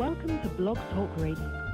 Welcome to Blog Talk Radio.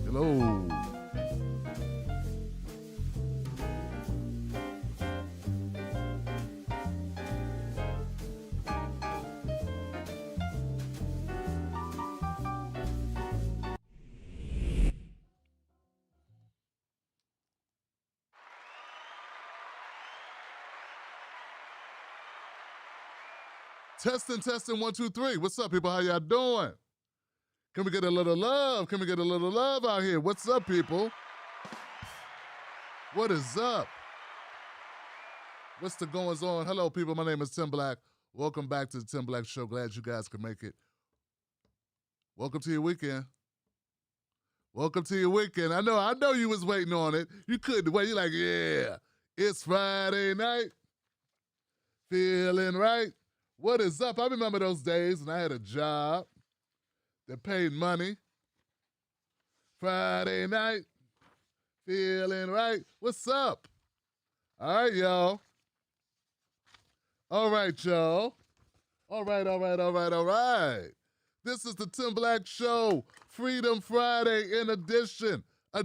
Hello. Testing, 1, 2, 3. What's up, people? How y'all doing? Can we get a little love? Can we get a little love out here? What's up, people? What is up? What's the goings on? Hello, people. My name is Tim Black. Welcome back to the Tim Black Show. Glad you guys could make it. Welcome to your weekend. Welcome to your weekend. I know you was waiting on it. You couldn't wait. You're like, yeah, it's Friday night. Feeling right. What is up? I remember those days when I had a job that paid money. Friday night, feeling right. What's up? All right, y'all. All right, y'all. All right. This is the Tim Black Show, Freedom Friday in edition, I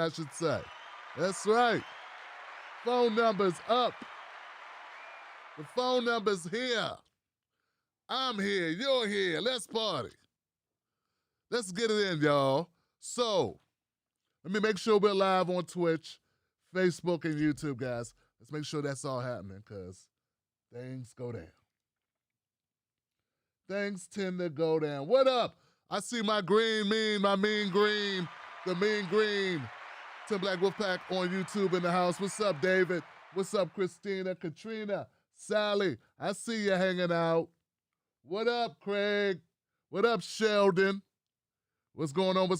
should say. That's right. Phone number's up. The phone number's here. I'm here, you're here, let's party. Let's get it in, y'all. So, let me make sure we're live on Twitch, Facebook, and YouTube, guys. Let's make sure that's all happening, because things go down. Things tend to go down. What up? I see my mean green, the mean green. Tim Black Wolfpack on YouTube in the house. What's up, David? What's up, Christina, Katrina, Sally? I see you hanging out. What up, Craig? What up, Sheldon? What's going on?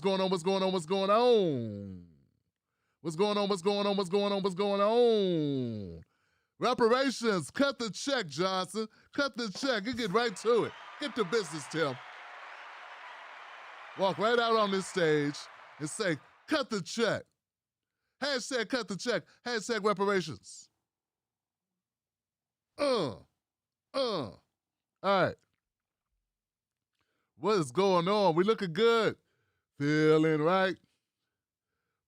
Reparations. Cut the check, Johnson. Cut the check. You get right to it. Get to business, Tim. Walk right out on this stage and say, cut the check. Hashtag cut the check. Hashtag reparations. All right. What is going on? We looking good. Feeling right.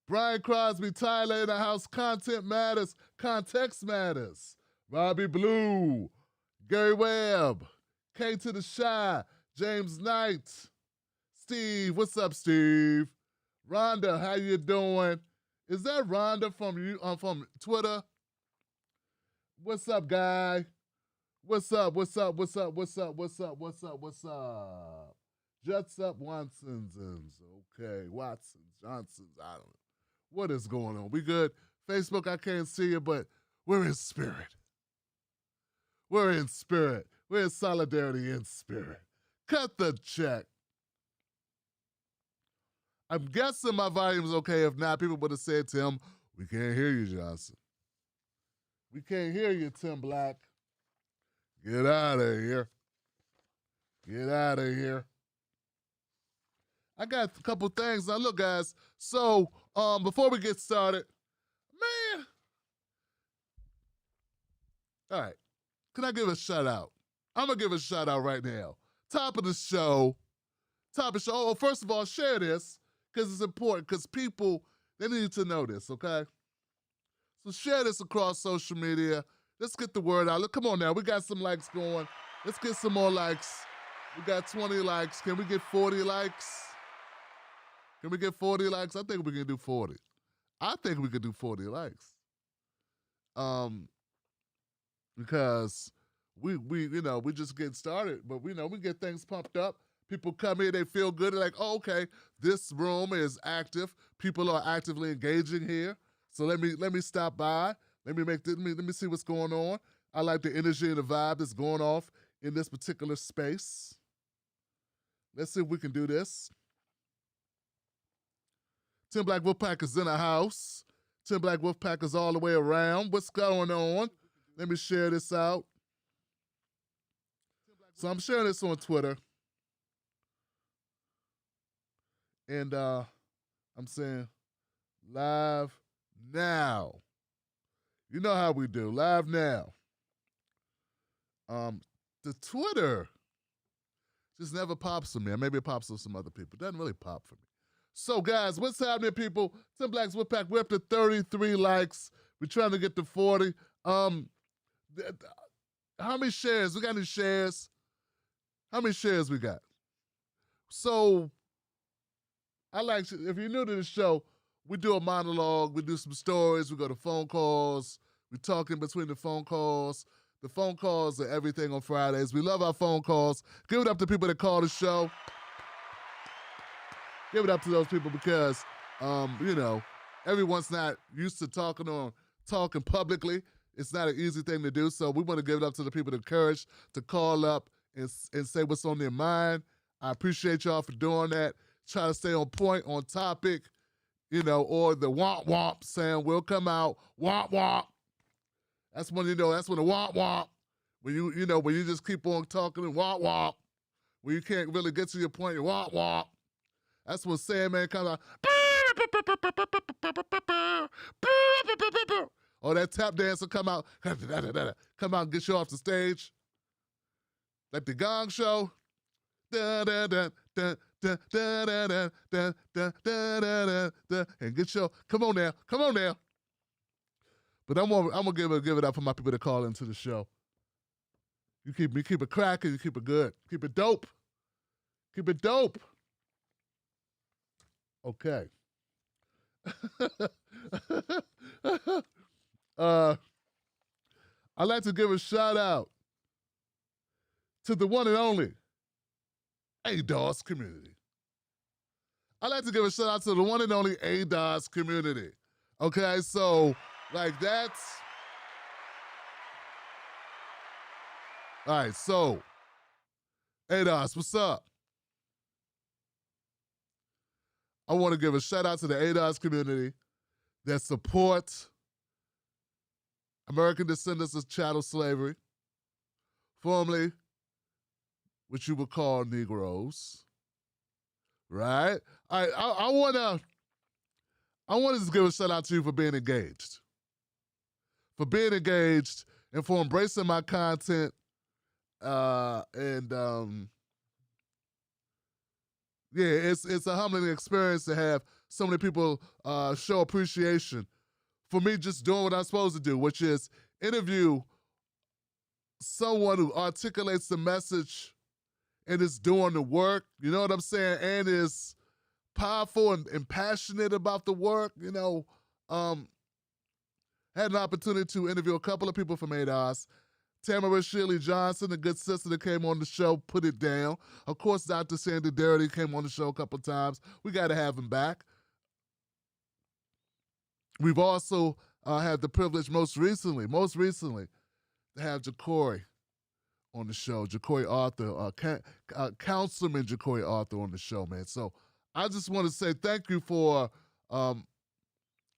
Brian Crosby, Tyler in the house. Content matters. Context matters. Robbie Blue. Gary Webb. K to the Shy. James Knight. Steve. What's up, Steve? Rhonda, how you doing? Is that Rhonda from Twitter? What's up, guy? What's up? Jets up Watsons. Okay, Watsons, Johnsons, I don't know. What is going on? We good? Facebook, I can't see you, but we're in spirit. We're in spirit. We're in solidarity in spirit. Cut the check. I'm guessing my volume is okay. If not, people would have said, Tim, we can't hear you, Johnson. We can't hear you, Tim Black. Get out of here. Get out of here. I got a couple things. Now, look, guys. So, before we get started, man. All right. Can I give a shout out? I'm going to give a shout out right now. Top of the show. Oh, first of all, share this because it's important because people, they need to know this, okay? So share this across social media. Let's get the word out. Look, come on now. We got some likes going. Let's get some more likes. We got 20 likes. Can we get 40 likes? Can we get 40 likes? I think we can do 40. I think we could do 40 likes. Because we just getting started, but we get things pumped up. People come in, they feel good. They're like, oh, okay, this room is active. People are actively engaging here. So let me stop by. Let me see what's going on. I like the energy and the vibe that's going off in this particular space. Let's see if we can do this. Tim Black Wolfpack is in the house. Tim Black Wolfpack is all the way around. What's going on? Let me share this out. So I'm sharing this on Twitter. And I'm saying live now. You know how we do. Live now. The Twitter just never pops for me. Maybe it pops for some other people. It doesn't really pop for me. So, guys, what's happening, people? Tim Black's Wolfpack, we're up to 33 likes. We're trying to get to 40. How many shares? We got any shares? How many shares we got? So, if you're new to the show, we do a monologue. We do some stories. We go to phone calls. We talk in between the phone calls. The phone calls are everything on Fridays. We love our phone calls. Give it up to people that call the show. Give it up to those people because, everyone's not used to talking publicly. It's not an easy thing to do. So we want to give it up to the people that courage to call up and say what's on their mind. I appreciate y'all for doing that. Try to stay on point, on topic, or the womp womp saying will come out. Womp womp. That's when the womp womp. When you just keep on talking and womp womp. When you can't really get to your point, you womp womp. That's when Sandman comes out. Or that tap dancer come out and get you off the stage. Like the Gong Show. And get your, come on now. But I'm gonna give it up for my people that call into the show. You keep it cracking, you keep it good, keep it dope. Okay. I'd like to give a shout out to the one and only ADOS community. I'd like to give a shout out to the one and only ADOS community. Okay, so that's all right. So ADOS, what's up? I want to give a shout out to the ADOS community that supports American descendants of chattel slavery, formerly which you would call Negroes, right? I want to give a shout out to you for being engaged, and for embracing my content, it's a humbling experience to have so many people show appreciation for me just doing what I'm supposed to do, which is interview someone who articulates the message and is doing the work, you know what I'm saying, and is powerful and passionate about the work, Had an opportunity to interview a couple of people from ADOS, Tamara Shirley Johnson, a good sister that came on the show, put it down. Of course, Dr. Sandy Darity came on the show a couple times. We got to have him back. We've also had the privilege most recently, to have Jacory on the show, Jacory Arthur, Councilman Jacory Arthur on the show, man. So I just want to say thank you for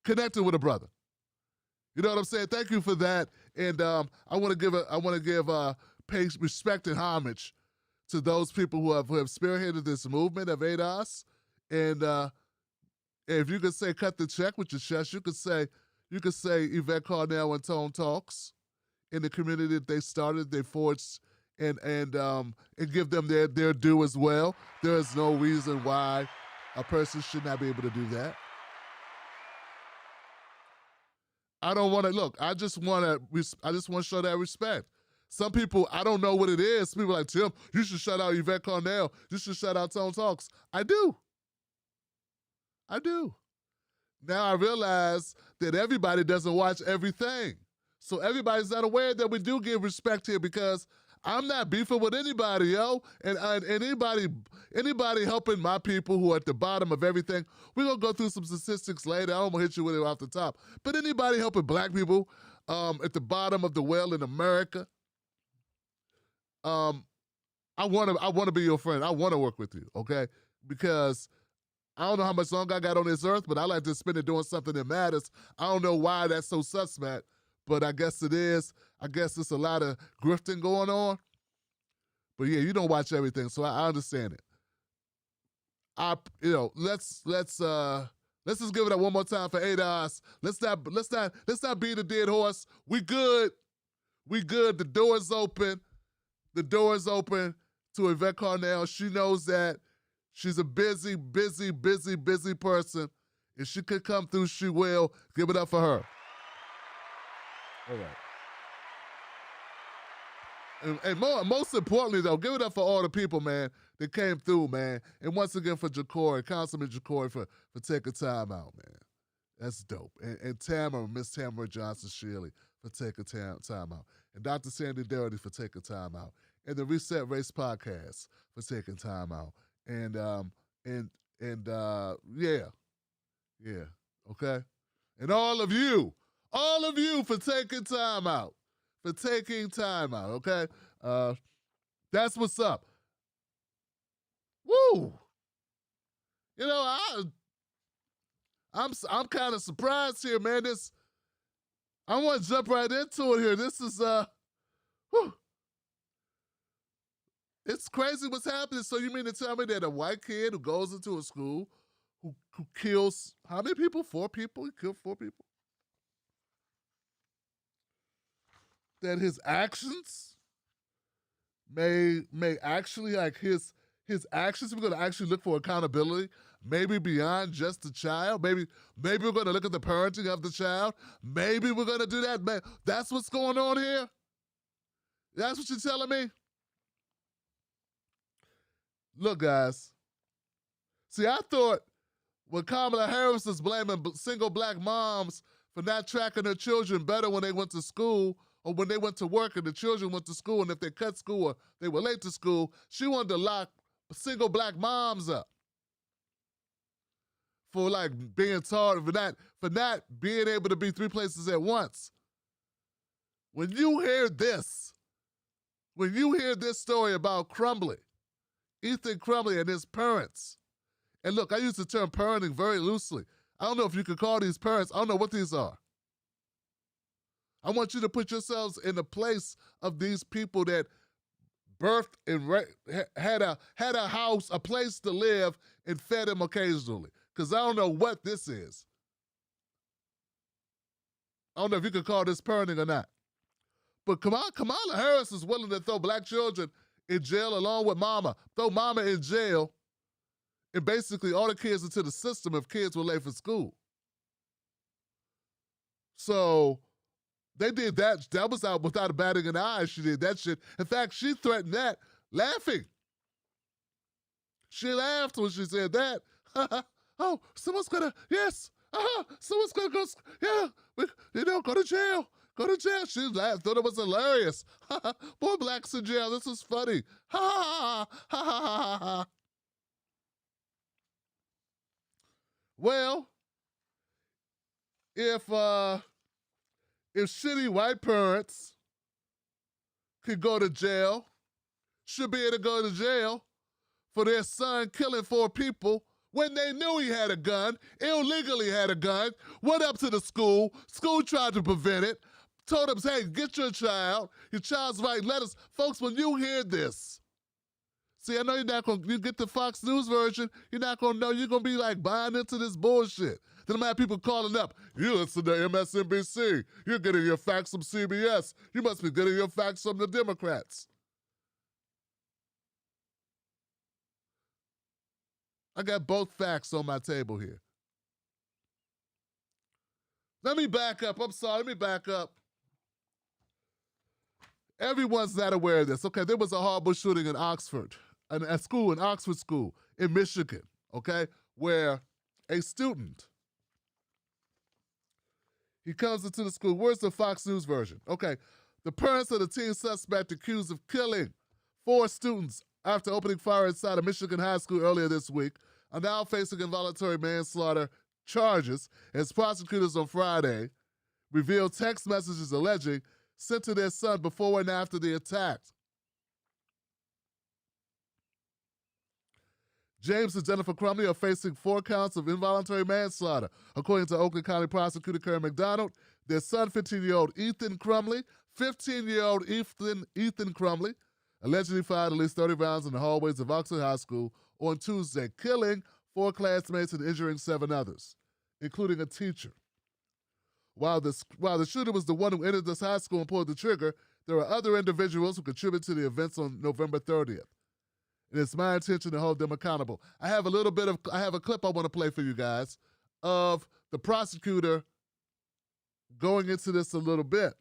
connecting with a brother. You know what I'm saying? Thank you for that. And I want to give pay respect and homage to those people who have spearheaded this movement of ADOS. And if you could say cut the check with your chest, you could say Yvette Carnell and Tone Talks in the community that they started, they forged, and give them their due as well. There is no reason why a person should not be able to do that. I don't want to look. I just want to show that respect. Some people, I don't know what it is. People are like, Tim, you should shout out Yvette Carnell. You should shout out Tone Talks. I do. Now I realize that everybody doesn't watch everything. So everybody's not aware that we do give respect here, because I'm not beefing with anybody, yo. And anybody helping my people who are at the bottom of everything. We're going to go through some statistics later. I don't want to hit you with it off the top. But anybody helping black people at the bottom of the well in America, I want to be your friend. I want to work with you, okay? Because I don't know how much longer I got on this earth, but I like to spend it doing something that matters. I don't know why that's so suspect, but I guess it is. I guess it's a lot of grifting going on. But yeah, you don't watch everything, so I understand it. Let's just give it up one more time for ADOS. Let's not beat a dead horse. We good. The door is open. The door is open to Yvette Carnell. She knows that. She's a busy person. If she could come through, she will. Give it up for her. All right. And most importantly, though, give it up for all the people, man, that came through, man. And once again for Jacory, Councilman Jacory, for taking time out, man. That's dope. And Tamara, Miss Tamara Johnson Shirley, for taking time out. And Dr. Sandy Darity for taking time out. And the Reset Race Podcast for taking time out. And okay? And all of you for taking time out. Okay? That's what's up. Woo! You know, I'm kind of surprised here, man. I want to jump right into it here. This is whew. It's crazy what's happening. So you mean to tell me that a white kid who goes into a school who kills how many people? 4 people? He killed 4 people? That his actions may actually, like his actions, we're going to actually look for accountability, maybe beyond just the child. Maybe we're going to look at the parenting of the child. Maybe we're going to do that. That's what's going on here? That's what you're telling me? Look, guys. See, I thought when Kamala Harris was blaming single black moms for not tracking their children better when they went to school or when they went to work and the children went to school, and if they cut school or they were late to school, she wanted to lock single black moms up for like being taught, for not being able to be 3 places at once. When you hear this story about Chrumbley, Ethan Chrumbley and his parents, and look, I use the term parenting very loosely. I don't know if you could call these parents. I don't know what these are. I want you to put yourselves in the place of these people that birthed and had a house, a place to live, and fed them occasionally. Because I don't know what this is. I don't know if you could call this parenting or not. But Kamala Harris is willing to throw black children in jail along with mama. Throw mama in jail and basically all the kids into the system if kids were late for school. So they did that. That was out without a batting an eye. She did that shit. In fact, she threatened that laughing. She laughed when she said that. Oh, someone's gonna, yes. Someone's gonna go, yeah, go to jail. Go to jail. She laughed, thought it was hilarious. More blacks in jail. This is funny. Ha ha ha ha ha ha ha. Well, if shitty white parents could go to jail, should be able to go to jail for their son killing 4 people when they knew he had a gun, illegally had a gun, went up to the school tried to prevent it, told them, hey, get your child's right letters. Folks, when you hear this, see, I know you're not going to, you get the Fox News version, you're not going to know, you're going to be like buying into this bullshit. Then I'm have people calling up, you listen to MSNBC, you're getting your facts from CBS, you must be getting your facts from the Democrats. I got both facts on my table here. Let me back up. I'm sorry. Let me back up. Everyone's not aware of this. Okay, there was a horrible shooting in Oxford, an Oxford school in Michigan, okay, where a student, he comes into the school. Where's the Fox News version? Okay, the parents of the teen suspect accused of killing 4 students after opening fire inside a Michigan high school earlier this week are now facing involuntary manslaughter charges as prosecutors on Friday revealed text messages alleging sent to their son before and after the attack. James and Jennifer Crumbley are facing 4 counts of involuntary manslaughter. According to Oakland County Prosecutor Karen McDonald, their son, 15-year-old Ethan Crumbley, 15-year-old Ethan Crumbley, allegedly fired at least 30 rounds in the hallways of Oxford High School on Tuesday, killing 4 classmates and injuring 7 others, including a teacher. While the shooter was the one who entered this high school and pulled the trigger, there are other individuals who contributed to the events on November 30th. And it's my intention to hold them accountable. I have a clip I want to play for you guys of the prosecutor going into this a little bit.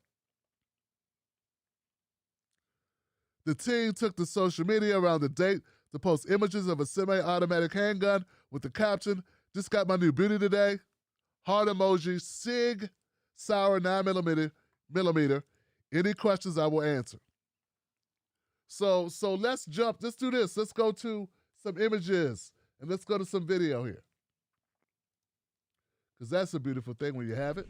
The teen took to social media around the date to post images of a semi-automatic handgun with the caption, "Just got my new beauty today." Heart emoji, SIG, Sauer 9mm. Any questions I will answer. So let's do this. Let's go to some images and let's go to some video here. Because that's a beautiful thing when you have it.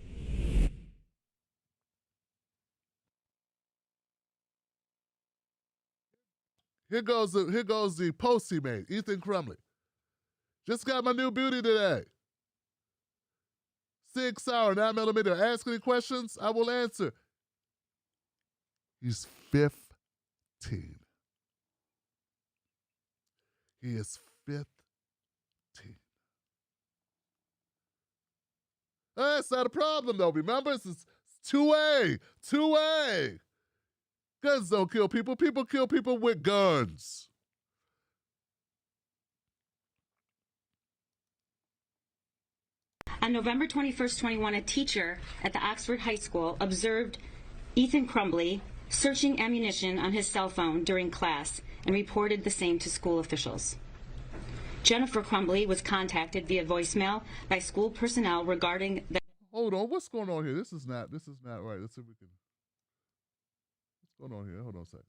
Here goes the post he made, Ethan Crumbley. Just got my new beauty today. SIG Sauer 9mm. Ask any questions, I will answer. He's 15. He is 15. That's not a problem, though. Remember, it's 2A. 2A. Guns don't kill people. People kill people with guns. On November 21st, 21, a teacher at the Oxford High School observed Ethan Crumbley searching ammunition on his cell phone during class and reported the same to school officials. Jennifer Crumbley was contacted via voicemail by school personnel regarding the... Hold on, what's going on here? This is not right. Let's see if we can... What's going on here? Hold on a second.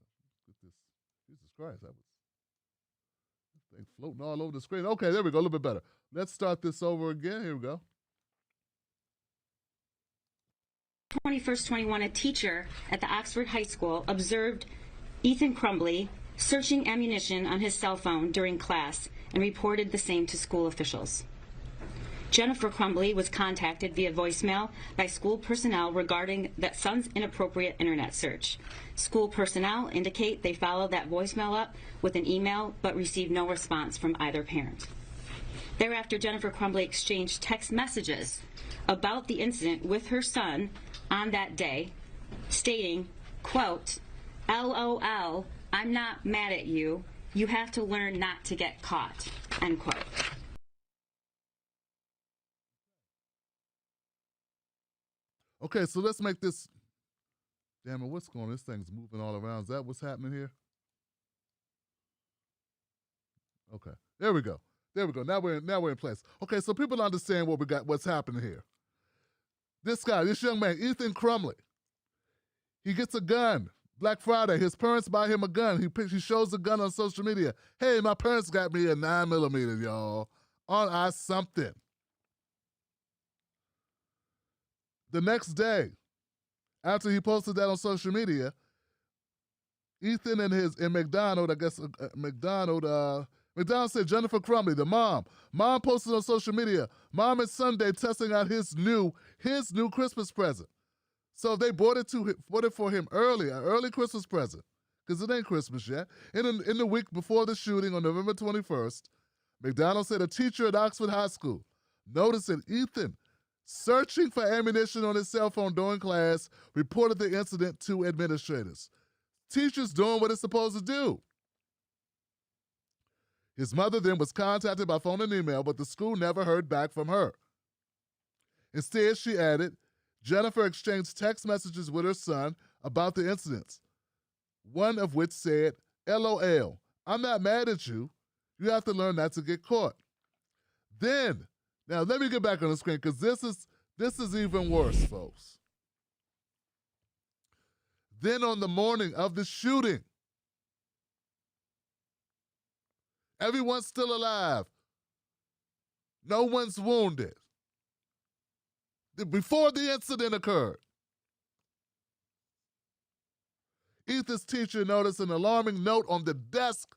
Get this. Jesus Christ, that was... This thing floating all over the screen. Okay, there we go, a little bit better. Let's start this over again. Here we go. 21st, 21, a teacher at the Oxford High School observed Ethan Crumbley searching ammunition on his cell phone during class and reported the same to school officials. Jennifer Crumbley was contacted via voicemail by school personnel regarding that son's inappropriate internet search. School personnel indicate they followed that voicemail up with an email but received no response from either parent. Thereafter, Jennifer Crumbley exchanged text messages about the incident with her son on that day, stating, quote, "LOL, I'm not mad at you. You have to learn not to get caught," end quote. Okay, so let's make this... Damn it, what's going on? This thing's moving all around. Is that what's happening here? Okay, there we go. There we go. Now we're in place. Okay, so people understand what's happening here. This young man, Ethan Crumbley, He gets a gun. Black Friday, his parents buy him a gun. He shows the gun on social media. Hey, my parents got me a 9mm, y'all. On I something. The next day, after he posted that on social media, Ethan and McDonald, McDonald said Jennifer Crumbley, the mom. Mom posted on social media, Mom and Sunday testing out his new Christmas present. So they bought it for him early, an early Christmas present, because it ain't Christmas yet. In the week before the shooting on November 21st, McDonald said a teacher at Oxford High School noticed that Ethan, searching for ammunition on his cell phone during class, reported the incident to administrators. Teachers doing what it's supposed to do. His mother then was contacted by phone and email, but the school never heard back from her. Instead, she added, Jennifer exchanged text messages with her son about the incidents, one of which said, LOL, I'm not mad at you. You have to learn not to get caught. Then, now let me get back on the screen because this is even worse, folks. Then on the morning of the shooting, everyone's still alive. No one's wounded. Before the incident occurred, Ethan's teacher noticed an alarming note on the desk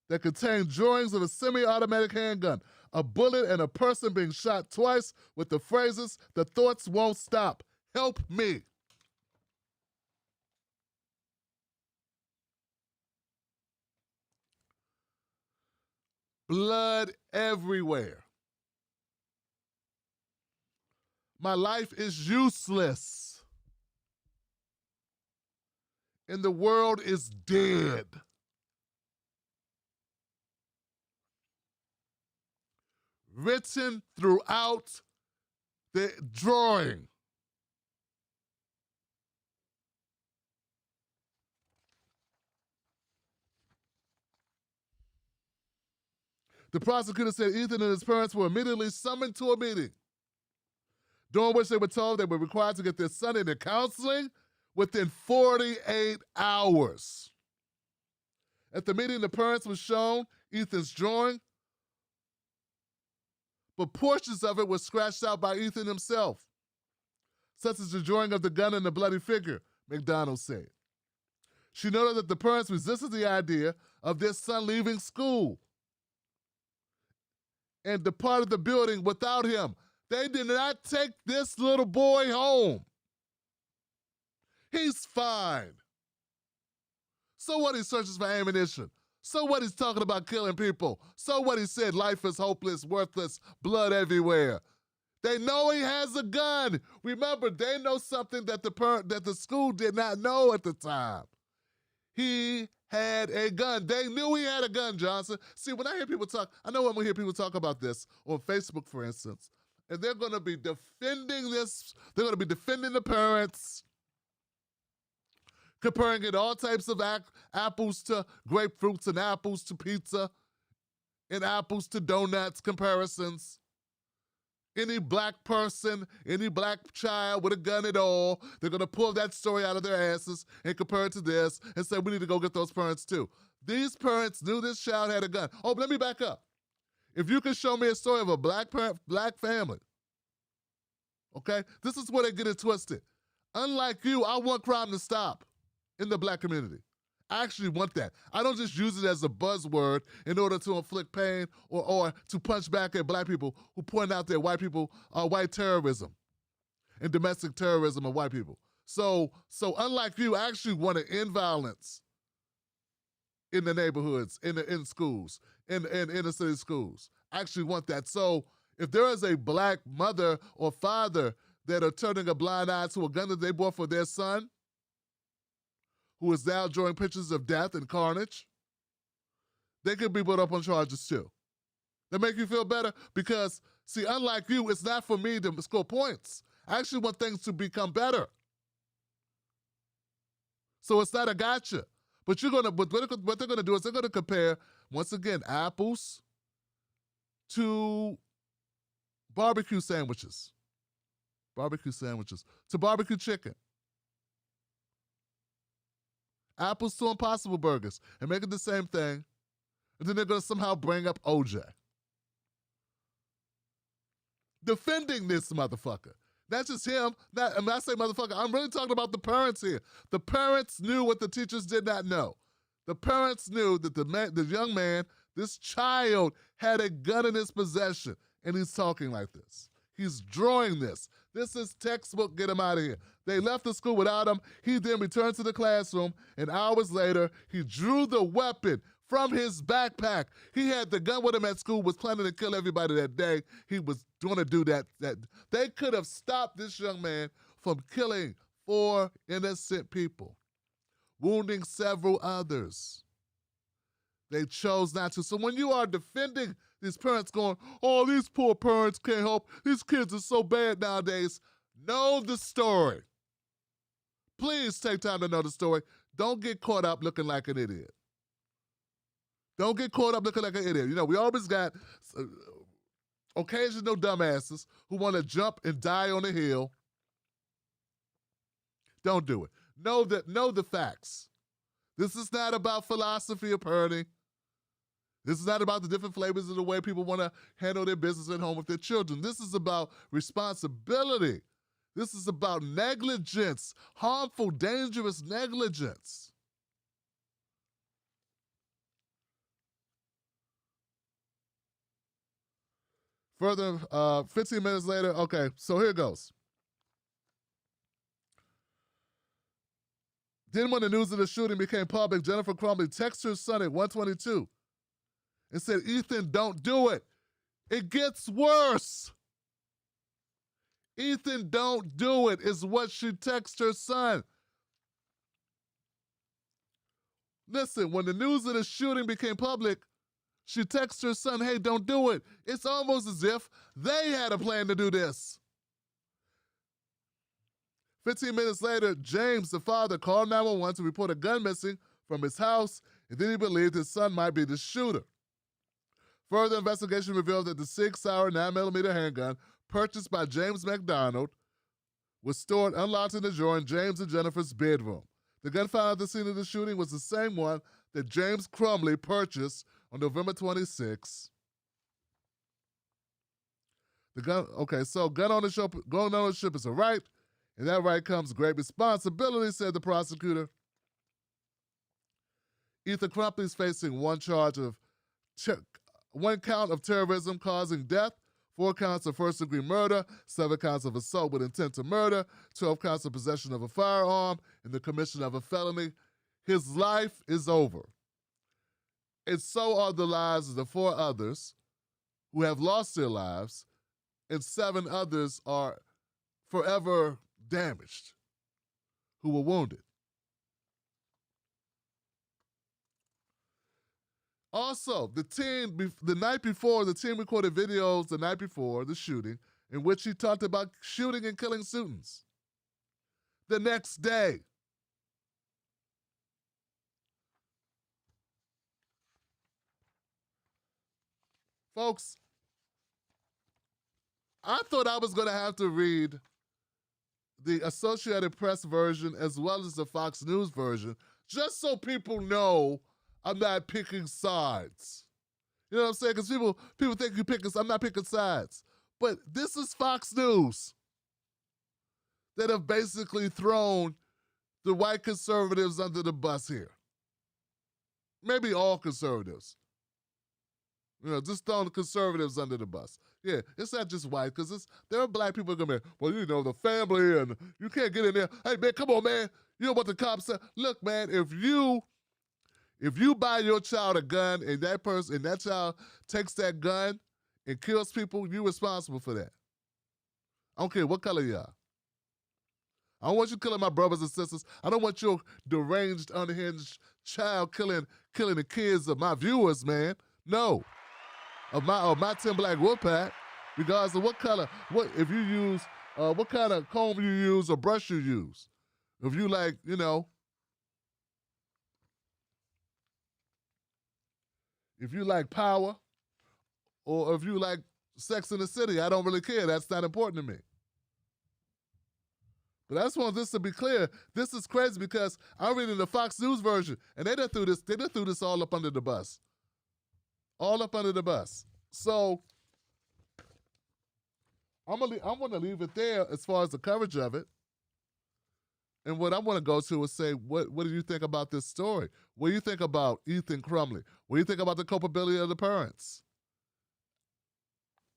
that contained drawings of a semi-automatic handgun, a bullet, and a person being shot twice with the phrases, the thoughts won't stop. Help me. Blood everywhere. My life is useless. And the world is dead. Written throughout the drawing. The prosecutor said Ethan and his parents were immediately summoned to a meeting, during which they were told they were required to get their son into counseling within 48 hours. At the meeting, the parents were shown Ethan's drawing, but portions of it were scratched out by Ethan himself, such as the drawing of the gun and the bloody figure, McDonald said. She noted that the parents resisted the idea of their son leaving school and departed the building without him. They did not take this little boy home. He's fine. So what he searches for ammunition? So what he's talking about killing people? So what he said life is hopeless, worthless, blood everywhere? They know he has a gun. Remember, they know something that the school did not know at the time. He had a gun. They knew he had a gun, Johnson. See, when I hear people talk, I know when we hear people talk about this on Facebook, for instance, and they're going to be defending this. They're going to be defending the parents, comparing it all types of apples to grapefruits and apples to pizza and apples to donuts comparisons. Any black person, any black child with a gun at all, they're going to pull that story out of their asses and compare it to this and say, we need to go get those parents too. These parents knew this child had a gun. Oh, let me back up. If you can show me a story of a black family, okay, this is where they get it twisted. Unlike you, I want crime to stop in the black community. I actually want that. I don't just use it as a buzzword in order to inflict pain or to punch back at black people who point out that white people are white terrorism and domestic terrorism of white people. So unlike you, I actually want to end violence in the neighborhoods, in schools, in inner city schools. I actually want that. So if there is a black mother or father that are turning a blind eye to a gun that they bought for their son, who is now drawing pictures of death and carnage, they could be put up on charges too. That make you feel better? Because, see, unlike you, it's not for me to score points. I actually want things to become better. So it's not a gotcha. But what they're gonna do is they're gonna compare, once again, apples to barbecue sandwiches to barbecue chicken. apples to Impossible Burgers and make it the same thing, and then they're going to somehow bring up OJ. Defending this motherfucker. Not just him. When I say motherfucker, I'm really talking about the parents here. The parents knew what the teachers did not know. The parents knew that the young man, this child, had a gun in his possession, and he's talking like this. He's drawing this. This is textbook, get him out of here. They left the school without him. He then returned to the classroom, and hours later, he drew the weapon from his backpack. He had the gun with him at school, was planning to kill everybody that day. He was going to do that. They could have stopped this young man from killing 4 innocent people, wounding several others. They chose not to. So when you are defending these parents going, oh, these poor parents can't help, these kids are so bad nowadays, know the story. Please take time to know the story. Don't get caught up looking like an idiot. Don't get caught up looking like an idiot. You know, we always got occasional dumbasses who want to jump and die on a hill. Don't do it. Know the facts. This is not about philosophy of parenting. This is not about the different flavors of the way people want to handle their business at home with their children. This is about responsibility. This is about negligence, harmful, dangerous negligence. Further, 15 minutes later, okay, so here goes. Then when the news of the shooting became public, Jennifer Chrumbley texted her son at 1:22 and said, Ethan, don't do it. It gets worse. Ethan, don't do it, is what she texted her son. Listen, when the news of the shooting became public, she texted her son, hey, don't do it. It's almost as if they had a plan to do this. 15 minutes later, James, the father, called 911 to report a gun missing from his house, and then he believed his son might be the shooter. Further investigation revealed that the 6-hour 9mm handgun purchased by James McDonald was stored unlocked in the drawer in James and Jennifer's bedroom. The gun found at the scene of the shooting was the same one that James Chrumbley purchased on November 26. So gun ownership is a right, and that right comes great responsibility, said the prosecutor. Ethan Chrumbley is facing one count of terrorism causing death, 4 counts of first-degree murder, 7 counts of assault with intent to murder, 12 counts of possession of a firearm, and the commission of a felony. His life is over. And so are the lives of the 4 others who have lost their lives, and 7 others are forever damaged, who were wounded. Also, the team recorded videos the night before the shooting in which he talked about shooting and killing students. The next day, folks, I thought I was going to have to read the Associated Press version as well as the Fox News version, just so people know I'm not picking sides. You know what I'm saying? Because people think you're picking, I'm not picking sides. But this is Fox News that have basically thrown the white conservatives under the bus here. Maybe all conservatives. You know, just throwing the conservatives under the bus. Yeah, it's not just white, because there are black people going to be, well, you know, the family, and you can't get in there. Hey, man, come on, man. You know what the cops say? Look, man, if you buy your child a gun and that child takes that gun and kills people, you're responsible for that. I don't care what color you are. I don't want you killing my brothers and sisters. I don't want your deranged, unhinged child killing the kids of my viewers, man. No. Of my Tim Black Wolfpack, regardless of what color, what kind of comb you use or brush you use. If you like, you know, if you like power, or if you like Sex in the City, I don't really care. That's not important to me. But I just want this to be clear. This is crazy because I'm reading the Fox News version, and they done threw this all up under the bus. All up under the bus. So I'm gonna leave it there as far as the coverage of it. And what I want to go to is say, what do you think about this story? What do you think about Ethan Crumbley? What do you think about the culpability of the parents?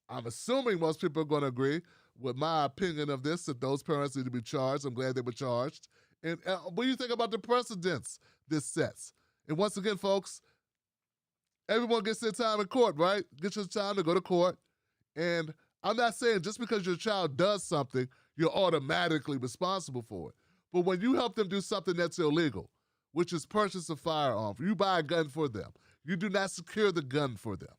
I'm assuming most people are going to agree with my opinion of this, that those parents need to be charged. I'm glad they were charged. And what do you think about the precedents this sets? And once again, folks, everyone gets their time in court, right? Get your time to go to court. And I'm not saying just because your child does something, you're automatically responsible for it. But when you help them do something that's illegal, which is purchase a firearm, you buy a gun for them. You do not secure the gun for them.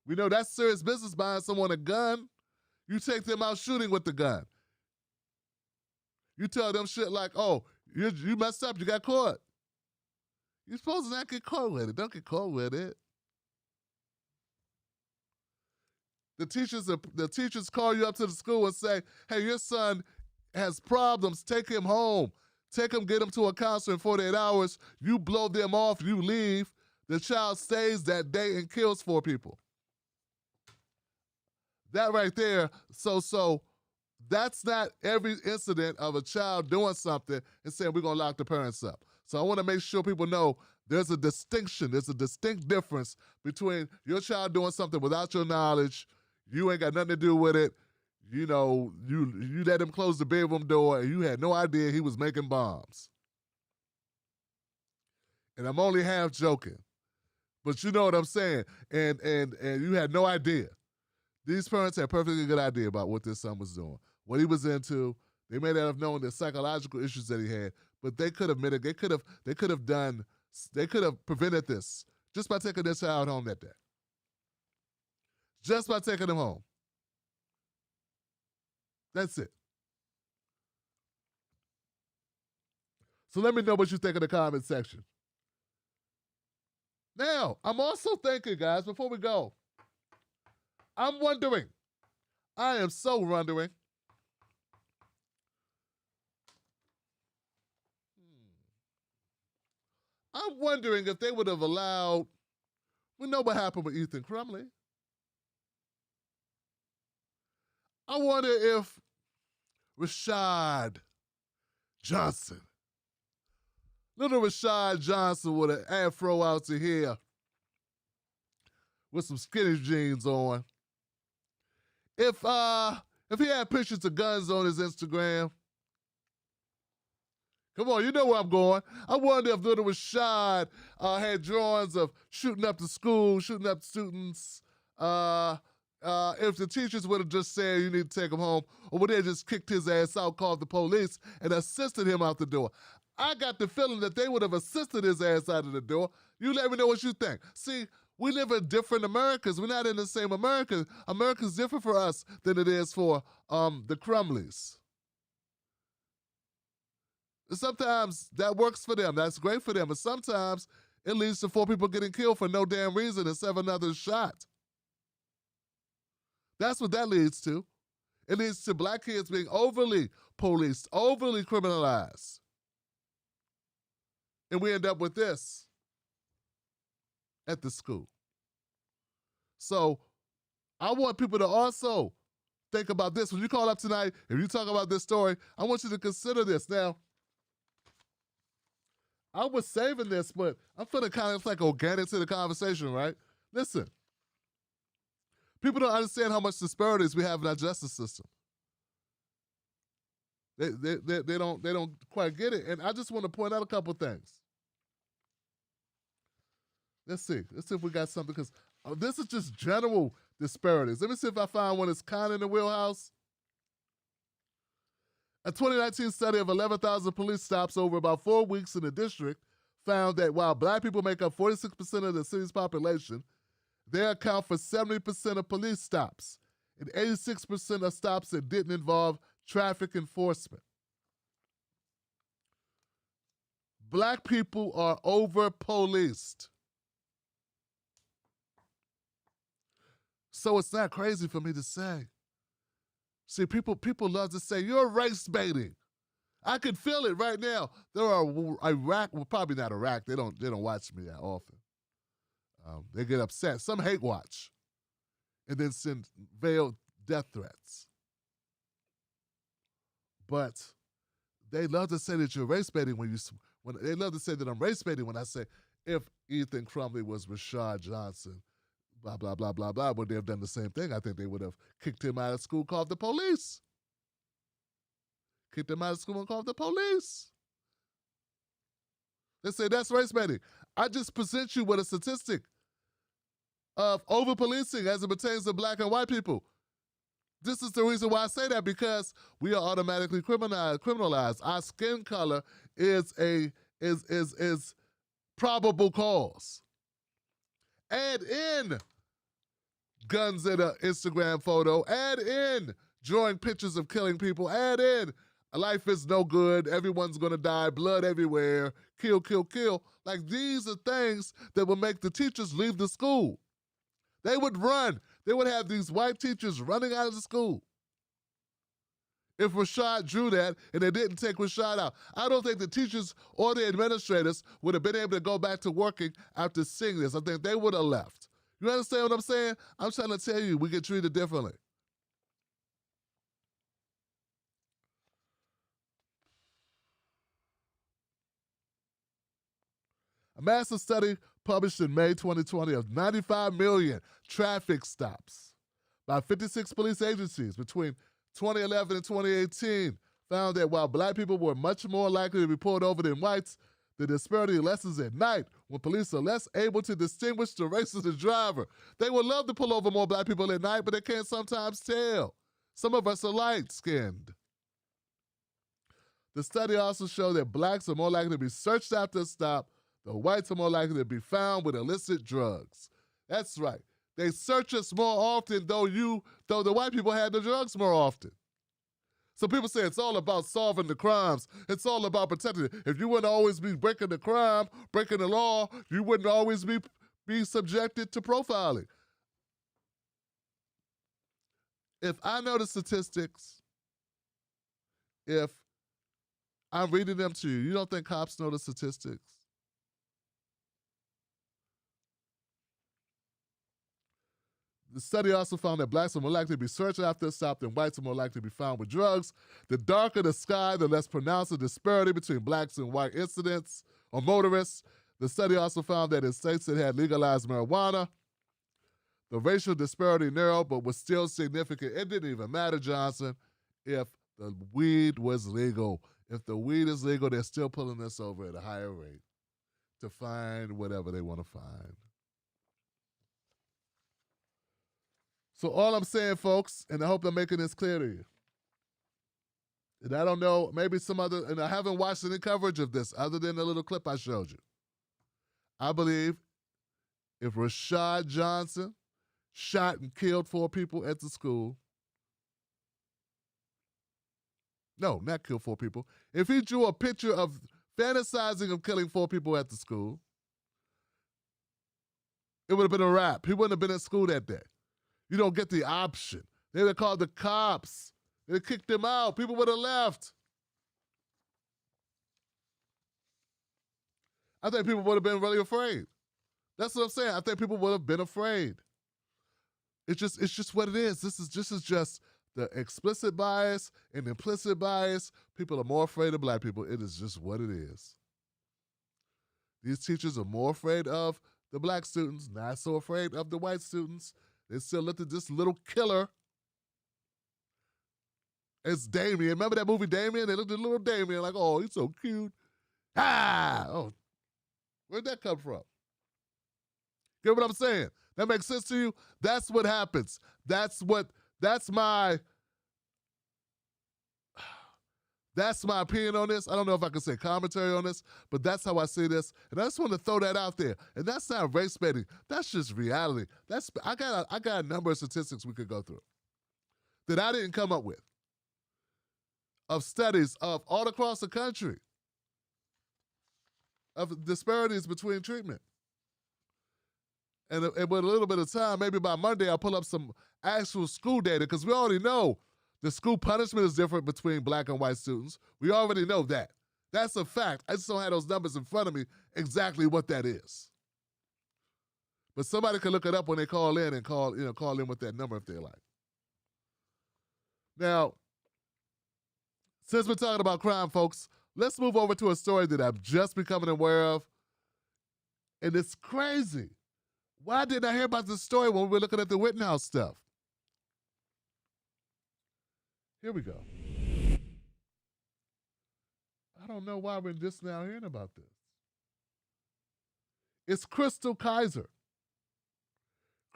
We know that's serious business, buying someone a gun. You take them out shooting with the gun. You tell them shit like, oh, you messed up, you got caught. You're supposed to not get caught with it. Don't get caught with it. The teachers call you up to the school and say, hey, your son has problems, take him home. Take him, get him to a counselor in 48 hours. You blow them off, you leave. The child stays that day and kills 4 people. That right there, so that's not every incident of a child doing something and saying we're going to lock the parents up. So I want to make sure people know there's a distinction, there's a distinct difference between your child doing something without your knowledge, you ain't got nothing to do with it, you know, you let him close the bedroom door and you had no idea he was making bombs. And I'm only half joking, but you know what I'm saying. And you had no idea. These parents had a perfectly good idea about what their son was doing, what he was into. They may not have known the psychological issues that he had, but they could have mitigated. They could have prevented this just by taking their child home that day. Just by taking him home. That's it. So let me know what you think in the comment section. Now, I'm also thinking, guys, before we go, I'm wondering, I am so wondering, I'm wondering if they would have allowed, we know what happened with Ethan Crumbley. I wonder if Rashad Johnson, little Rashad Johnson with an afro out to here with some skinny jeans on. If he had pictures of guns on his Instagram, come on, you know where I'm going. I wonder if little Rashad had drawings of shooting up the school, shooting up students. If the teachers would have just said you need to take him home, or would they have just kicked his ass out, called the police, and assisted him out the door. I got the feeling that they would have assisted his ass out of the door. You let me know what you think. See, we live in different Americas. We're not in the same America. America's different for us than it is for the Crumbleys. Sometimes that works for them. That's great for them. But sometimes it leads to 4 people getting killed for no damn reason and 7 others shot. That's what that leads to. It leads to black kids being overly policed, overly criminalized. And we end up with this at the school. So I want people to also think about this. When you call up tonight, if you talk about this story, I want you to consider this. Now, I was saving this, but I'm feeling kind of like organic to the conversation, right? Listen, people don't understand how much disparities we have in our justice system. They don't quite get it. And I just want to point out a couple things. Let's see if we got something, because this is just general disparities. Let me see if I find one that's kind of in the wheelhouse. A 2019 study of 11,000 police stops over about 4 weeks in the district found that while black people make up 46% of the city's population, they account for 70% of police stops and 86% of stops that didn't involve traffic enforcement. Black people are over-policed. So it's not crazy for me to say See, people love to say, you're race baiting. I can feel it right now. There are Iraq, well, probably not Iraq. They don't watch me that often. They get upset. Some hate watch and then send veiled death threats. But they love to say that you're race baiting when they love to say that I'm race baiting when I say, if Ethan Crumbley was Rashad Johnson, blah, blah, blah, blah, blah, would they have done the same thing? I think they would have kicked him out of school, called the police. Kicked him out of school and called the police. They say that's race baiting. I just present you with a statistic of over-policing as it pertains to black and white people. This is the reason why I say that, because we are automatically criminalized. Our skin color is probable cause. Add in guns in an Instagram photo. Add in drawing pictures of killing people. Add in life is no good, everyone's gonna die, blood everywhere, kill, kill, kill. Like, these are things that would make the teachers leave the school. They would run. They would have these white teachers running out of the school. If Rashad drew that and they didn't take Rashad out, I don't think the teachers or the administrators would have been able to go back to working after seeing this. I think they would have left. You understand what I'm saying? I'm trying to tell you, we get treated differently. A massive study published in May 2020 of 95 million traffic stops by 56 police agencies between 2011 and 2018 found that while black people were much more likely to be pulled over than whites, the disparity lessens at night when police are less able to distinguish the race of the driver. They would love to pull over more black people at night, but they can't sometimes tell. Some of us are light-skinned. The study also showed that blacks are more likely to be searched after a stop. The whites are more likely to be found with illicit drugs. That's right. They search us more often, though the white people had the drugs more often. So people say it's all about solving the crimes. It's all about protecting it. If you wouldn't always be breaking the crime, breaking the law, you wouldn't always be subjected to profiling. If I know the statistics, if I'm reading them to you, you don't think cops know the statistics? The study also found that blacks are more likely to be searched after a stop than whites are more likely to be found with drugs. The darker the sky, the less pronounced the disparity between blacks and white incidents or motorists. The study also found that in states that had legalized marijuana, the racial disparity narrowed but was still significant. It didn't even matter, Johnson, if the weed was legal. If the weed is legal, they're still pulling this over at a higher rate to find whatever they want to find. So all I'm saying, folks, and I hope I'm making this clear to you, and I don't know, maybe some other, and I haven't watched any coverage of this other than the little clip I showed you. I believe if Rashad Johnson shot and killed 4 people at the school, no, not killed 4 people, if he drew a picture of fantasizing of killing 4 people at the school, it would have been a wrap. He wouldn't have been at school that day. You don't get the option. They would have called the cops. They would have kicked him out. People would have left. I think people would have been really afraid. That's what I'm saying. I think people would have been afraid. It's just what it is. This is just the explicit bias and implicit bias. People are more afraid of black people. It is just what it is. These teachers are more afraid of the black students, not so afraid of the white students. They still looked at this little killer as Damien. Remember that movie Damien? They looked at little Damien like, oh, he's so cute. Ah! Oh, where'd that come from? Get what I'm saying? That makes sense to you? That's what happens. That's my opinion on this. I don't know if I can say commentary on this, but that's how I see this. And I just want to throw that out there. And that's not race baiting. That's just reality. I got a number of statistics we could go through that I didn't come up with, of studies of all across the country, of disparities between treatment. And with a little bit of time, maybe by Monday, I'll pull up some actual school data, because we already know The school punishment is different between black and white students. We already know that. That's a fact. I just don't have those numbers in front of me exactly what that is. But somebody can look it up when they call in and call in with that number if they like. Now, since we're talking about crime, folks, let's move over to a story that I'm just becoming aware of. And it's crazy. Why didn't I hear about this story when we were looking at the Rittenhouse stuff? Here we go. I don't know why we're just now hearing about this. It's Chrystul Kizer.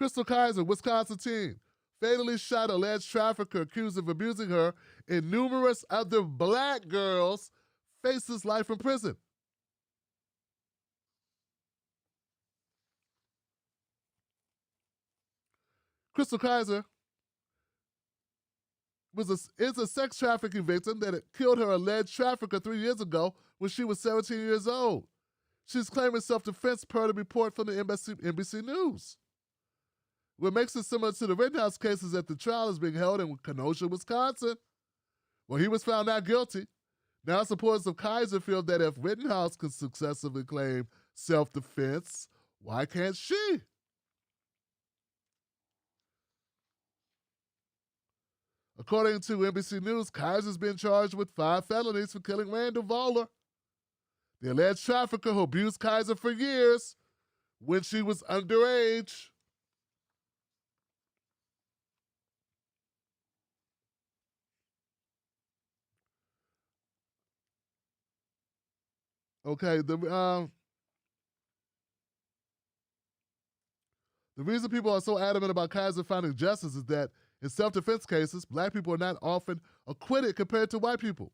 Chrystul Kizer, Wisconsin teen, fatally shot alleged trafficker accused of abusing her, and numerous other black girls faces life in prison. Chrystul Kizer is a sex trafficking victim that had killed her alleged trafficker 3 years ago when she was 17 years old. She's claiming self-defense per the report from the NBC News. What makes it similar to the Rittenhouse case is that the trial is being held in Kenosha, Wisconsin, where he was found not guilty. Now supporters of Kizer feel that if Rittenhouse can successfully claim self-defense, why can't she? According to NBC News, Kizer's been charged with 5 felonies for killing Randall Voller, the alleged trafficker who abused Kizer for years when she was underage. Okay, the reason people are so adamant about Kizer finding justice is that in self-defense cases, black people are not often acquitted compared to white people.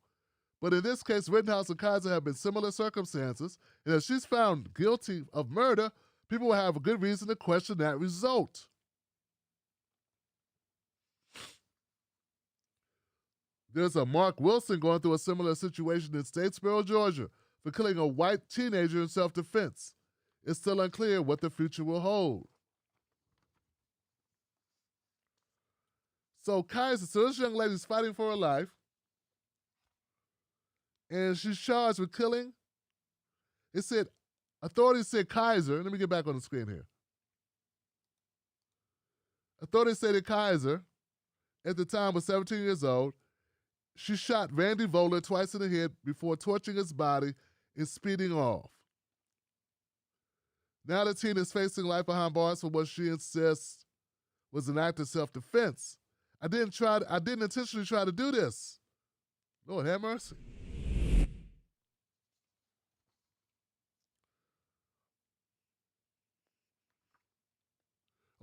But in this case, Rittenhouse and Kizer have been similar circumstances, and if she's found guilty of murder, people will have a good reason to question that result. There's a Mark Wilson going through a similar situation in Statesboro, Georgia, for killing a white teenager in self-defense. It's still unclear what the future will hold. So this young lady's fighting for her life, and she's charged with killing. Authorities said Kizer, let me get back on the screen here. Authorities said that Kizer, at the time, was 17 years old. She shot Randy Voller twice in the head before torching his body and speeding off. Now the teen is facing life behind bars for what she insists was an act of self-defense. I didn't intentionally try to do this. Lord have mercy.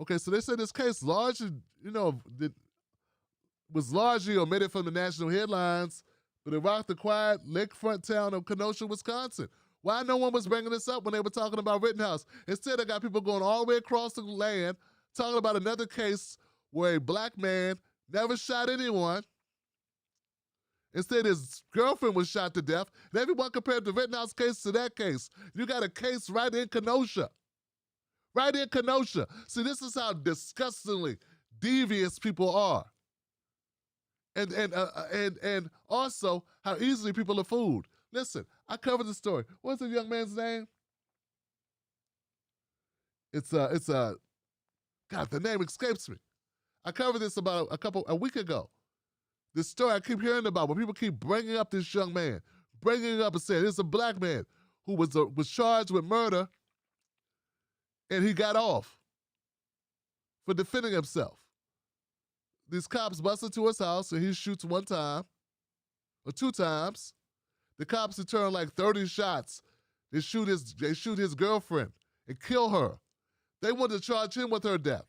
Okay, so they said this case largely, was largely omitted from the national headlines, but it rocked the quiet lakefront town of Kenosha, Wisconsin. Why no one was bringing this up when they were talking about Rittenhouse? Instead, I got people going all the way across the land talking about another case where a black man never shot anyone. Instead, his girlfriend was shot to death. And everyone compared the Rittenhouse case to that case. You got a case right in Kenosha. Right in Kenosha. See, this is how disgustingly devious people are. And also how easily people are fooled. Listen, I covered the story. What's the young man's name? God, the name escapes me. I covered this about a week ago. This story I keep hearing about, where people keep bringing up this young man, bringing it up and saying it's a black man who was charged with murder, and he got off for defending himself. These cops bust into his house, and he shoots 1 time or 2 times. The cops return like 30 shots. They shoot his girlfriend and kill her. They wanted to charge him with her death,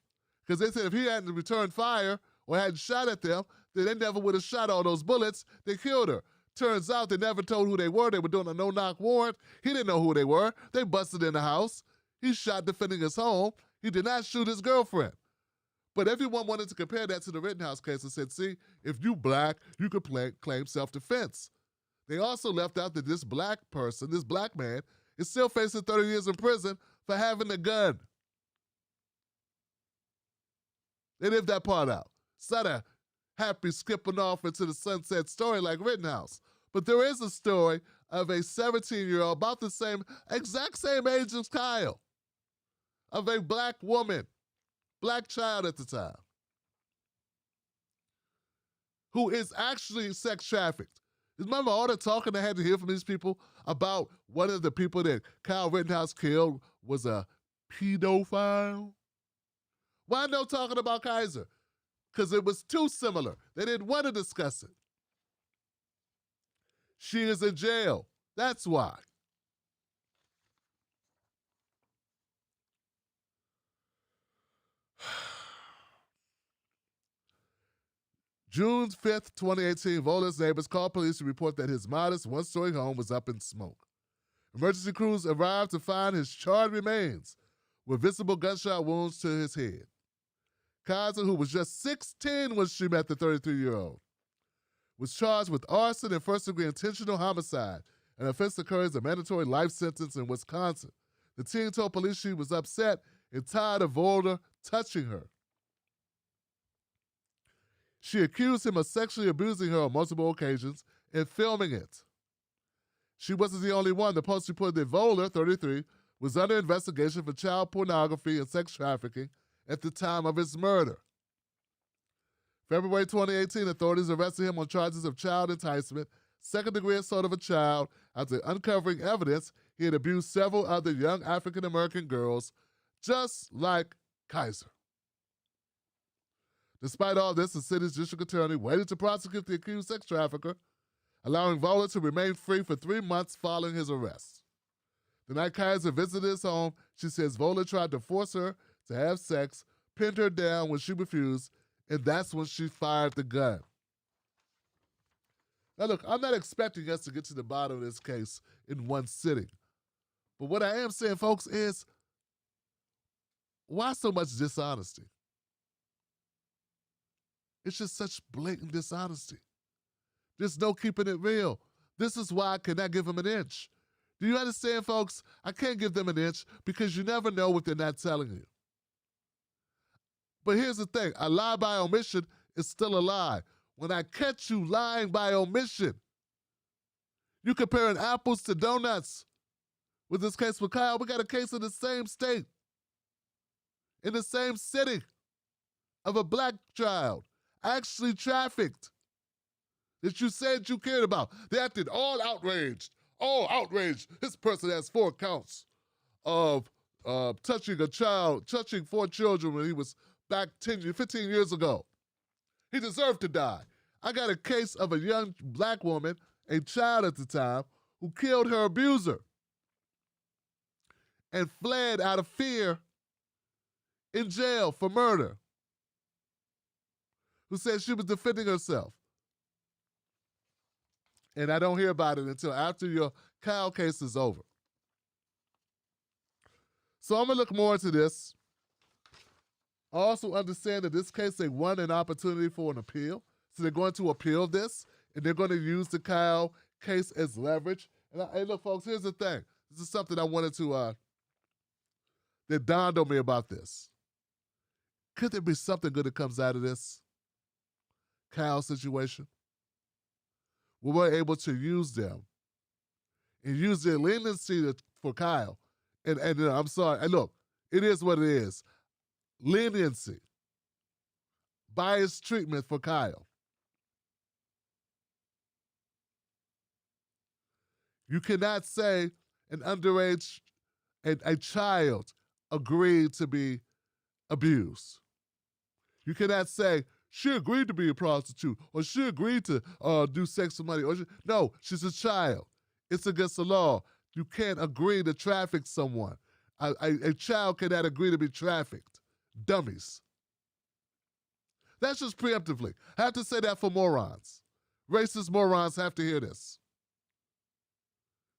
because they said if he hadn't returned fire or hadn't shot at them, then they never would have shot all those bullets. They killed her. Turns out they never told who they were. They were doing a no-knock warrant. He didn't know who they were. They busted in the house. He shot defending his home. He did not shoot his girlfriend. But everyone wanted to compare that to the Rittenhouse case and said, see, if you black, you could claim self-defense. They also left out that this black person, this black man, is still facing 30 years in prison for having a gun. They left that part out. It's not happy skipping off into the sunset story like Rittenhouse. But there is a story of a 17-year-old, about the exact same age as Kyle, of a black woman, black child at the time, who is actually sex trafficked. Remember all the talking I had to hear from these people about one of the people that Kyle Rittenhouse killed was a pedophile? Why no talking about Kizer? Because it was too similar. They didn't want to discuss it. She is in jail. That's why. June 5th, 2018, Vola's neighbors called police to report that his modest one-story home was up in smoke. Emergency crews arrived to find his charred remains with visible gunshot wounds to his head. Kizer, who was just 16 when she met the 33-year-old, was charged with arson and first-degree intentional homicide, an offense that carries a mandatory life sentence in Wisconsin. The teen told police she was upset and tired of Vola touching her. She accused him of sexually abusing her on multiple occasions and filming it. She wasn't the only one. The Post reported that Vola, 33, was under investigation for child pornography and sex trafficking at the time of his murder. February 2018, authorities arrested him on charges of child enticement, second-degree assault of a child, after uncovering evidence he had abused several other young African-American girls, just like Kizer. Despite all this, the city's district attorney waited to prosecute the accused sex trafficker, allowing Vola to remain free for 3 months following his arrest. The night Kizer visited his home, she says Vola tried to force her to have sex, pinned her down when she refused, and that's when she fired the gun. Now look, I'm not expecting us to get to the bottom of this case in one sitting. But what I am saying, folks, is why so much dishonesty? It's just such blatant dishonesty. There's no keeping it real. This is why I cannot give them an inch. Do you understand, folks? I can't give them an inch because you never know what they're not telling you. But here's the thing. A lie by omission is still a lie. When I catch you lying by omission, you're comparing apples to donuts. With this case with Kyle, we got a case in the same state, in the same city, of a black child actually trafficked that you said you cared about. They acted all outraged. This person has 4 counts of touching 4 children when he was back 15 years ago. He deserved to die. I got a case of a young black woman, a child at the time, who killed her abuser and fled out of fear in jail for murder, who said she was defending herself. And I don't hear about it until after your Kyle case is over. So I'm going to look more into this. I also understand that this case, they won an opportunity for an appeal. So they're going to appeal this, and they're going to use the Kyle case as leverage. And hey, look, folks, here's the thing. This is something I wanted to, that dawned on me about this. Could there be something good that comes out of this Kyle situation? We're able to use them and use their leniency for Kyle. And I'm sorry, and look, it is what it is. Leniency, biased treatment for Kyle. You cannot say an underage, a child agreed to be abused. You cannot say she agreed to be a prostitute or she agreed to do sex for money. No, she's a child. It's against the law. You can't agree to traffic someone. A child cannot agree to be trafficked. Dummies. That's just preemptively. I have to say that for morons. Racist morons have to hear this.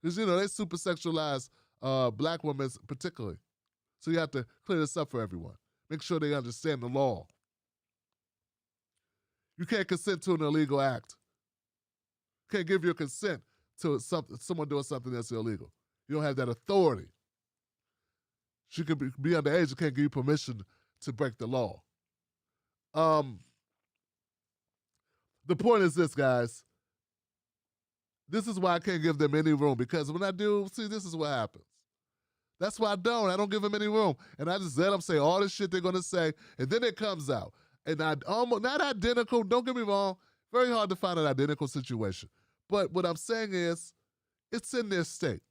Because, you know, they super sexualize black women particularly. So you have to clear this up for everyone. Make sure they understand the law. You can't consent to an illegal act. You can't give your consent to someone doing something that's illegal. You don't have that authority. She could be underage. You can't give you permission to break the law. The point is this, guys. This is why I can't give them any room, because when I do, see, this is what happens. That's why I don't give them any room. And I just let them say all the shit they're going to say, and then it comes out. And I almost, not identical, don't get me wrong, very hard to find an identical situation. But what I'm saying is, it's in their state.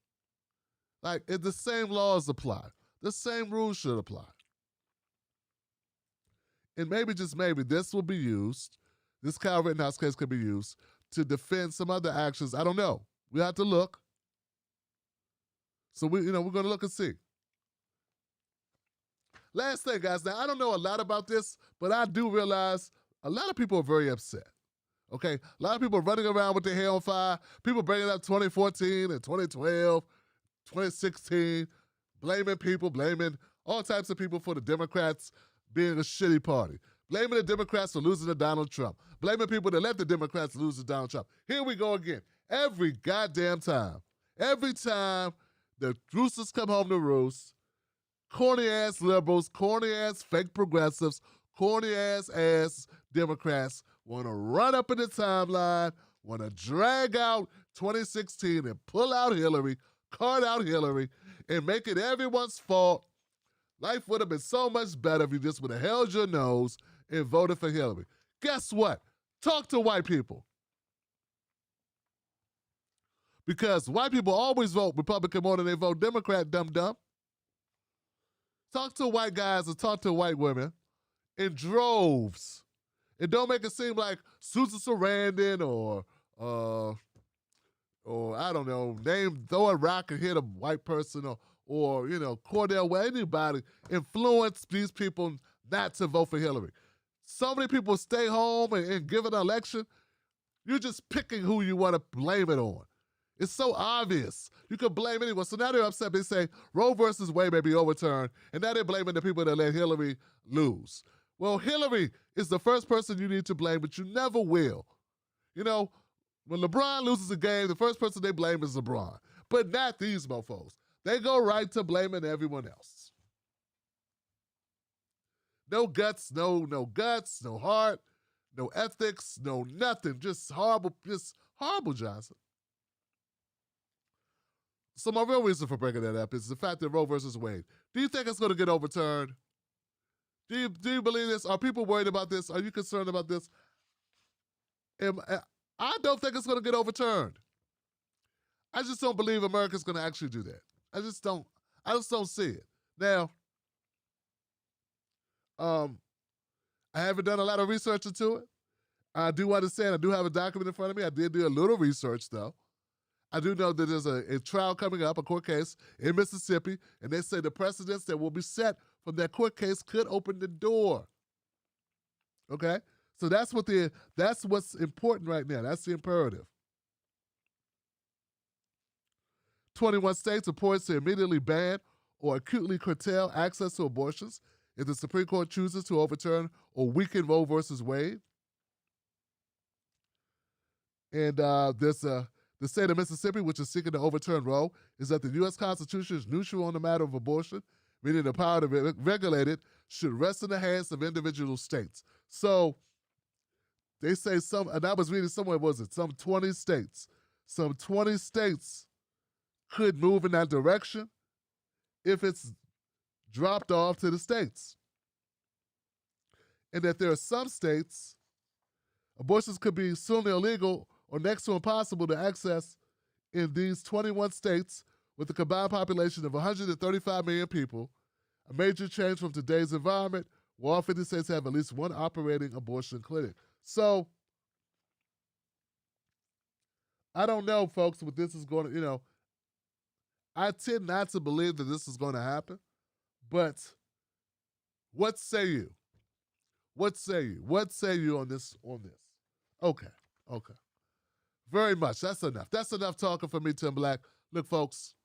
Like, the same laws apply. The same rules should apply. And maybe, just maybe, this will be used, this Kyle Rittenhouse case could be used to defend some other actions. I don't know. We have to look. So we're going to look and see. Last thing, guys. Now, I don't know a lot about this, but I do realize a lot of people are very upset. Okay? A lot of people are running around with their hair on fire. People bringing up 2014 and 2012, 2016, blaming people, blaming all types of people for the Democrats being a shitty party. Blaming the Democrats for losing to Donald Trump. Blaming people that let the Democrats lose to Donald Trump. Here we go again. Every goddamn time. Every time the roosters come home to roost, corny-ass liberals, corny-ass fake progressives, corny-ass Democrats want to run up in the timeline, want to drag out 2016 and pull out Hillary, card out Hillary, and make it everyone's fault. Life would have been so much better if you just would have held your nose and voted for Hillary. Guess what? Talk to white people. Because white people always vote Republican more than they vote Democrat, dum-dum. Talk to white guys and talk to white women in droves. And don't make it seem like Susan Sarandon or I don't know, throw a rock and hit a white person or Cordell, where anybody influence these people not to vote for Hillary. So many people stay home and give an election. You're just picking who you want to blame it on. It's so obvious. You can blame anyone. So now they're upset. They say Roe versus Wade may be overturned, and now they're blaming the people that let Hillary lose. Well, Hillary is the first person you need to blame, but you never will. When LeBron loses a game, the first person they blame is LeBron. But not these mofos. They go right to blaming everyone else. No guts, no guts, no heart, no ethics, no nothing. Just horrible Johnson. So my real reason for bringing that up is the fact that Roe versus Wade. Do you think it's going to get overturned? Do you believe this? Are people worried about this? Are you concerned about this? I don't think it's going to get overturned. I just don't believe America's going to actually do that. I just don't see it. Now, I haven't done a lot of research into it. I do understand. I do have a document in front of me. I did do a little research, though. I do know that there's a trial coming up, a court case in Mississippi, and they say the precedents that will be set from that court case could open the door. Okay? So that's what's important right now. That's the imperative. 21 states are poised to immediately ban or acutely curtail access to abortions if the Supreme Court chooses to overturn or weaken Roe versus Wade. And the state of Mississippi, which is seeking to overturn Roe, is that the U.S. Constitution is neutral on the matter of abortion, meaning the power to regulate it should rest in the hands of individual states. So they say and I was reading somewhere, some 20 states. Some 20 states could move in that direction if it's dropped off to the states. And that there are some states, abortions could be soon illegal or next to impossible to access in these 21 states with a combined population of 135 million people, a major change from today's environment where all 50 states have at least one operating abortion clinic. So, I don't know, folks, what this is going to, I tend not to believe that this is going to happen, but what say you? What say you? What say you on this? Okay. Very much. That's enough. That's enough talking for me, Tim Black. Look, folks,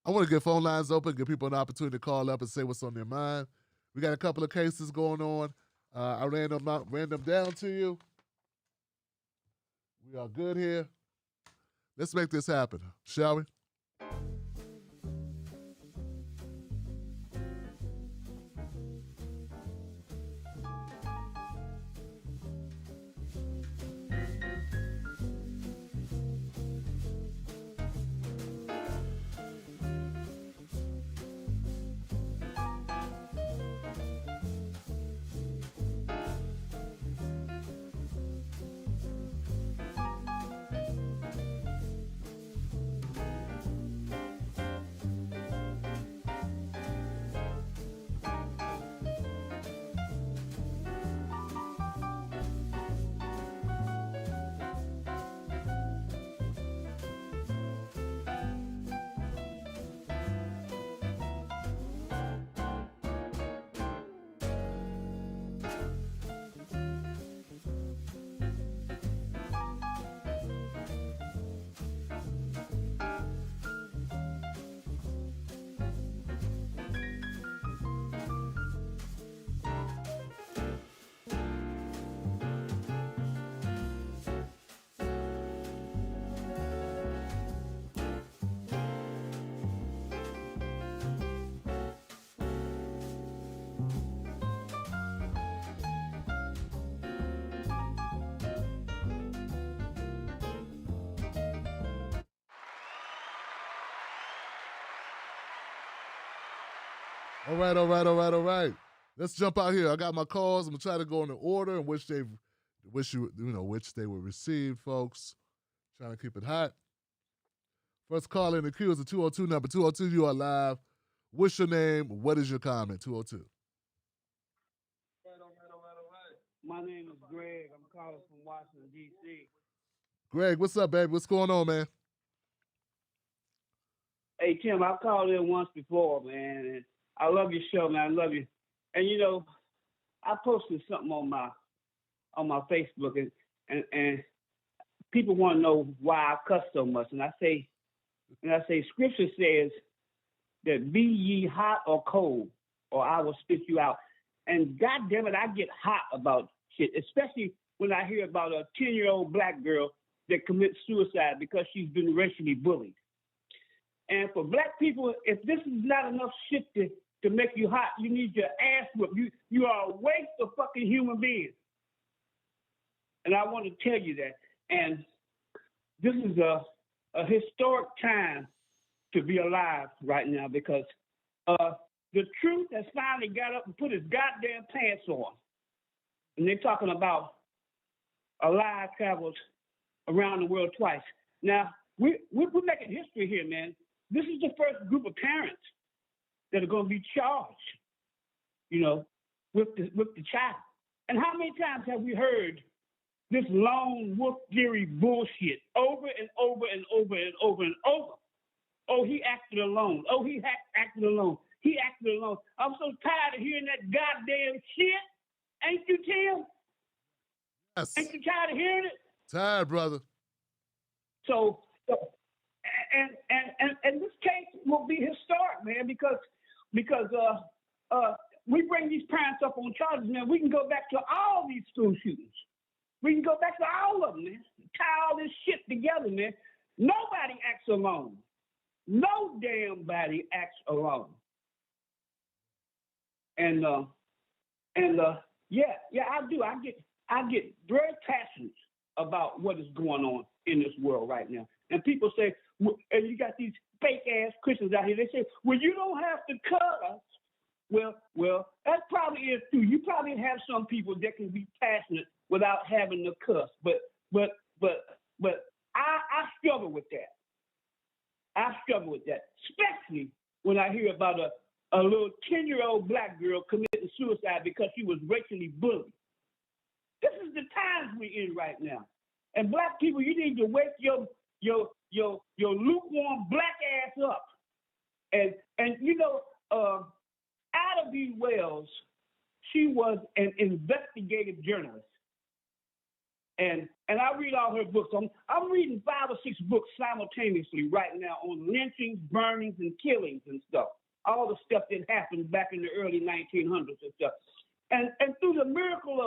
I want to get phone lines open, give people an opportunity to call up and say what's on their mind. We got a couple of cases going on. I ran them down to you. We are good here. Let's make this happen, shall we? All right, all right, all right, all right. Let's jump out here. I got my calls. I'm gonna try to go in the order in which which they were received, folks. Trying to keep it hot. First call in the queue is the 202 number. 202, you are live. What's your name? What is your comment? 202. My name is Greg. I'm calling from Washington, D.C. Greg, what's up, baby? What's going on, man? Hey, Tim, I've called in once before, man, and I love your show, man. I love you. And, you know, I posted something on my Facebook, and people want to know why I cuss so much. And I say, Scripture says that be ye hot or cold, or I will spit you out. And God damn it, I get hot about shit, especially when I hear about a 10-year-old black girl that commits suicide because she's been racially bullied. And for black people, if this is not enough shit to make you hot, you need your ass whipped. You are a waste of fucking human beings. And I want to tell you that. And this is a historic time to be alive right now because the truth has finally got up and put his goddamn pants on. And they're talking about a lie travels around the world twice. Now, we're making history here, man. This is the first group of parents that are going to be charged, you know, with the child. And how many times have we heard this lone wolf theory bullshit over and over and over and over and over? Oh, he acted alone. Oh, he acted alone. He acted alone. I'm so tired of hearing that goddamn shit. Ain't you, Tim? Yes. Ain't you tired of hearing it? Tired, brother. So and this case will be historic, man, because we bring these parents up on charges, man. We can go back to all these school shootings. We can go back to all of them, man. Tie all this shit together, man. Nobody acts alone. No damn body acts alone. And yeah, I do. I get very passionate about what is going on in this world right now. And people say, and you got these fake ass Christians out here. They say, well, you don't have to cuss. Well, that probably is true. You probably have some people that can be passionate without having to cuss. But I struggle with that. I struggle with that, especially when I hear about a little 10-year-old black girl committing suicide because she was racially bullied. This is the times we're in right now. And black people, you need to wake your lukewarm black ass up. And you know, Ida B. Wells, she was an investigative journalist. And I read all her books. I'm reading 5 or 6 books simultaneously right now on lynchings, burnings, and killings and stuff. All the stuff that happened back in the early 1900s and stuff. And through the miracle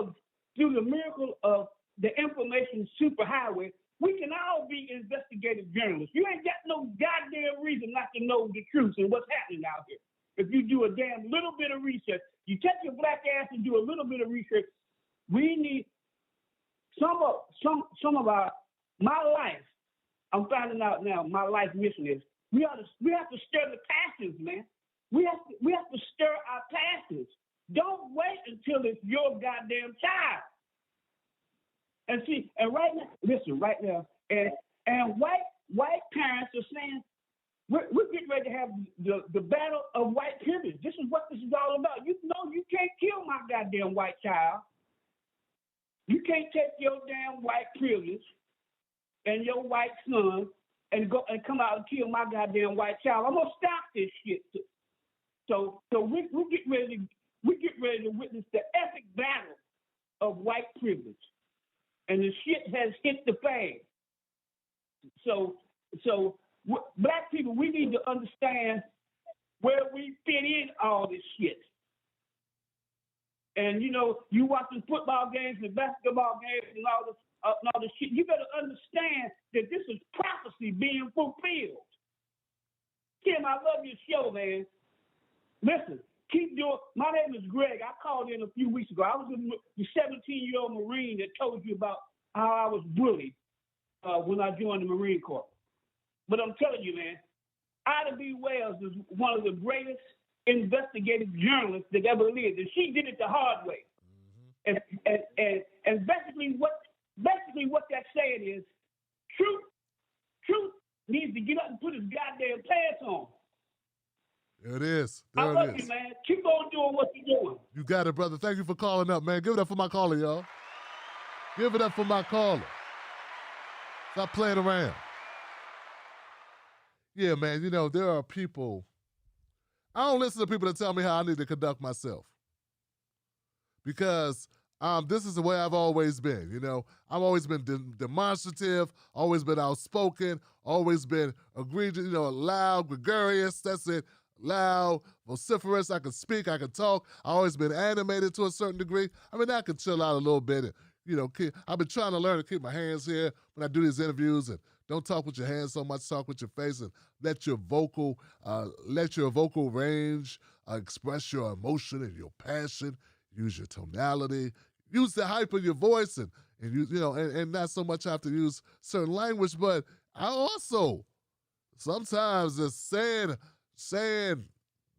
of the information superhighway, we can all be investigative journalists. You ain't got no goddamn reason not to know the truth and what's happening out here. If you do a damn little bit of research, you take your black ass and do a little bit of research. We need some of my life. I'm finding out now. My life mission is we have to stir the passions, man. We have to stir our passions. Don't wait until it's your goddamn child. And see, and right now, and white parents are saying, we're getting ready to have the battle of white privilege. This is what this is all about. You know you can't kill my goddamn white child. You can't take your damn white privilege and your white son and go and come out and kill my goddamn white child. I'm gonna stop this shit. So we get ready to witness the epic battle of white privilege. And the shit has hit the fan. So black people, we need to understand where we fit in all this shit. And you know, you watching football games and basketball games and all this shit. You better understand that this is prophecy being fulfilled. Kim, I love your show, man. Listen, keep doing. My name is Greg. I called in a few weeks ago. I was the 17-year-old Marine that told you about how I was bullied when I joined the Marine Corps. But I'm telling you, man, Ida B. Wells is one of the greatest investigative journalist that ever lived, and she did it the hard way. And basically what that's saying is, truth needs to get up and put his goddamn pants on. There it is. I love you, man. Keep on doing what you're doing. You got it, brother. Thank you for calling up, man. Give it up for my caller, y'all. Give it up for my caller. Stop playing around. Yeah, man, you know, there are people. I don't listen to people that tell me how I need to conduct myself. Because this is the way I've always been, you know. I've always been demonstrative, always been outspoken, always been egregious, you know, loud, gregarious, that's it. Loud, vociferous, I can speak, I can talk. I've always been animated to a certain degree. I mean, I can chill out a little bit. And, you know, I've been trying to learn to keep my hands here when I do these interviews, and don't talk with your hands so much, talk with your face, and let your vocal range express your emotion and your passion. Use your tonality. Use the hype of your voice, and you know, and not so much have to use certain language. But I also sometimes just saying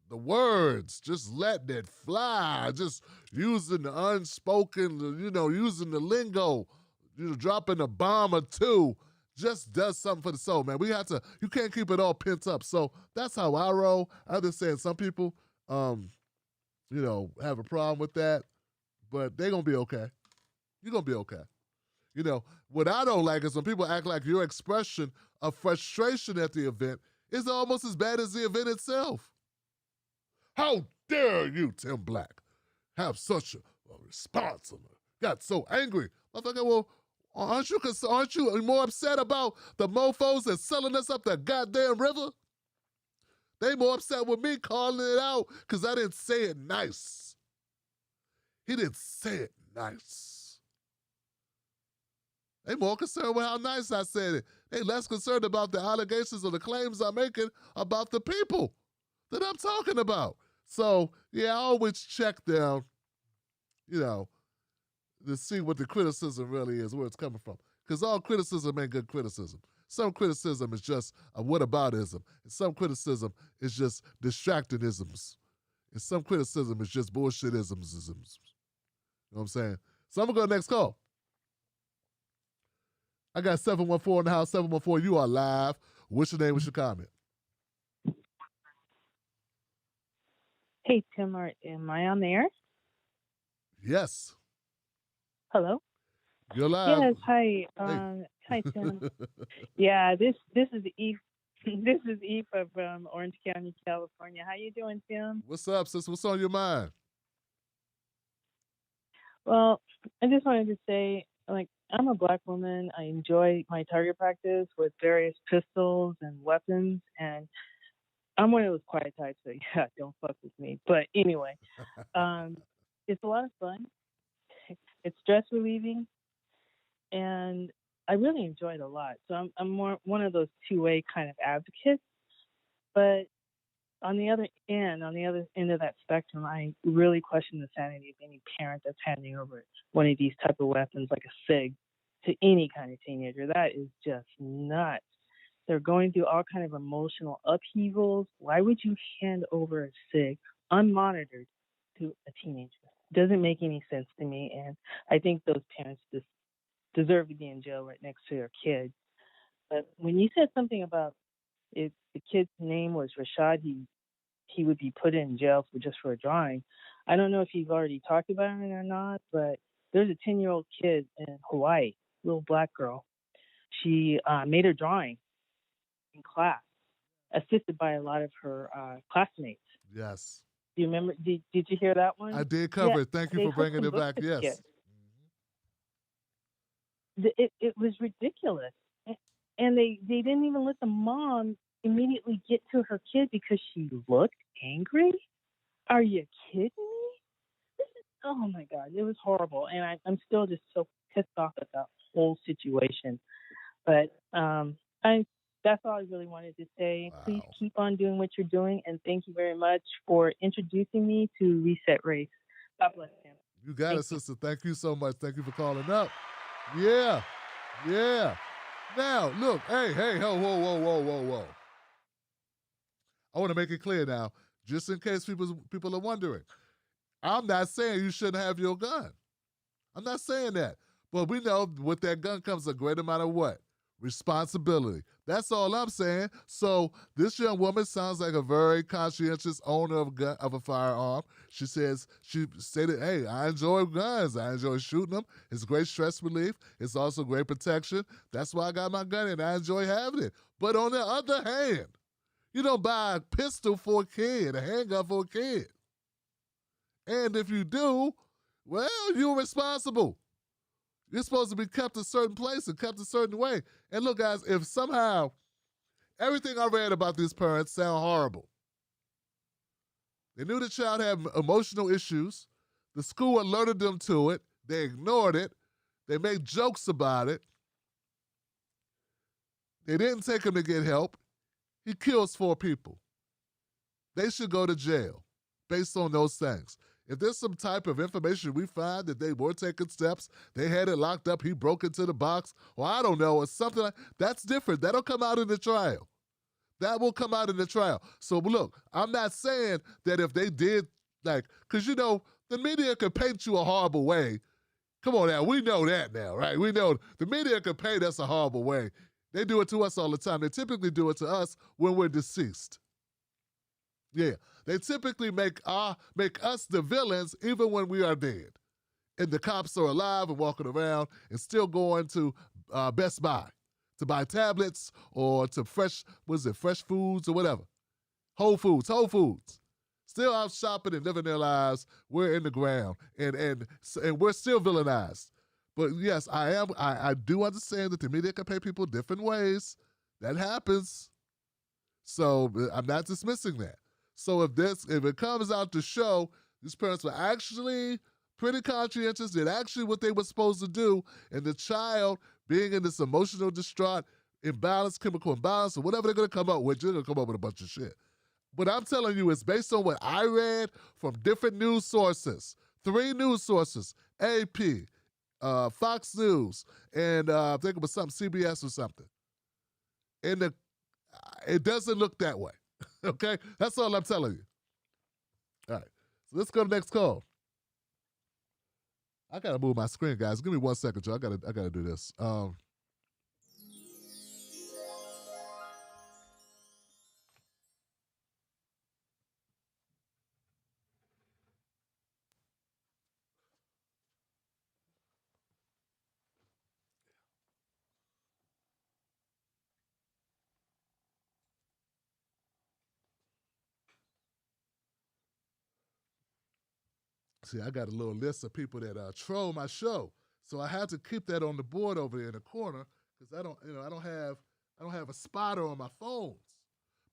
the words, just letting it fly, just using the unspoken, you know, using the lingo, you know, dropping a bomb or two, just does something for the soul, man. You can't keep it all pent up. So that's how I roll. I understand some people, you know, have a problem with that, but they're going to be okay. You're going to be okay. You know, what I don't like is when people act like your expression of frustration at the event is almost as bad as the event itself. How dare you, Tim Black, have such a response? Got so angry. Motherfucker, well, aren't you more upset about the mofos that's selling us up that goddamn river? They more upset with me calling it out because I didn't say it nice. He didn't say it nice. They more concerned with how nice I said it. They less concerned about the allegations or the claims I'm making about the people that I'm talking about. So, yeah, I always check down, you know, to see what the criticism really is, where it's coming from. Because all criticism ain't good criticism. Some criticism is just a whataboutism. And some criticism is just distractionisms. And some criticism is just bullshitisms. You know what I'm saying? So I'm going to go next call. I got 714 in the house. 714, you are live. What's your name? What's your comment? Hey, Tim, am I on the air? Yes. Hello? You're live. Yes, hi. Hey. Hi, Tim. Yeah, this is Eve. This is Eve from Orange County, California. How you doing, Tim? What's up, sis? What's on your mind? Well, I just wanted to say, like, I'm a Black woman. I enjoy my target practice with various pistols and weapons, and I'm one of those quiet types, so yeah, don't fuck with me. But anyway, it's a lot of fun. It's stress relieving, and I really enjoy it a lot. So I'm more one of those two-way kind of advocates. But on the other end of that spectrum, I really question the sanity of any parent that's handing over one of these type of weapons, like a SIG, to any kind of teenager. That is just nuts. They're going through all kind of emotional upheavals. Why would you hand over a SIG unmonitored to a teenager? Doesn't make any sense to me, and I think those parents just deserve to be in jail right next to their kid. But when you said something about if the kid's name was Rashad, he would be put in jail for a drawing. I don't know if you've already talked about it or not, but there's a 10-year-old kid in Hawaii, little Black girl. She made a drawing in class, assisted by a lot of her classmates. Yes. Do you remember? Did you hear that one? I did cover it. Thank you for bringing it back. Yes. Yes. It was ridiculous. And they didn't even let the mom immediately get to her kid because she looked angry. Are you kidding me? Oh my God, it was horrible. And I'm still just so pissed off at that whole situation. But that's all I really wanted to say. Wow. Please keep on doing what you're doing, and thank you very much for introducing me to Reset Race. God bless him. You got it, sister. Thank you so much. Thank you for calling up. Yeah. Now, look, hey, whoa. I want to make it clear now. Just in case people are wondering. I'm not saying you shouldn't have your gun. I'm not saying that. But we know with that gun comes a great amount of what? Responsibility. That's all I'm saying. So this young woman sounds like a very conscientious owner of a firearm. She stated, hey, I enjoy guns. I enjoy shooting them. It's great stress relief. It's also great protection. That's why I got my gun and I enjoy having it. But on the other hand, you don't buy a pistol for a kid, a handgun for a kid. And if you do, well, you're responsible. You're supposed to be kept a certain place and kept a certain way. And look, guys, if somehow everything I read about these parents sound horrible. They knew the child had emotional issues. The school alerted them to it. They ignored it. They made jokes about it. They didn't take him to get help. He kills 4 people. They should go to jail based on those things. If there's some type of information we find that they were taking steps, they had it locked up, he broke into the box, or I don't know, or something like that's different. That'll come out in the trial. That will come out in the trial. So look, I'm not saying that if they did, because the media could paint you a horrible way. Come on now, we know that now, right? We know the media could paint us a horrible way. They do it to us all the time. They typically do it to us when we're deceased. Yeah, they typically make us the villains even when we are dead. And the cops are alive and walking around and still going to Best Buy to buy tablets or to fresh foods or whatever. Whole Foods. Still out shopping and living their lives. We're in the ground and we're still villainized. But yes, I do understand that the media can pay people different ways. That happens. So I'm not dismissing that. So if it comes out to show these parents were actually pretty conscientious, did actually what they were supposed to do, and the child being in this emotional distraught, imbalance, chemical imbalance, or whatever they're going to come up with, you're going to come up with a bunch of shit. But I'm telling you, it's based on what I read from different news sources. 3 news sources, AP, Fox News, and I think it was something, CBS or something. And it doesn't look that way. Okay? That's all I'm telling you. All right. So let's go to the next call. I gotta move my screen, guys. Give me 1 second, Joe. I gotta do this. See, I got a little list of people that troll my show, so I had to keep that on the board over there in the corner because I don't have a spotter on my phones.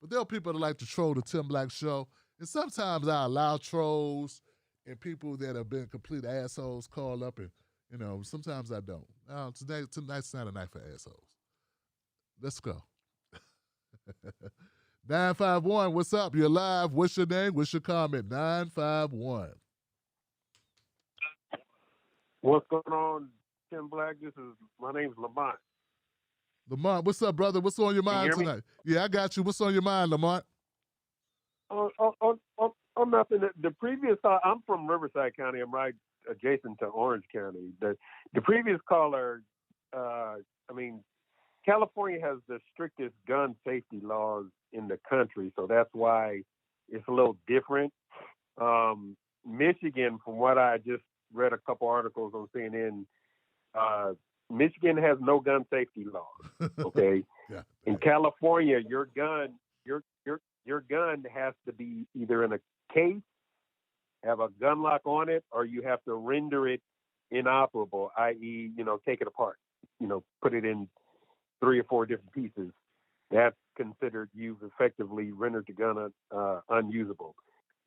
But there are people that like to troll the Tim Black Show, and sometimes I allow trolls and people that have been complete assholes call up, and sometimes I don't. Tonight's not a night for assholes. Let's go. 951, what's up? You're live. What's your name? What's your comment? 951. What's going on, Tim Black? My name's Lamont. Lamont, what's up, brother? What's on your mind tonight? Yeah, I got you. What's on your mind, Lamont? Nothing. The previous, I'm from Riverside County. I'm right adjacent to Orange County. The previous caller, California has the strictest gun safety laws in the country, so that's why it's a little different. Michigan, from what I just read a couple articles on CNN, Michigan has no gun safety laws. Okay, yeah. In California, your gun has to be either in a case, have a gun lock on it, or you have to render it inoperable, i.e., take it apart, put it in 3 or 4 different pieces. That's considered you've effectively rendered the gun unusable.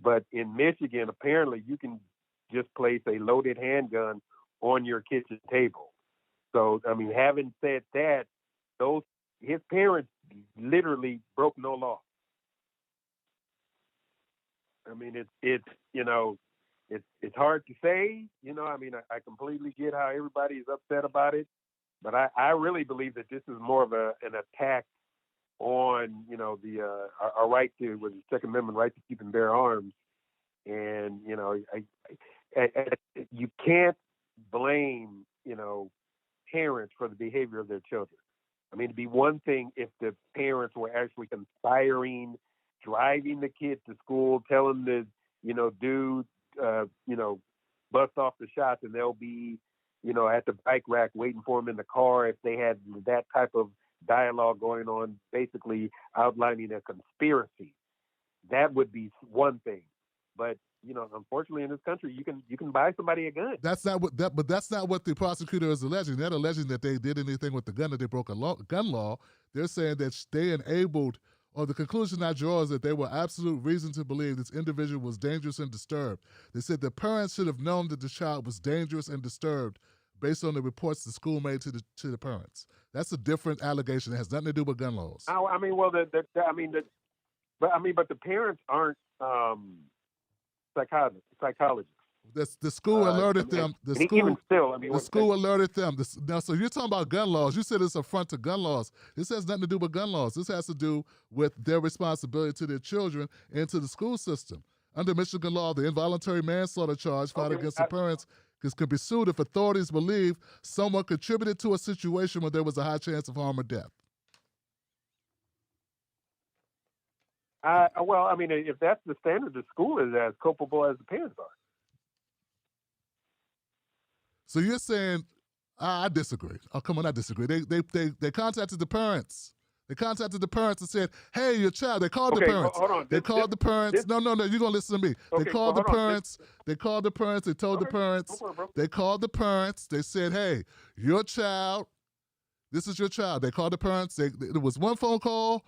But in Michigan, apparently, you can just place a loaded handgun on your kitchen table. So, having said that, his parents literally broke no law. It's hard to say, I completely get how everybody is upset about it, but I really believe that this is more of an attack on, the our right to, was the Second Amendment right to keep and bear arms. And, you can't blame, parents for the behavior of their children. I mean, it'd be one thing if the parents were actually conspiring, driving the kid to school, telling the, dude, bust off the shots, and they'll be, at the bike rack waiting for him in the car. If they had that type of dialogue going on, basically outlining a conspiracy, that would be one thing. But unfortunately, in this country, you can buy somebody a gun. But that's not what the prosecutor is alleging. They're not alleging that they did anything with the gun, that they broke a gun law. They're saying that they enabled, or the conclusion I draw is that there were absolute reason to believe this individual was dangerous and disturbed. They said the parents should have known that the child was dangerous and disturbed based on the reports the school made to the parents. That's a different allegation. It has nothing to do with gun laws. I mean, well, but the parents aren't psychologists. The school alerted them. The school alerted them. Now, so you're talking about gun laws. You said it's a front to gun laws. This has nothing to do with gun laws. This has to do with their responsibility to their children and to the school system. Under Michigan law, the involuntary manslaughter charge filed against the parents can be sued if authorities believe someone contributed to a situation where there was a high chance of harm or death. Well, I mean, if that's the standard, the school is as culpable as the parents are. So you're saying, I disagree. Oh, come on, I disagree. They contacted the parents. They contacted the parents and said, hey, your child. They called the parents. Hold on. They called the parents. No, you're going to listen to me. They called the parents. They called the parents. They told the parents. They called the parents. They said, hey, your child, this is your child. They called the parents. There was one phone call.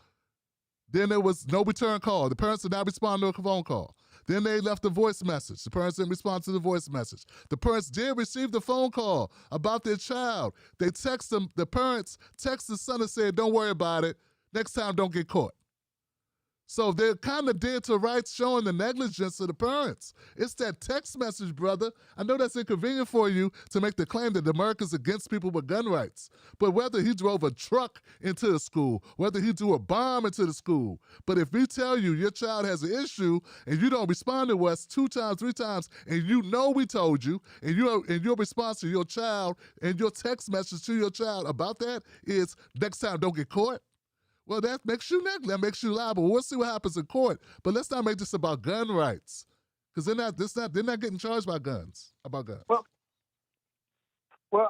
Then there was no return call. The parents did not respond to a phone call. Then they left a voice message. The parents didn't respond to the voice message. The parents did receive the phone call about their child. They text them. The parents text the son and said, don't worry about it. Next time, don't get caught. So they're kind of dead to rights, showing the negligence of the parents. It's that text message, brother. I know that's inconvenient for you to make the claim that America's against people with gun rights. But whether he drove a truck into the school, whether he threw a bomb into the school, but if we tell you your child has an issue and you don't respond to us 2 times, 3 times, and you know we told you, and your response to your child and your text message to your child about that is, next time don't get caught. Well, that makes you negligent. That makes you liable. We'll see what happens in court. But let's not make this about gun rights, because they're not getting charged by guns. About guns. Well,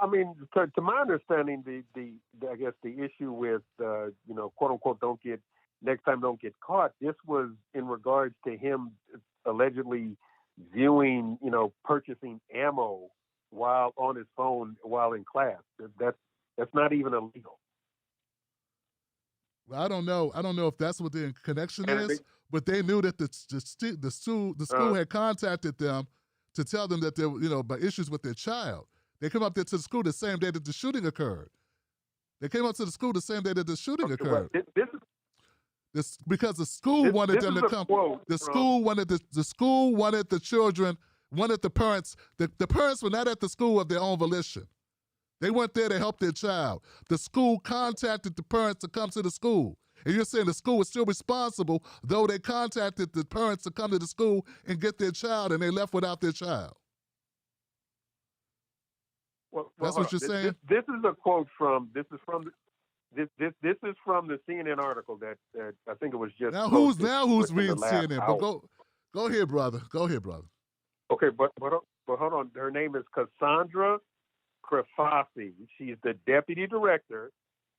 I mean, to my understanding, I guess the issue with quote unquote don't get caught. This was in regards to him allegedly viewing, purchasing ammo while on his phone while in class. That's not even illegal. I don't know if that's what the connection is, but they knew that the school had contacted them to tell them that there were, by issues with their child. They came up there to the school the same day that the shooting occurred. Because the school wanted them to come. The school wanted the children, wanted the parents. The parents were not at the school of their own volition. They weren't there to help their child. The school contacted the parents to come to the school. And you're saying the school was still responsible, though they contacted the parents to come to the school and get their child, and they left without their child. Well, that's what you're saying? This is a quote from the CNN article that I think it was just. Now who's reading CNN? But go ahead, brother. Okay, but hold on. Her name is Cassandra Crefasi. She's the deputy director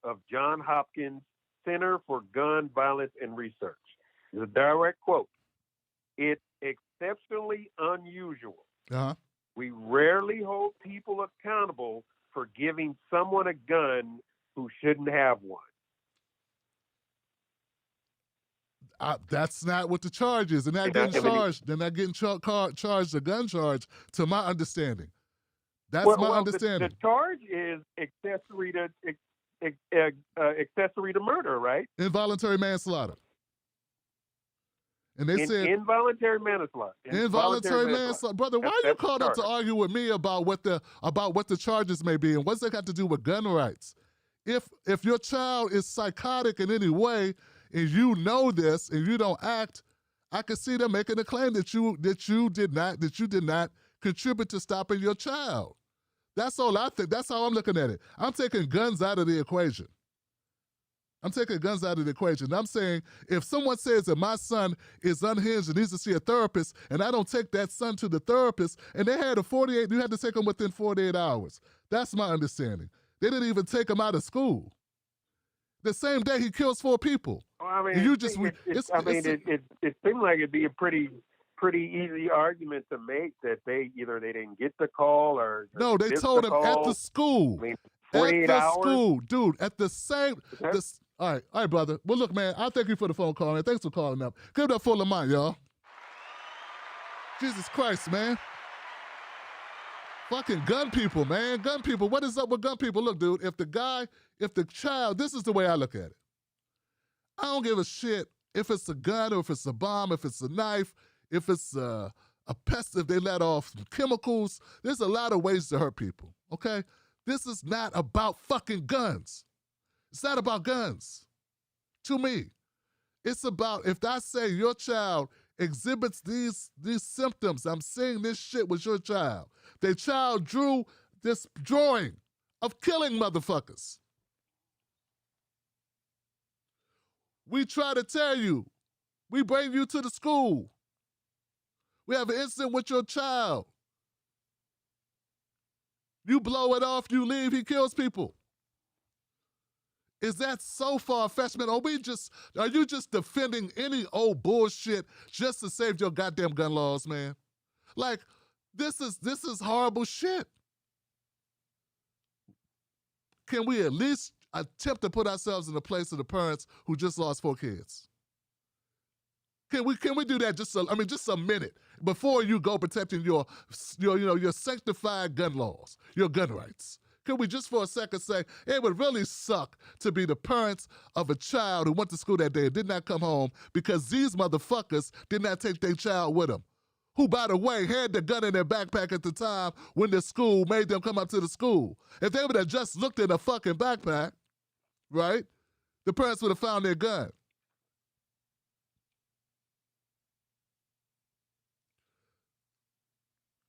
of Johns Hopkins Center for Gun Violence and Research. It's a direct quote. It's exceptionally unusual. Uh-huh. We rarely hold people accountable for giving someone a gun who shouldn't have one. That's not what the charge is. They're not getting charged. They're not getting charged a gun charge, to my understanding. That's my understanding. The charge is accessory to murder, right? Involuntary manslaughter. And they said involuntary manslaughter. Involuntary manslaughter, brother. Why you called up to argue with me about what the charges may be, and what's that got to do with gun rights? if your child is psychotic in any way and you know this and you don't act, I can see them making a claim that you did not contribute to stopping your child. That's all I think. That's how I'm looking at it. I'm taking guns out of the equation. I'm saying if someone says that my son is unhinged and needs to see a therapist, and I don't take that son to the therapist, and you had to take him within 48 hours. That's my understanding. They didn't even take him out of school. The same day he kills 4 people. Well, I mean, it seemed like it'd be a pretty easy argument to make that they didn't get the call or no, they told him at the school. I mean, 48 hours. School, dude. At the same. All right, brother. Well, look, man. I thank you for the phone call, man. Thanks for calling up. Give it up for Lamont, y'all. Jesus Christ, man. Fucking gun people, man. Gun people. What is up with gun people? Look, dude. If the child, this is the way I look at it. I don't give a shit if it's a gun or if it's a bomb, if it's a knife, if it's a pest, if they let off chemicals. There's a lot of ways to hurt people, okay? This is not about fucking guns. It's not about guns. To me, it's about if I say your child exhibits these symptoms, I'm seeing this shit with your child. The child drew this drawing of killing motherfuckers. We try to tell you. We bring you to the school. We have an incident with your child. You blow it off, you leave, he kills people. Is that so far-fetched, man? Are you just defending any old bullshit just to save your goddamn gun laws, man? Like, this is horrible shit. Can we at least attempt to put ourselves in the place of the parents who just lost 4 kids? Can we do that just a minute before you go protecting your sanctified gun laws, your gun rights? Can we just for a second say, it would really suck to be the parents of a child who went to school that day and did not come home because these motherfuckers did not take their child with them, who, by the way, had the gun in their backpack at the time when the school made them come up to the school. If they would have just looked in a fucking backpack, right, the parents would have found their gun.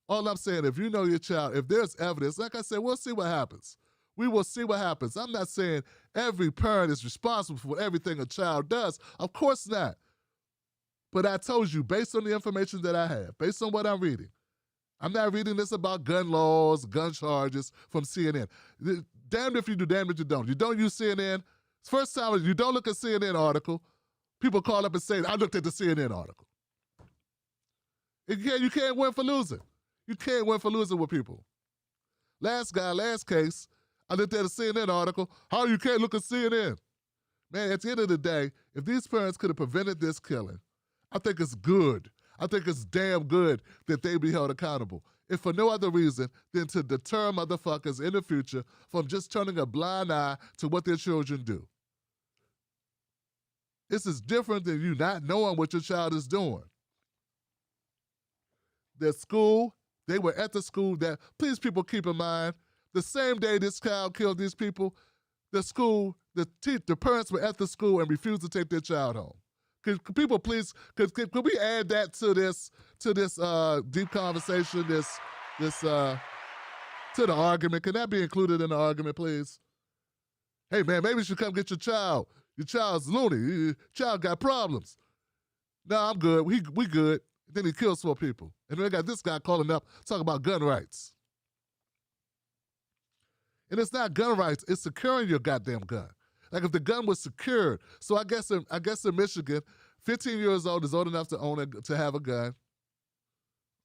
All I'm saying, if you know your child, if there's evidence, like I said, we'll see what happens. We will see what happens. I'm not saying every parent is responsible for everything a child does. Of course not. But I told you, based on the information that I have, based on what I'm reading, I'm not reading this about gun laws, gun charges from CNN. Damned if you do, damned if you don't. You don't use CNN. First time you don't look at CNN article, people call up and say, I looked at the CNN article. You can't win for losing. You can't win for losing with people. Last case, I looked at a CNN article. How you can't look at CNN? Man, at the end of the day, if these parents could have prevented this killing, I think it's good. I think it's damn good that they be held accountable. If for no other reason than to deter motherfuckers in the future from just turning a blind eye to what their children do. This is different than you not knowing what your child is doing. Their school, they were at the school that, please people keep in mind, the same day this child killed these people, the school, the parents were at the school and refused to take their child home. Could people please, could we add that to this deep conversation, to the argument? Can that be included in the argument, please? Hey man, maybe you should come get your child. Your child's loony. Your child got problems. No, I'm good. We good. Then he kills 4 people. And then they got this guy calling up, talking about gun rights. And it's not gun rights, it's securing your goddamn gun. Like if the gun was secured. So I guess in Michigan, 15 years old is old enough to have a gun.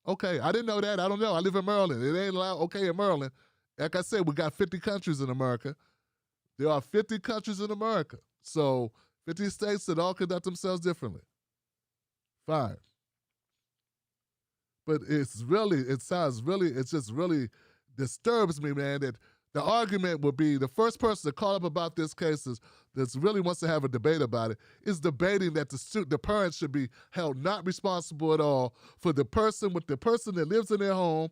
Okay, I didn't know that. I don't know. I live in Maryland. It ain't allowed okay in Maryland. Like I said, we got 50 countries in America. There are 50 countries in America. So 50 states that all conduct themselves differently. Fine. But it just really disturbs me, man, that the argument would be the first person to call up about this case that really wants to have a debate about it is debating that the parents should be held not responsible at all for the person that lives in their home.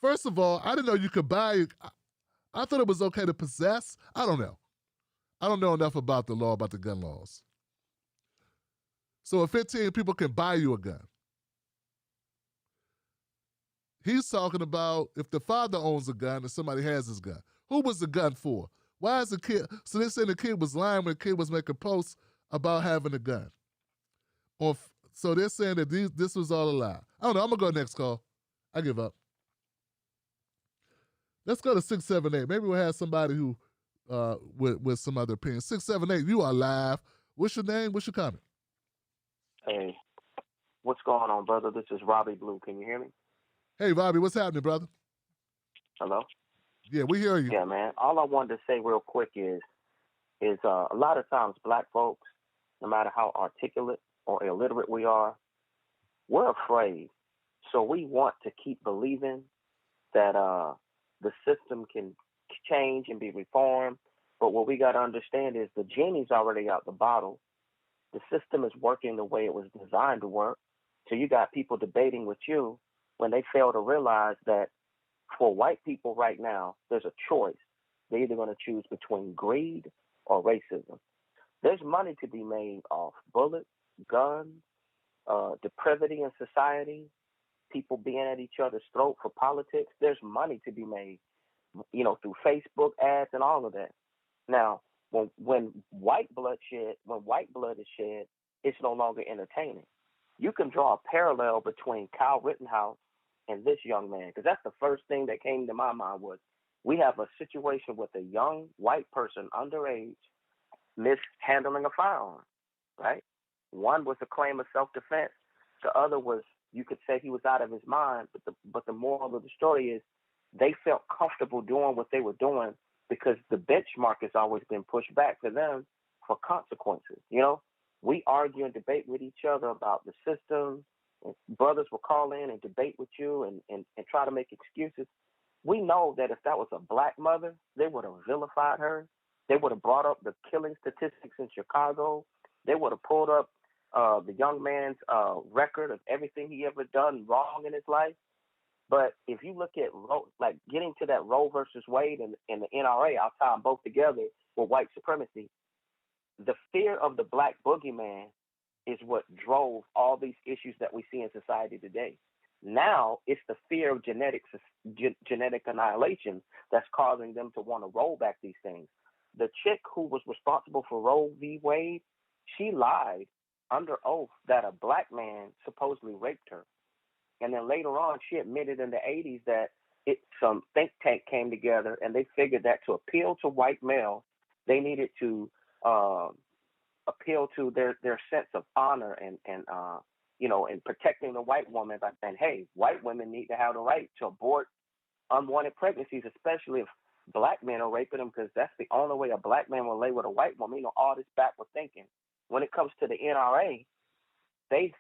First of all, I didn't know you could buy I thought it was okay to possess. I don't know. I don't know enough about the law, about the gun laws. So at 15, people can buy you a gun. He's talking about if the father owns a gun and somebody has his gun. Who was the gun for? Why is the kid? So they're saying the kid was lying when the kid was making posts about having a gun. So they're saying that this was all a lie. I don't know. I'm going to go next call. I give up. Let's go to 678. Maybe we'll have somebody who with some other opinion. 678, you are live. What's your name? What's your comment? Hey, what's going on, brother? This is Robbie Blue. Can you hear me? Hey, Robbie, what's happening, brother? Hello? Yeah, we hear you. Yeah, man. All I wanted to say real quick is a lot of times black folks, no matter how articulate or illiterate we are, we're afraid. So we want to keep believing that the system can change and be reformed. But what we got to understand is the genie's already out the bottle. The system is working the way it was designed to work. So you got people debating with you when they fail to realize that for white people right now, there's a choice. They're either going to choose between greed or racism. There's money to be made off bullets, guns, depravity in society, people being at each other's throat for politics. There's money to be made, through Facebook ads and all of that. Now, when white blood is shed, it's no longer entertaining. You can draw a parallel between Kyle Rittenhouse and this young man, because that's the first thing that came to my mind was we have a situation with a young white person underage mishandling a firearm, right? One was a claim of self-defense. The other was, you could say he was out of his mind, but the moral of the story is they felt comfortable doing what they were doing because the benchmark has always been pushed back to them for consequences. We argue and debate with each other about the system. And brothers will call in and debate with you and try to make excuses. We know that if that was a black mother, they would have vilified her. They would have brought up the killing statistics in Chicago. They would have pulled up the young man's record of everything he ever done wrong in his life. But if you look at getting to that Roe versus Wade and the NRA, I'll tie them both together with white supremacy. The fear of the black boogeyman is what drove all these issues that we see in society today. Now it's the fear of genetic annihilation that's causing them to want to roll back these things. The chick who was responsible for Roe v. Wade, she lied under oath that a black man supposedly raped her. And then later on, she admitted in the 80s that some think tank came together and they figured that to appeal to white males, they needed to appeal to their sense of honor and protecting the white woman by saying, hey, white women need to have the right to abort unwanted pregnancies, especially if black men are raping them, because that's the only way a black man will lay with a white woman. All this backward thinking. When it comes to the NRA, they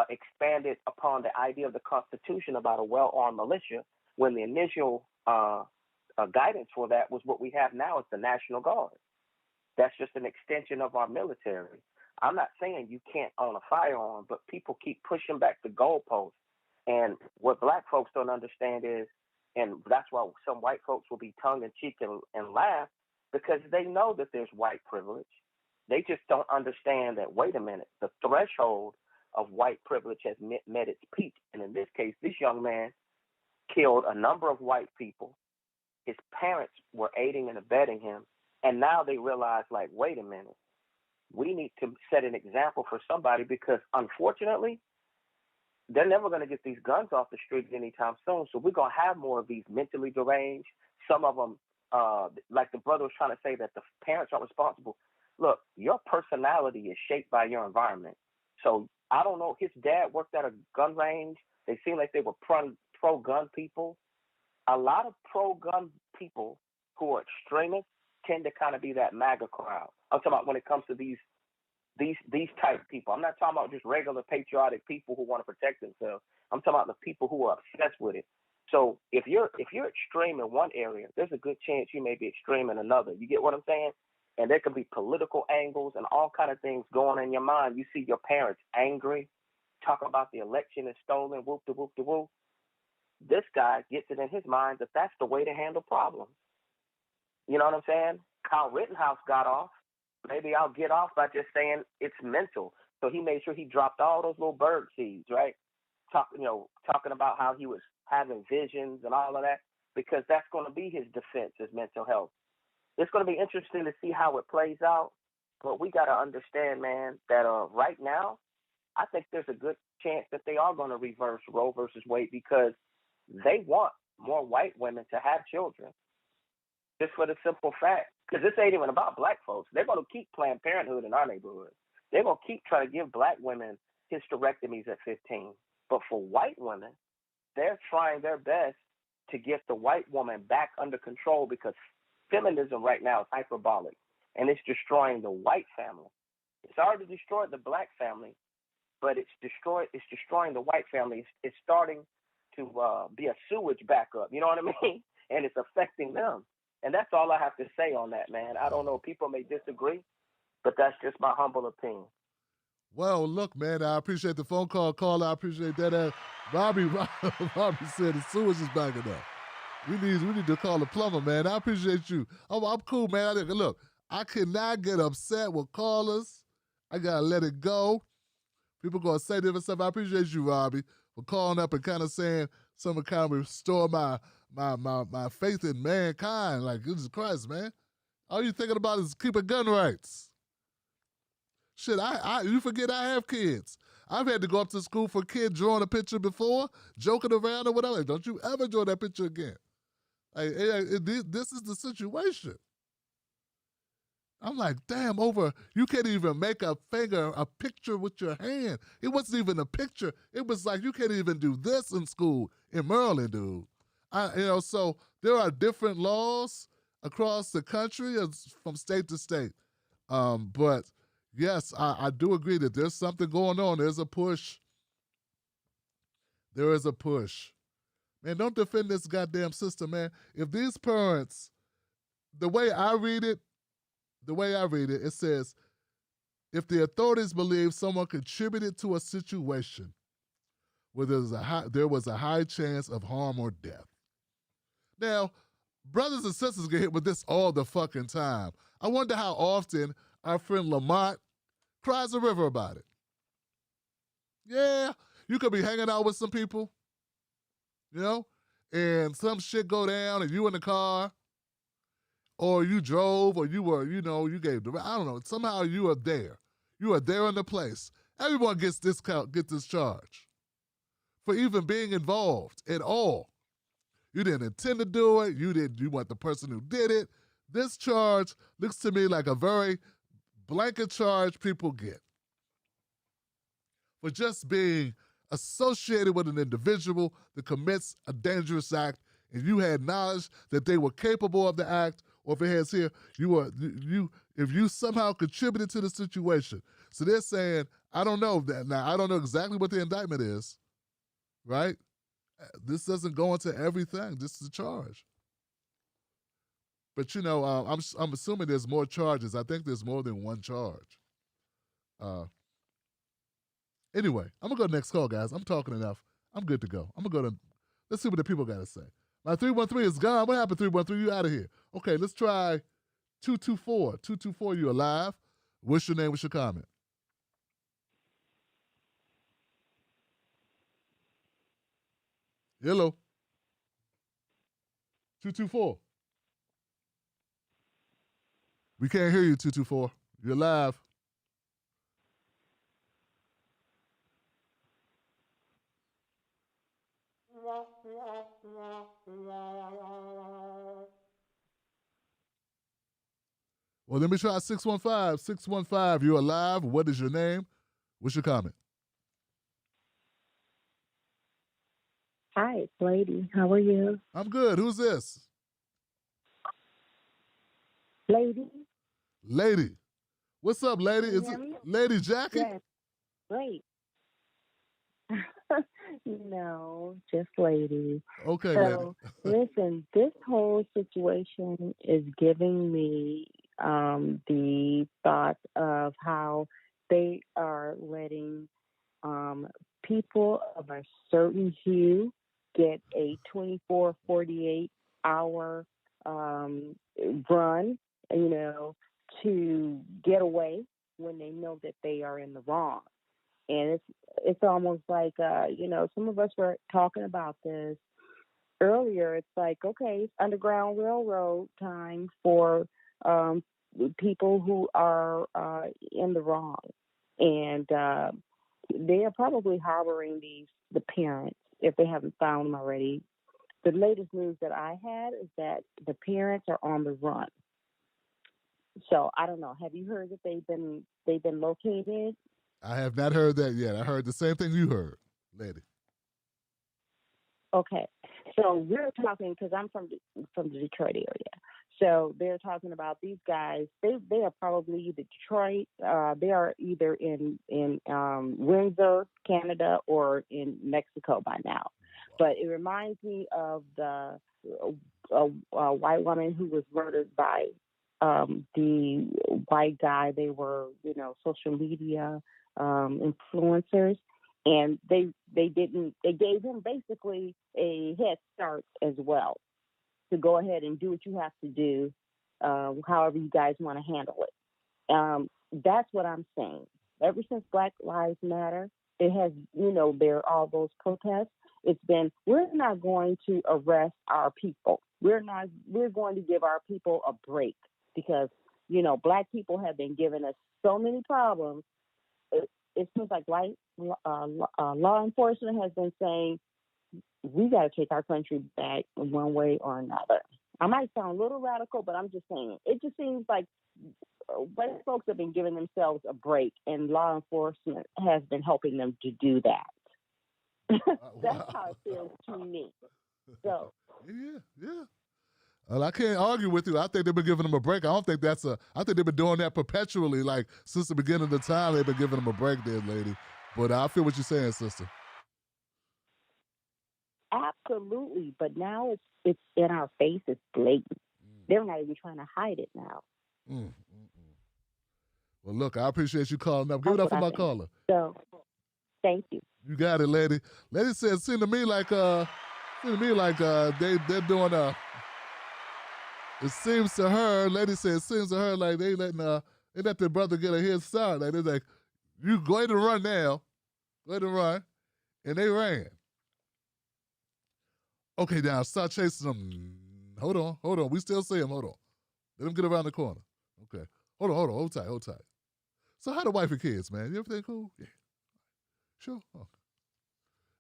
expanded upon the idea of the Constitution about a well-armed militia when the initial guidance for that was what we have now is the National Guard. That's just an extension of our military. I'm not saying you can't own a firearm, but people keep pushing back the goalposts. And what black folks don't understand is, and that's why some white folks will be tongue-in-cheek and laugh, because they know that there's white privilege. They just don't understand that, wait a minute, the threshold of white privilege has met its peak. And in this case, this young man killed a number of white people. His parents were aiding and abetting him. And now they realize, wait a minute, we need to set an example for somebody, because unfortunately, they're never going to get these guns off the streets anytime soon. So we're going to have more of these mentally deranged. Some of them, like the brother was trying to say that the parents are responsible. Look, your personality is shaped by your environment. So I don't know. His dad worked at a gun range. They seem like they were pro-gun people. A lot of pro-gun people who are extremists tend to kind of be that MAGA crowd. I'm talking about when it comes to these type people. I'm not talking about just regular patriotic people who want to protect themselves. I'm talking about the people who are obsessed with it. So if you're extreme in one area, there's a good chance you may be extreme in another. You get what I'm saying? And there could be political angles and all kind of things going on in your mind. You see your parents angry, talk about the election is stolen, whoop de whoop. This guy gets it in his mind that that's the way to handle problems. You know what I'm saying? Kyle Rittenhouse got off. Maybe I'll get off by just saying it's mental. So he made sure he dropped all those little bird seeds, right? Talking about how he was having visions and all of that, because that's going to be his defense, is mental health. It's going to be interesting to see how it plays out, but we got to understand, man, that right now, I think there's a good chance that they are going to reverse Roe versus Wade, because they want more white women to have children, just for the simple fact, because this ain't even about black folks. They're going to keep Planned Parenthood in our neighborhood. They're going to keep trying to give black women hysterectomies at 15. But for white women, they're trying their best to get the white woman back under control, because feminism right now is hyperbolic, and it's destroying the white family. It's already destroyed the black family, but it's destroying the white family. It's starting to be a sewage backup. You know what I mean? And it's affecting them. And that's all I have to say on that, man. I don't know. People may disagree, but that's just my humble opinion. Well, look, man, I appreciate the phone call. I appreciate that. Robbie said the sewage is backing up. We need to call the plumber, man. I appreciate you. I'm cool, man. Look, I cannot get upset with callers. I gotta let it go. People gonna say different stuff. I appreciate you, Robbie, for calling up and kind of saying something kind of restore my faith in mankind. Like, Jesus Christ, man. All you thinking about is keeping gun rights. Shit, you forget I have kids. I've had to go up to school for a kid drawing a picture before, joking around or whatever. Don't you ever draw that picture again. This is the situation. I'm like, damn, you can't even make a picture with your hand. It wasn't even a picture. It was like, you can't even do this in school in Maryland, dude. So there are different laws across the country from state to state. But yes, I do agree that there's something going on. There's a push. There is a push. Man, don't defend this goddamn system, man. If these parents, the way I read it, it says, if the authorities believe someone contributed to a situation where there was a high chance of harm or death. Now, brothers and sisters get hit with this all the fucking time. I wonder how often our friend Lamont cries a river about it. Yeah, you could be hanging out with some people, and some shit go down and you in the car, or you drove, or you were, you gave the, I don't know, somehow you are there. You are there in the place. Everyone gets this charge for even being involved at all. You didn't intend to do it. You weren't the person who did it. This charge looks to me like a very blanket charge people get for just being associated with an individual that commits a dangerous act, and you had knowledge that they were capable of the act, or if it has here, if you somehow contributed to the situation. So they're saying, I don't know that now. I don't know exactly what the indictment is, right? This doesn't go into everything. This is a charge. But I'm assuming there's more charges. I think there's more than one charge. Anyway, I'm gonna go to the next call, guys. I'm talking enough. I'm good to go. Let's see what the people gotta say. My 313 is gone. What happened, 313? You out of here. Okay, let's try 224. 224, you alive. What's your name? What's your comment? Hello. 224. We can't hear you, 224. You're live. Well, let me try 615. 615, you're alive. What is your name? What's your comment? Hi, it's Lady. How are you? I'm good. Who's this? Lady. Lady. What's up, Lady? Is it Lady Jackie? Yes. Wait. No, just Lady. Okay, so, Lady. Listen, this whole situation is giving me the thought of how they are letting people of a certain hue get a 24, 48 hour run, to get away when they know that they are in the wrong. And it's almost like, some of us were talking about this earlier. It's like, okay, it's Underground Railroad time for people who are in the wrong. And they are probably harboring the parents, if they haven't found them already. The latest news that I had is that the parents are on the run. So I don't know. Have you heard that they've been located? I have not heard that yet. I heard the same thing you heard, lady. Okay, so we're talking, because I'm from the Detroit area. So they're talking about these guys. They are probably either Detroit. They are either in Windsor, Canada, or in Mexico by now. But it reminds me of the white woman who was murdered by the white guy. They were, social media influencers, and they gave him basically a head start as well to go ahead and do what you have to do, however you guys want to handle it. That's what I'm saying. Ever since Black Lives Matter, it has, there are all those protests. It's been, we're not going to arrest our people. We're going to give our people a break because, Black people have been giving us so many problems. It seems like law enforcement has been saying, we got to take our country back in one way or another. I might sound a little radical, but I'm just saying, it just seems like white folks have been giving themselves a break, and law enforcement has been helping them to do that. That's how it feels to me. So yeah. Well, I can't argue with you. I think they've been giving them a break. I think they've been doing that perpetually, like since the beginning of the time. They've been giving them a break, there, lady. But I feel what you're saying, sister. Absolutely, but now it's in our face. It's blatant. They're not even trying to hide it now. Well, look, I appreciate you calling up. Give it up for my caller. So, thank you. You got it, lady. Lady said, it seemed to me like they're doing a. It seems to her, lady said, it seems to her like they let their brother get a head start. Like they're like, you go ahead and run now, go ahead and run, and they ran. Okay, now start chasing them. Hold on. We still see him. Hold on. Let him get around the corner. Okay. Hold on. Hold tight. So how the wife and kids, man? Everything cool? Yeah. Sure. Oh.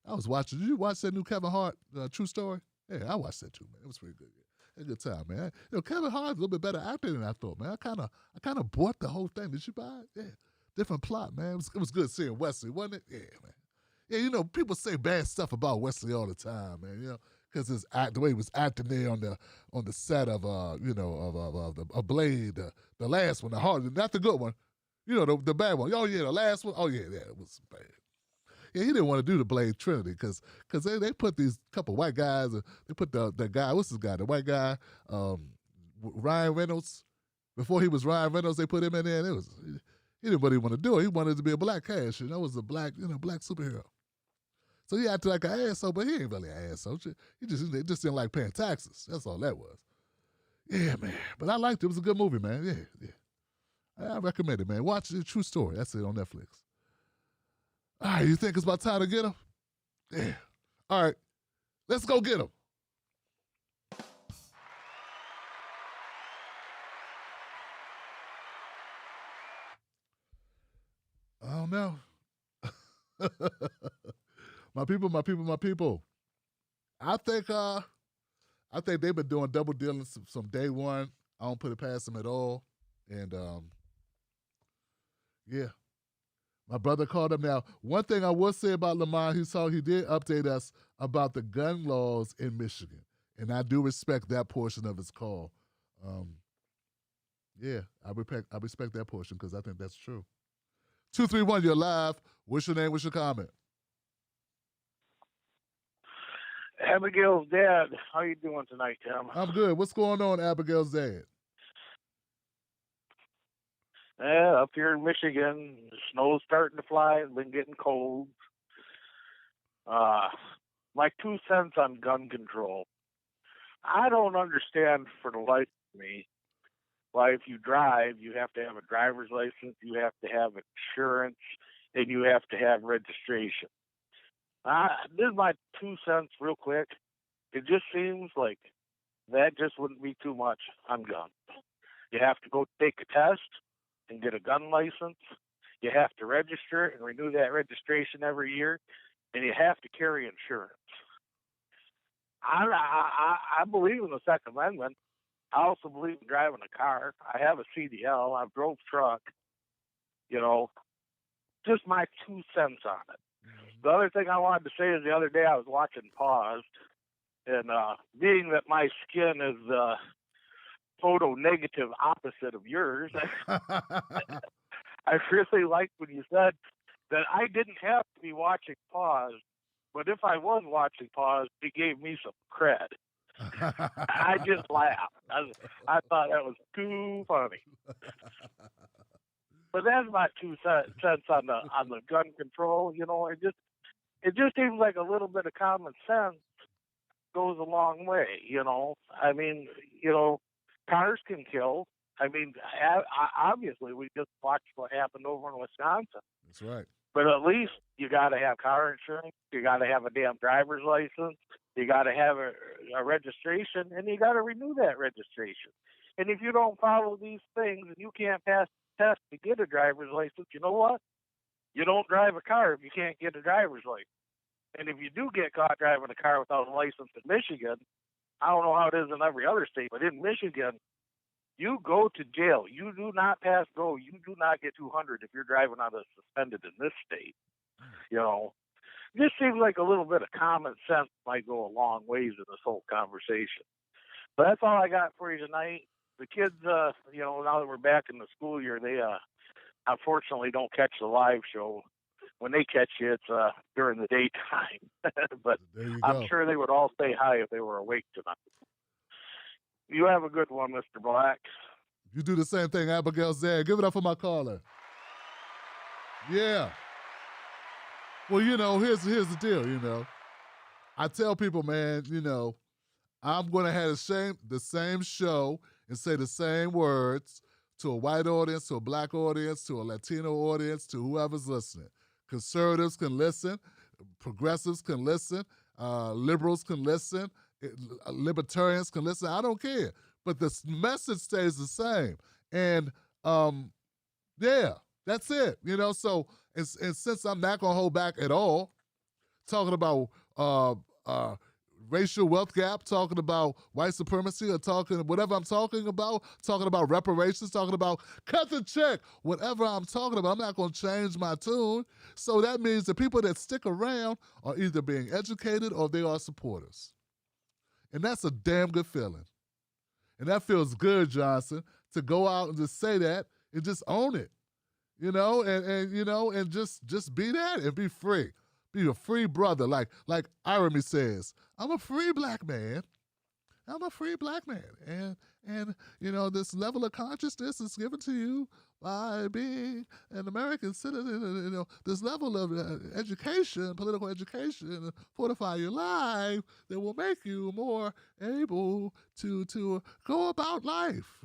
I was watching. Did you watch that new Kevin Hart True Story? Yeah, I watched that too, man. It was pretty good. Yeah. A good time, man. Kevin Hart's a little bit better actor than I thought, man. I kind of bought the whole thing. Did you buy it? Yeah. Different plot, man. It was good seeing Wesley, wasn't it? Yeah, man. Yeah, people say bad stuff about Wesley all the time, man. Because the way he was acting there on the set of a Blade, the last one, the hard, not the good one, the bad one. Oh yeah, the last one. Oh yeah, it was bad. Yeah, he didn't want to do the Blade Trinity because they put these couple white guys. They put the guy, what's this guy, the white guy, Ryan Reynolds. Before he was Ryan Reynolds, they put him in there, and he didn't really want to do it. He wanted to be a black cash, it was a black superhero. So he acted like an asshole, but he ain't really an asshole. He just didn't like paying taxes. That's all that was. Yeah, man. But I liked it. It was a good movie, man. Yeah. I recommend it, man. Watch the True Story. That's it on Netflix. All right, you think it's about time to get him? Yeah. All right, let's go get him. I don't know. My people. I think they've been doing double dealing from day one. I don't put it past them at all. And yeah. My brother called him now. One thing I will say about Lamar, he did update us about the gun laws in Michigan. And I do respect that portion of his call. Yeah, I respect that portion because I think that's true. 231, you're live. What's your name? What's your comment? Abigail's dad. How you doing tonight, Tim? I'm good. What's going on, Abigail's dad? Yeah, up here in Michigan, the snow's starting to fly. It's been getting cold. My 2 cents on gun control. I don't understand for the life of me why if you drive, you have to have a driver's license, you have to have insurance, and you have to have registration. This is my 2 cents real quick. It just seems like that just wouldn't be too much on guns. You have to go take a test and get a gun license. You have to register and renew that registration every year, and you have to carry insurance. I believe in the Second Amendment. I also believe in driving a car. I have a CDL. I've drove truck. Just my 2 cents on it. The other thing I wanted to say is the other day I was watching Pause, and being that my skin is the photo negative opposite of yours, I really liked when you said that I didn't have to be watching Pause, but if I was watching Pause, it gave me some cred. I just laughed. I thought that was too funny. But that's my 2 cents on the gun control. It just seems like a little bit of common sense goes a long way. I mean, cars can kill. I mean, obviously, we just watched what happened over in Wisconsin. That's right. But at least you got to have car insurance. You got to have a damn driver's license. You got to have a registration, and you got to renew that registration. And if you don't follow these things and you can't pass the test to get a driver's license, you know what? You don't drive a car if you can't get a driver's license. And if you do get caught driving a car without a license in Michigan, I don't know how it is in every other state, but in Michigan, you go to jail. You do not pass go. You do not get 200 if you're driving on a suspended in this state. This seems like a little bit of common sense might go a long ways in this whole conversation. But that's all I got for you tonight. The kids, now that we're back in the school year, they unfortunately don't catch the live show. When they catch you, it's during the daytime. But I'm sure they would all say hi if they were awake tonight. You have a good one, Mr. Black. You do the same thing, Abigail Zed. Give it up for my caller. Yeah. Well, here's the deal, I tell people, man, I'm going to have the same show and say the same words to a white audience, to a black audience, to a Latino audience, to whoever's listening. Conservatives can listen. Progressives can listen. Liberals can listen. Libertarians can listen. I don't care. But the message stays the same. And, yeah, that's it. So, and since I'm not going to hold back at all, talking about racial wealth gap, talking about white supremacy, or whatever I'm talking about reparations, talking about cut the check, whatever I'm talking about, I'm not going to change my tune. So that means the people that stick around are either being educated or they are supporters. And that's a damn good feeling. And that feels good, Johnson, to go out and just say that and just own it, and just be that and be free. Be a free brother, like Irony says. I'm a free black man. I'm a free black man. And this level of consciousness is given to you by being an American citizen. This level of education, political education, fortify your life that will make you more able to go about life.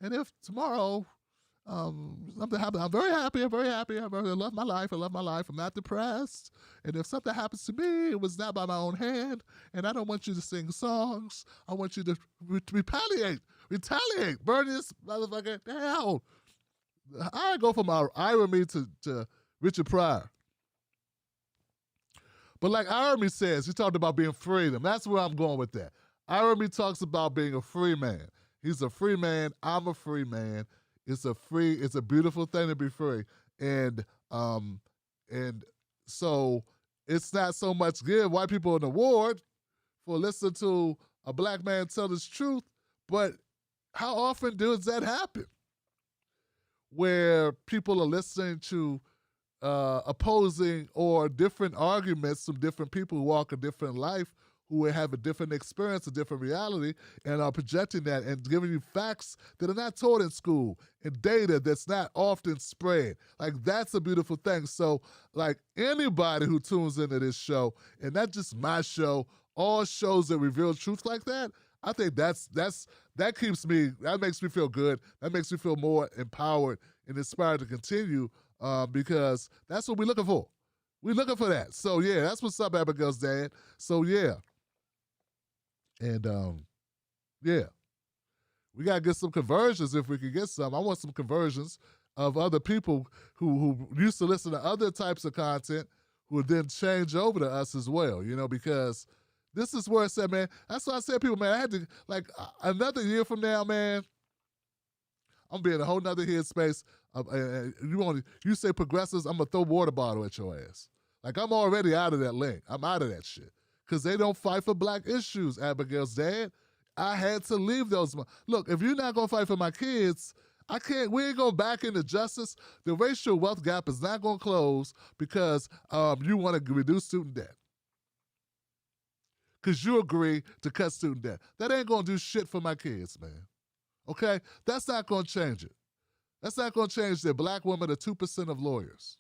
And if tomorrow something happens, I'm very happy. I love my life. I'm not depressed. And if something happens to me, it was not by my own hand. And I don't want you to sing songs. I want you to retaliate, burn this motherfucker down. I go from Irony to Richard Pryor. But like Irony says, he talked about being freedom. That's where I'm going with that. Irony talks about being a free man. He's a free man. I'm a free man. It's a beautiful thing to be free. And so it's not so much give white people an award for listening to a black man tell his truth, but how often does that happen? Where people are listening to opposing or different arguments from different people who walk a different life, who have a different experience, a different reality, and are projecting that and giving you facts that are not taught in school and data that's not often spread. Like, that's a beautiful thing. So, like, anybody who tunes into this show, and not just my show, all shows that reveal truth like that, I think that keeps me, that makes me feel good. That makes me feel more empowered and inspired to continue because that's what we're looking for. We're looking for that. So yeah, that's what's up, Abigail's dad. So yeah. And yeah. We gotta get some conversions if we can get some. I want some conversions of other people who used to listen to other types of content who would then change over to us as well, you know, because this is where I said, man, that's why I said, people, man, I had to, like, another year from now, man, I'm being a whole nother headspace. You say progressives, I'm going to throw water bottle at your ass. Like, I'm already out of that link. I'm out of that shit. Because they don't fight for black issues, Abigail's dad. I had to leave those. Look, if you're not going to fight for my kids, we ain't going back into justice. The racial wealth gap is not going to close because you want to reduce student debt. Because you agree to cut student debt. That ain't going to do shit for my kids, man. Okay? That's not going to change it. That's not going to change that black women are 2% of lawyers.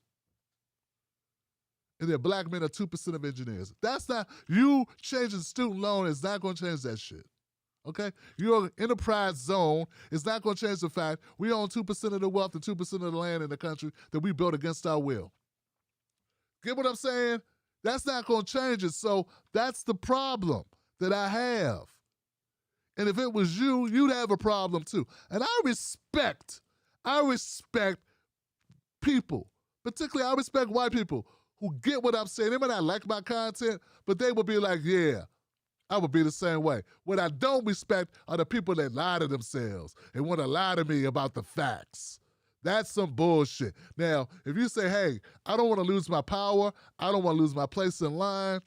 And that black men are 2% of engineers. That's not, you changing student loan is not going to change that shit. Okay? Your enterprise zone is not going to change the fact we own 2% of the wealth and 2% of the land in the country that we built against our will. Get what I'm saying? That's not going to change it. So that's the problem that I have. And if it was you, you'd have a problem too. And I respect people, particularly I respect white people who get what I'm saying. They might not like my content, but they would be like, yeah, I would be the same way. What I don't respect are the people that lie to themselves and want to lie to me about the facts. That's some bullshit. Now, if you say, hey, I don't want to lose my power, I don't want to lose my place in line,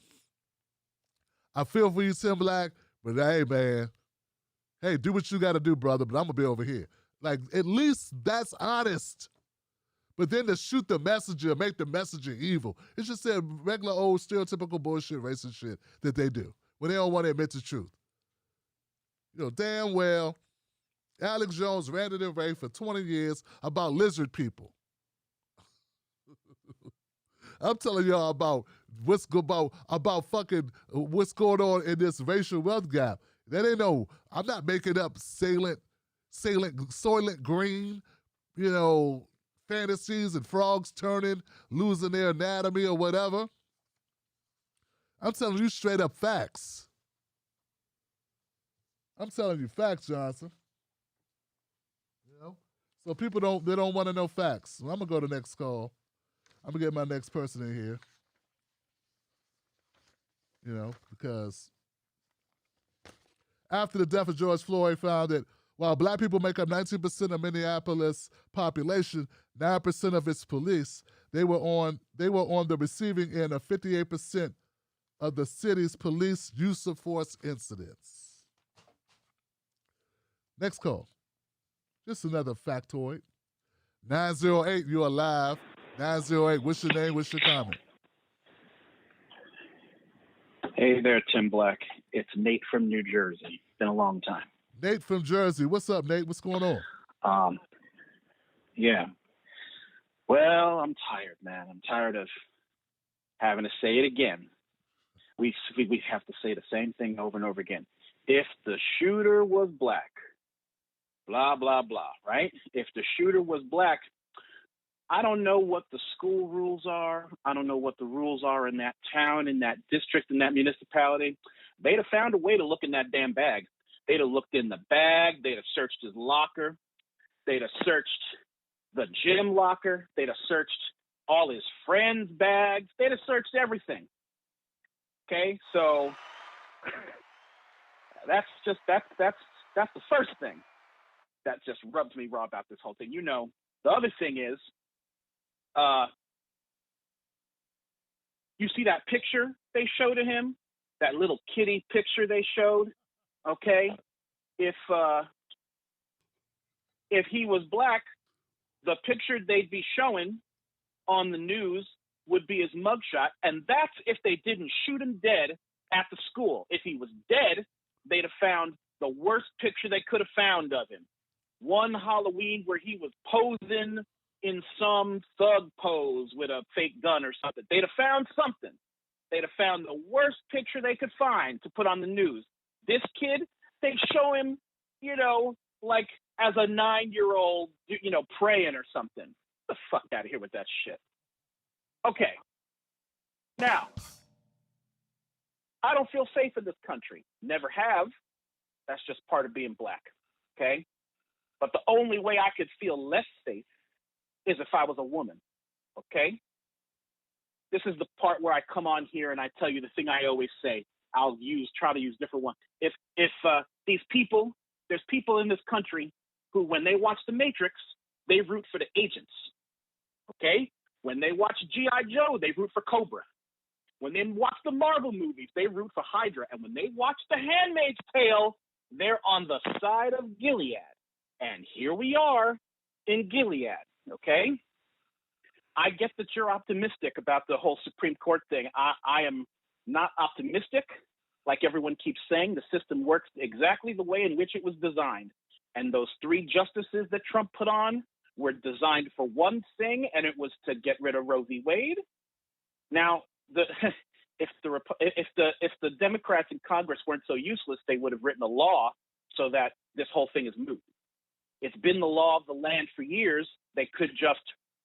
I feel for you, Tim Black, but hey, man, hey, do what you got to do, brother, but I'm going to be over here. Like, at least that's honest. But then to shoot the messenger, make the messenger evil, it's just that regular old stereotypical bullshit, racist shit that they do when they don't want to admit the truth. You know, damn well, Alex Jones ranted and raved for 20 years about lizard people. I'm telling y'all about what's going on in this racial wealth gap. That ain't no, I'm not making up Soylent Green, you know, fantasies and frogs turning, losing their anatomy or whatever. I'm telling you straight up facts. I'm telling you facts, Johnson. You know? So people don't want to know facts. So I'm going to go to the next call. I'm going to get my next person in here. You know, because after the death of George Floyd found that while black people make up 19% of Minneapolis population, 9% of its police, they were on the receiving end of 58% of the city's police use of force incidents. Next call. Just another factoid. 908, you're alive. 908, what's your name? What's your comment? Hey there, Tim Black. It's Nate from New Jersey. Been a long time. Nate from Jersey. What's up, Nate? What's going on? Yeah. Well, I'm tired, man. I'm tired of having to say it again. We have to say the same thing over and over again. If the shooter was black, blah, blah, blah, right? If the shooter was black, I don't know what the school rules are. I don't know what the rules are in that town, in that district, in that municipality. They'd have found a way to look in that damn bag. They'd have looked in the bag. They'd have searched his locker. They'd have searched the gym locker. They'd have searched all his friends' bags. They'd have searched everything. Okay, so that's the first thing that just rubs me raw about this whole thing. You know, the other thing is, you see that picture they showed of him, that little kitty picture they showed. Okay, if he was black, the picture they'd be showing on the news would be his mugshot, and that's if they didn't shoot him dead at the school. If he was dead, they'd have found the worst picture they could have found of him. One Halloween where he was posing in some thug pose with a fake gun or something. They'd have found something. They'd have found the worst picture they could find to put on the news. This kid, they show him, like as a 9-year-old, praying or something. Get the fuck out of here with that shit. Okay. Now, I don't feel safe in this country. Never have. That's just part of being black. Okay? But the only way I could feel less safe is if I was a woman. Okay? This is the part where I come on here and I tell you the thing I always say. I'll try to use different ones. If there's people in this country who, when they watch The Matrix, they root for the agents. Okay? When they watch G.I. Joe, they root for Cobra. When they watch the Marvel movies, they root for Hydra. And when they watch The Handmaid's Tale, they're on the side of Gilead. And here we are in Gilead, okay? I get that you're optimistic about the whole Supreme Court thing. I am not optimistic. Like everyone keeps saying, the system works exactly the way in which it was designed. And those 3 justices that Trump put on were designed for one thing, and it was to get rid of Roe v. Wade. Now, if the Democrats in Congress weren't so useless, they would have written a law so that this whole thing is moot. It's been the law of the land for years. They could just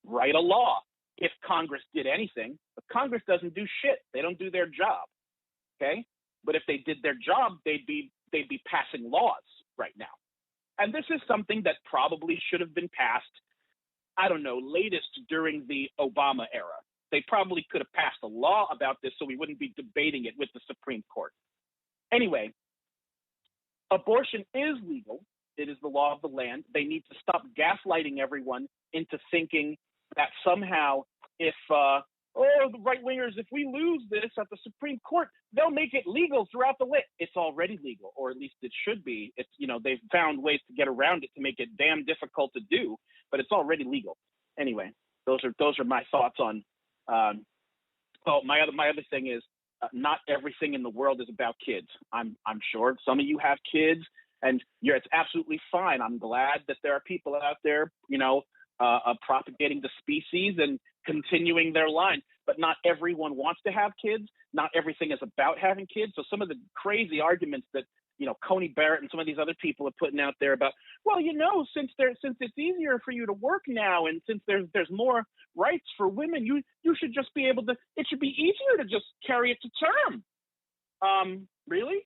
write a law if Congress did anything. But Congress doesn't do shit. They don't do their job. Okay? But if they did their job, they'd be passing laws right now. And this is something that probably should have been passed, I don't know, latest during the Obama era. They probably could have passed a law about this so we wouldn't be debating it with the Supreme Court. Anyway, abortion is legal. It is the law of the land. They need to stop gaslighting everyone into thinking that somehow if, the right-wingers, if we lose this at the Supreme Court, they'll make it legal throughout the land. It's already legal, or at least it should be. It's, they've found ways to get around it to make it damn difficult to do, but it's already legal. Anyway, those are my thoughts on. My other thing is not everything in the world is about kids. I'm sure some of you have kids, and it's absolutely fine. I'm glad that there are people out there, propagating the species and continuing their line. But not everyone wants to have kids. Not everything is about having kids. So some of the crazy arguments that Coney Barrett and some of these other people are putting out there about, well, since it's easier for you to work now, and since there's more rights for women, you should just be able to. It should be easier to just carry it to term. Really?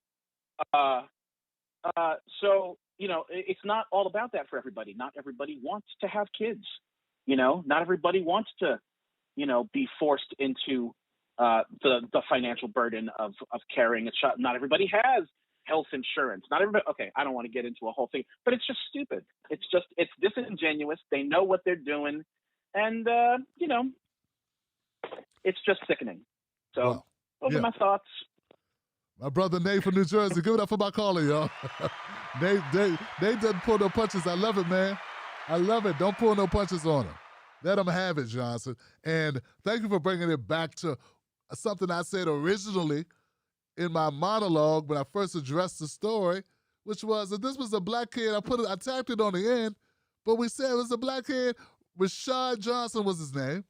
So it's not all about that for everybody. Not everybody wants to have kids. Not everybody wants to, be forced into the financial burden of carrying a child. Not everybody has health insurance. Not everybody. Okay, I don't want to get into a whole thing, but it's just stupid. It's disingenuous. They know what they're doing, and it's just sickening. So those are my thoughts. My brother Nate from New Jersey. Give it up for my caller, y'all. Nate doesn't pull no punches. I love it, man. I love it. Don't pull no punches on him. Let him have it, Johnson. And thank you for bringing it back to something I said originally in my monologue when I first addressed the story, which was that this was a black kid. I tacked it on the end, but we said it was a black kid. Rashad Johnson was his name.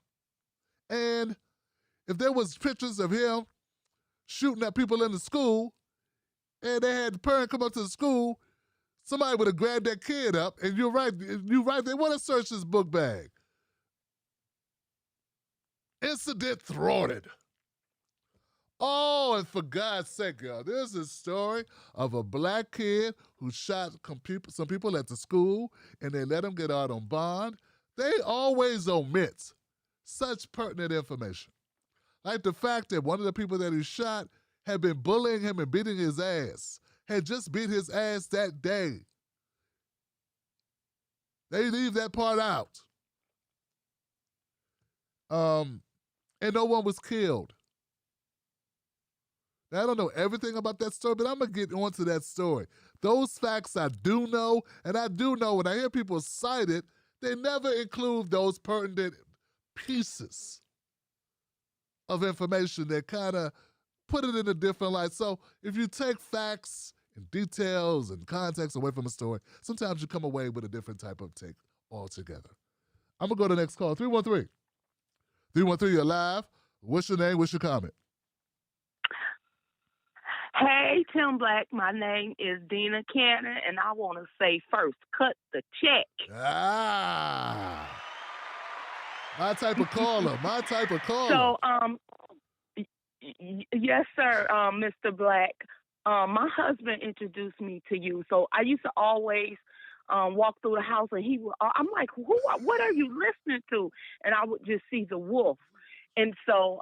And if there was pictures of him shooting at people in the school, and they had the parent come up to the school, somebody would have grabbed that kid up, and you're right, they want to search his book bag. Incident thwarted. Oh, and for God's sake, y'all, there's a story of a black kid who shot some people at the school, and they let him get out on bond. They always omit such pertinent information. Like the fact that one of the people that he shot had been bullying him and beating his ass, had just beat his ass that day. They leave that part out. And no one was killed. Now, I don't know everything about that story, but I'm going to get onto that story. Those facts I do know, and I do know when I hear people cite it, they never include those pertinent pieces of information that kind of put it in a different light. So if you take facts and details and context away from a story, sometimes you come away with a different type of take altogether. I'm going to go to the next call, 313. 313, you're live. What's your name? What's your comment? Hey, Tim Black. My name is Dina Cannon, and I want to say first, cut the check. Ah. My type of caller. My type of caller. So, yes, sir, Mr. Black. My husband introduced me to you. So I used to always walk through the house, and I'm like, what are you listening to? And I would just see the wolf. And so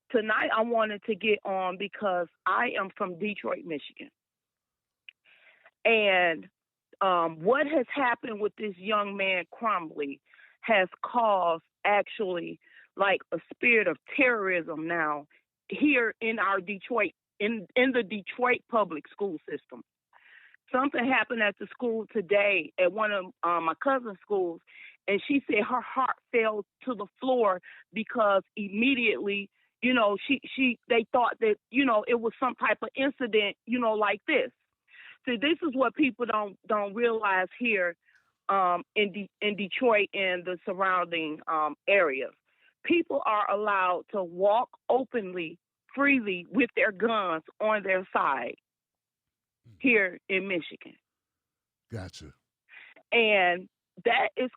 tonight I wanted to get on because I am from Detroit, Michigan. And what has happened with this young man, Chrumbley, has caused actually like a spirit of terrorism now here in our Detroit, in the Detroit public school system. Something happened at the school today at one of my cousin's schools, and she said her heart fell to the floor because immediately, they thought that, it was some type of incident, like this. So this is what people don't realize here in Detroit and the surrounding areas. People are allowed to walk openly, freely with their guns on their side here in Michigan. Gotcha. And that is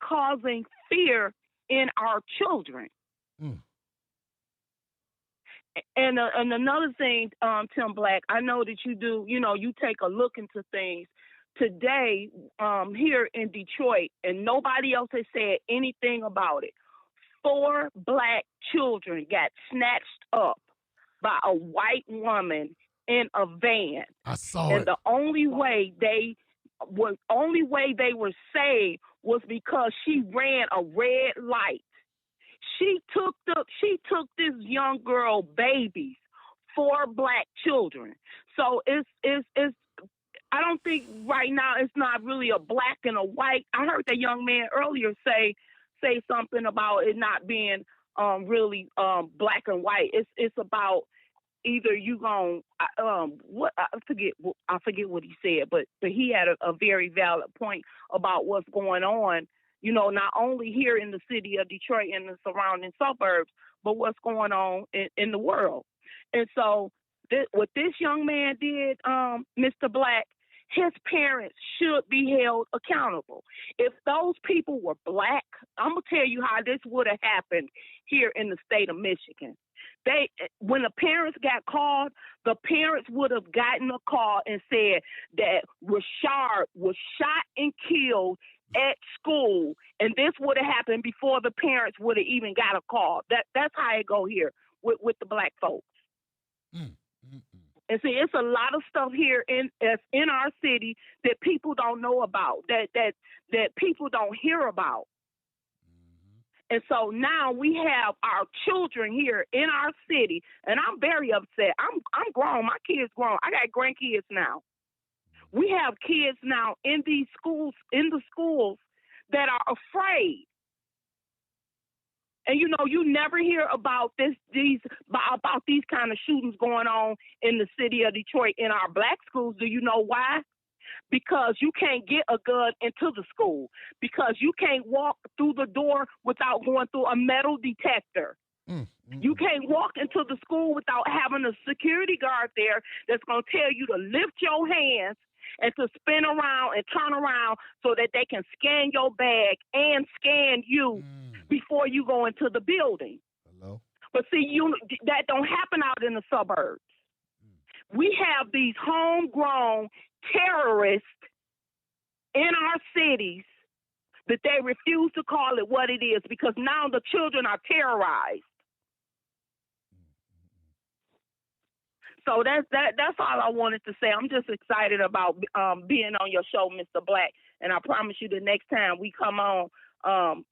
causing fear in our children. Mm. And another thing, Tim Black, I know that you do, you take a look into things. Today, here in Detroit, and nobody else has said anything about it, 4 black children got snatched up by a white woman in a van. I saw and it. The only way they were saved was because she ran a red light. She took this young girl babies, 4 black children. So it's I don't think right now it's not really a black and a white. I heard that young man earlier say something about it not being really black and white. It's about either you gon' I forget what he said, but he had a very valid point about what's going on, not only here in the city of Detroit and the surrounding suburbs, but what's going on in the world. And so what this young man did, Mr. Black, his parents should be held accountable. If those people were black, I'm going to tell you how this would have happened here in the state of Michigan. When the parents got called, the parents would have gotten a call and said that Rashard was shot and killed at school, and this would have happened before the parents would have even got a call. That's how it go here with the black folks. And see, it's a lot of stuff here in our city that people don't know about, that people don't hear about. And so now we have our children here in our city, and I'm very upset. I'm grown. My kids grown. I got grandkids now. We have kids now in the schools that are afraid. And you never hear about these kind of shootings going on in the city of Detroit in our black schools. Do you know why? Because you can't get a gun into the school, because you can't walk through the door without going through a metal detector. You can't walk into the school without having a security guard there that's going to tell you to lift your hands and to spin around and turn around so that they can scan your bag and scan you before you go into the building. Hello? But see, that don't happen out in the suburbs. We have these homegrown terrorists in our cities that they refuse to call it what it is, because now the children are terrorized. So that's all I wanted to say. I'm just excited about being on your show, Mr. Black, and I promise you the next time we come on,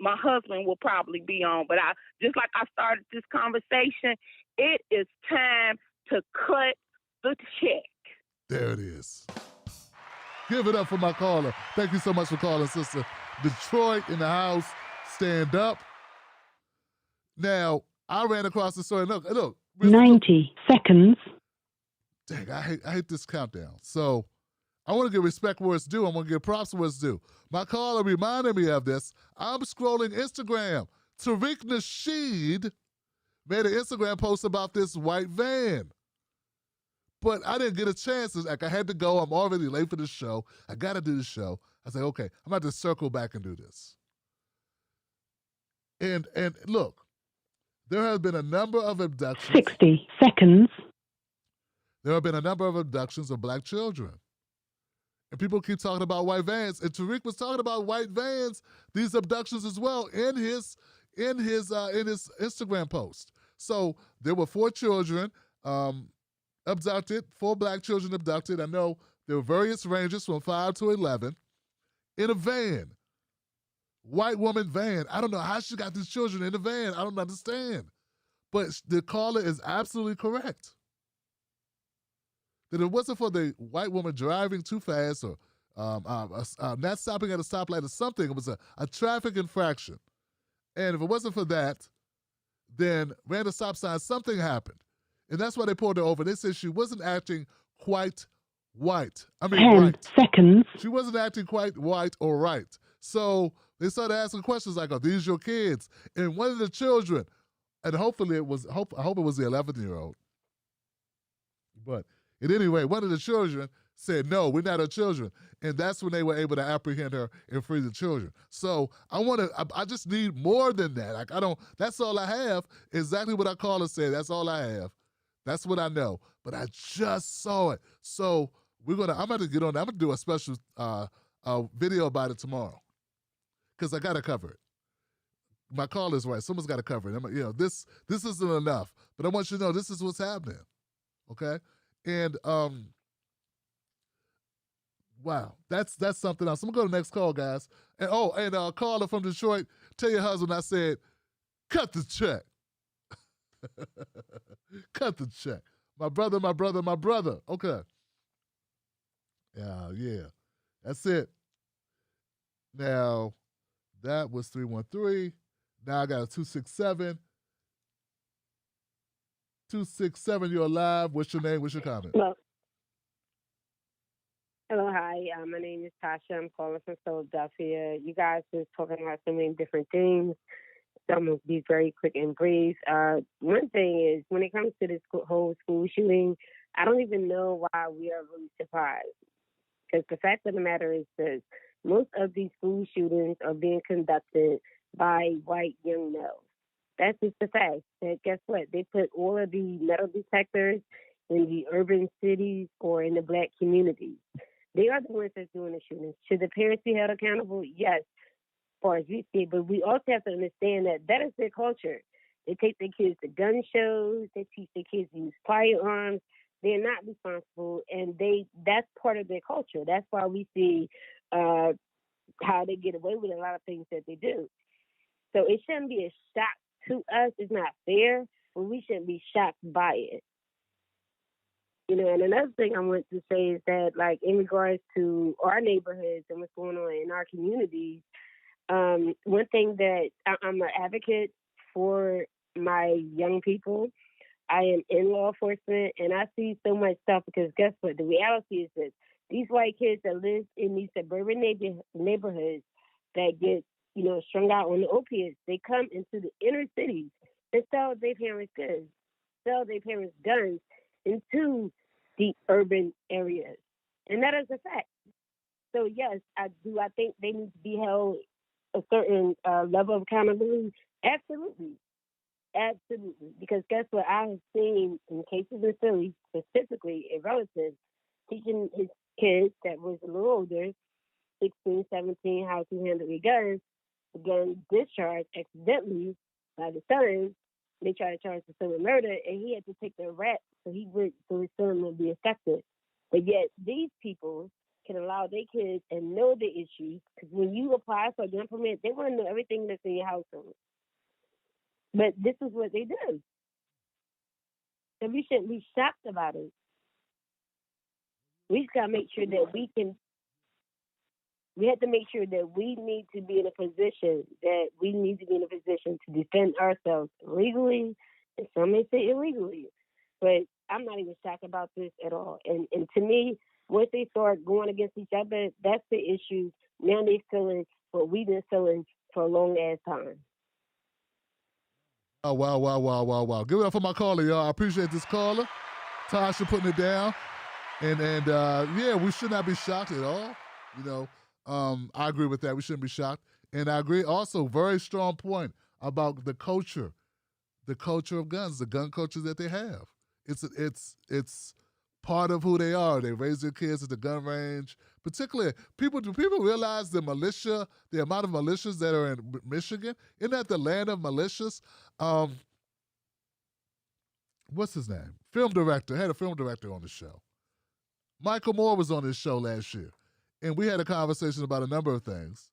my husband will probably be on. But just like I started this conversation, it is time to cut the check. There it is. Give it up for my caller. Thank you so much for calling, sister. Detroit in the house. Stand up. Now, I ran across the story. Look. 90 seconds. Dang, I hate this countdown. So I want to give respect where it's due. I want to give props where it's due. My caller reminded me of this. I'm scrolling Instagram. Tariq Nasheed made an Instagram post about this white van. But I didn't get a chance. Like, I had to go. I'm already late for the show. I got to do the show. I said, okay, I'm about to circle back and do this. And look, there have been a number of abductions. 60 seconds. There have been a number of abductions of black children. And people keep talking about white vans. And Tariq was talking about white vans, these abductions as well, in his Instagram post. So there were 4 children abducted, 4 black children abducted. I know there were various ranges from 5 to 11 in a van. White woman van. I don't know how she got these children in the van. I don't understand. But the caller is absolutely correct. That it wasn't for the white woman driving too fast or not stopping at a stoplight or something. It was a traffic infraction. And if it wasn't for that, then ran a stop sign, something happened. And that's why they pulled her over. They said she wasn't acting quite white. 10 right. seconds. She wasn't acting quite white or right. So they started asking questions like, are these your kids? And one of the children, and hopefully it was, I hope it was the 11-year-old. But at any rate, one of the children said, no, we're not her children. And that's when they were able to apprehend her and free the children. So I just need more than that. Like, that's all I have. Exactly what our caller said. That's all I have. That's what I know. But I just saw it. So I'm going to get on that. I'm going to do a special video about it tomorrow. Because I got to cover it. My call is right. Someone's got to cover it. This isn't enough. But I want you to know this is what's happening. Okay? And wow, that's something else. I'm gonna go to the next call, guys. And a caller from Detroit, tell your husband I said, cut the check. Cut the check. My brother. Okay. Yeah. That's it. Now, that was 313. Now I got a 267. 267, you're live. What's your name? What's your comment? Hello, hi. My name is Tasha. I'm calling from Philadelphia. You guys are talking about so many different things. So I'm going to be very quick and brief. One thing is, when it comes to this whole school shooting, I don't even know why we are really surprised. Because the fact of the matter is this: most of these school shootings are being conducted by white young males. That's just the fact. That guess what? They put all of the metal detectors in the urban cities or in the black communities. They are the ones that's doing the shootings. Should the parents be held accountable? Yes, as far as we see. But we also have to understand that is their culture. They take their kids to gun shows. They teach their kids to use firearms. They're not responsible, and that's part of their culture. That's why we see how they get away with a lot of things that they do. So it shouldn't be a shock to us. It's not fair, but we shouldn't be shocked by it. And another thing I want to say is that, like, in regards to our neighborhoods and what's going on in our communities, one thing that I'm an advocate for my young people. I am in law enforcement, and I see so much stuff because guess what? The reality is this: these white kids that live in these suburban neighborhoods that get strung out on the opiates, they come into the inner cities and sell their parents goods, sell their parents guns into the urban areas. And that is a fact. So yes, I do. I think they need to be held a certain level of accountability. Absolutely. Because guess what? I have seen in cases in Philly, specifically a relative teaching his kids that was a little older, 16, 17, how to handle a gun, again, discharged accidentally by the son. They tried to charge the son with murder, and he had to take the rap so his son would be affected. But yet, these people can allow their kids and know the issues, because when you apply for a gun permit, they want to know everything that's in your household. But this is what they do. And we shouldn't be shocked about it. We just got to make sure that we have to make sure that we need to be in a position to defend ourselves legally, and some may say illegally. But I'm not even shocked about this at all. And to me, once they start going against each other, that's the issue. Now they're feeling what we've been feeling for a long ass time. Oh, wow. Give it up for my caller, y'all. I appreciate this caller. Tasha putting it down. And yeah, we should not be shocked at all. You know, I agree with that. We shouldn't be shocked. And I agree also, very strong point about the culture of guns, the gun culture that they have. It's part of who they are. They raise their kids at the gun range. Particularly, do people realize the militia, the amount of militias that are in Michigan? Isn't that the land of militias? What's his name? Had a film director on the show. Michael Moore was on this show last year, and we had a conversation about a number of things.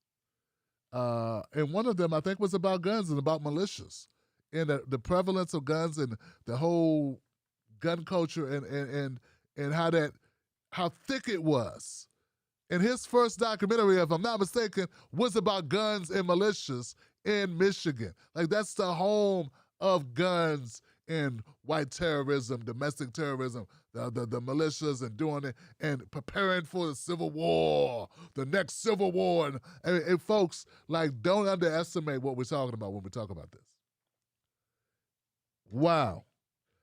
And one of them, I think, was about guns and about militias and the prevalence of guns and the whole gun culture and how thick it was. And his first documentary, if I'm not mistaken, was about guns and militias in Michigan. Like, that's the home of guns and white terrorism, domestic terrorism, the militias and doing it and preparing for the Civil War, the next Civil War. And folks, like, don't underestimate what we're talking about when we talk about this. Wow.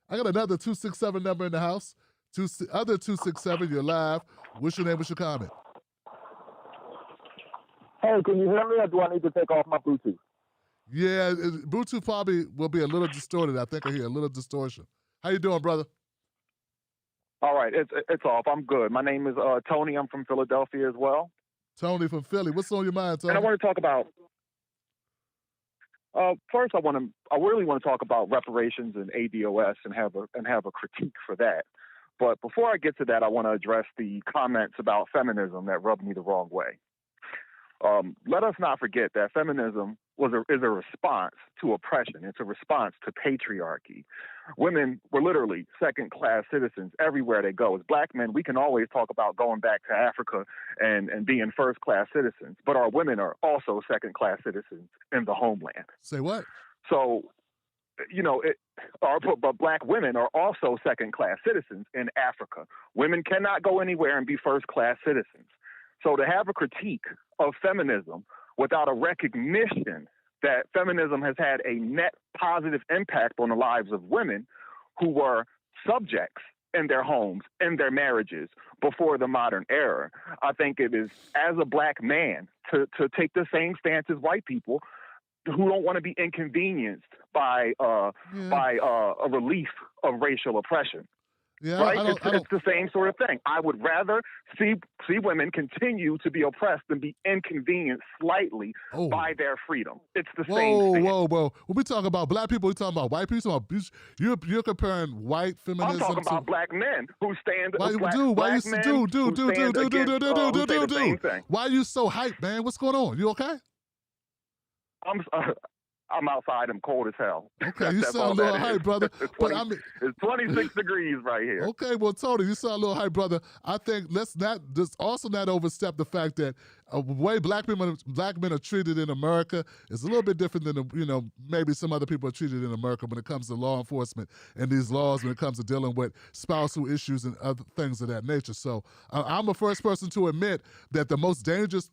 I got another 267 number in the house. Other 267, you're live. What's your name? What's your comment? Hey, can you hear me, or do I need to take off my Bluetooth? Yeah, Bluetooth probably will be a little distorted. I think I hear a little distortion. How you doing, brother? All right, it's off. I'm good. My name is Tony. I'm from Philadelphia as well. Tony from Philly. What's on your mind, Tony? And I want to talk about. First, I really want to talk about reparations and ADOS and have a critique for that. But before I get to that, I want to address the comments about feminism that rubbed me the wrong way. Let us not forget that feminism is a response to oppression. It's a response to patriarchy. Women were literally second-class citizens everywhere they go. As black men, we can always talk about going back to Africa and being first-class citizens, but our women are also second-class citizens in the homeland. Say what? So, but black women are also second-class citizens in Africa. Women cannot go anywhere and be first-class citizens. So to have a critique of feminism without a recognition that feminism has had a net positive impact on the lives of women who were subjects in their homes, in their marriages before the modern era, I think it is, as a black man, to take the same stance as white people who don't want to be inconvenienced by a relief of racial oppression. Yeah, right? It's the same sort of thing. I would rather see women continue to be oppressed than be inconvenienced slightly by their freedom. It's the same thing. Whoa. When we talk about black people, we talking about white people. You're comparing white feminism. I'm talking about black men who stand. Why are you so hyped, man? What's going on? You okay? I'm outside. I'm cold as hell. Okay, you sound a little hype, brother. It's 26 degrees right here. Okay, well, Tony, you sound a little hype, brother. I think let's not overstep the fact that the way black men are treated in America is a little bit different than maybe some other people are treated in America when it comes to law enforcement and these laws when it comes to dealing with spousal issues and other things of that nature. So I'm the first person to admit that the most dangerous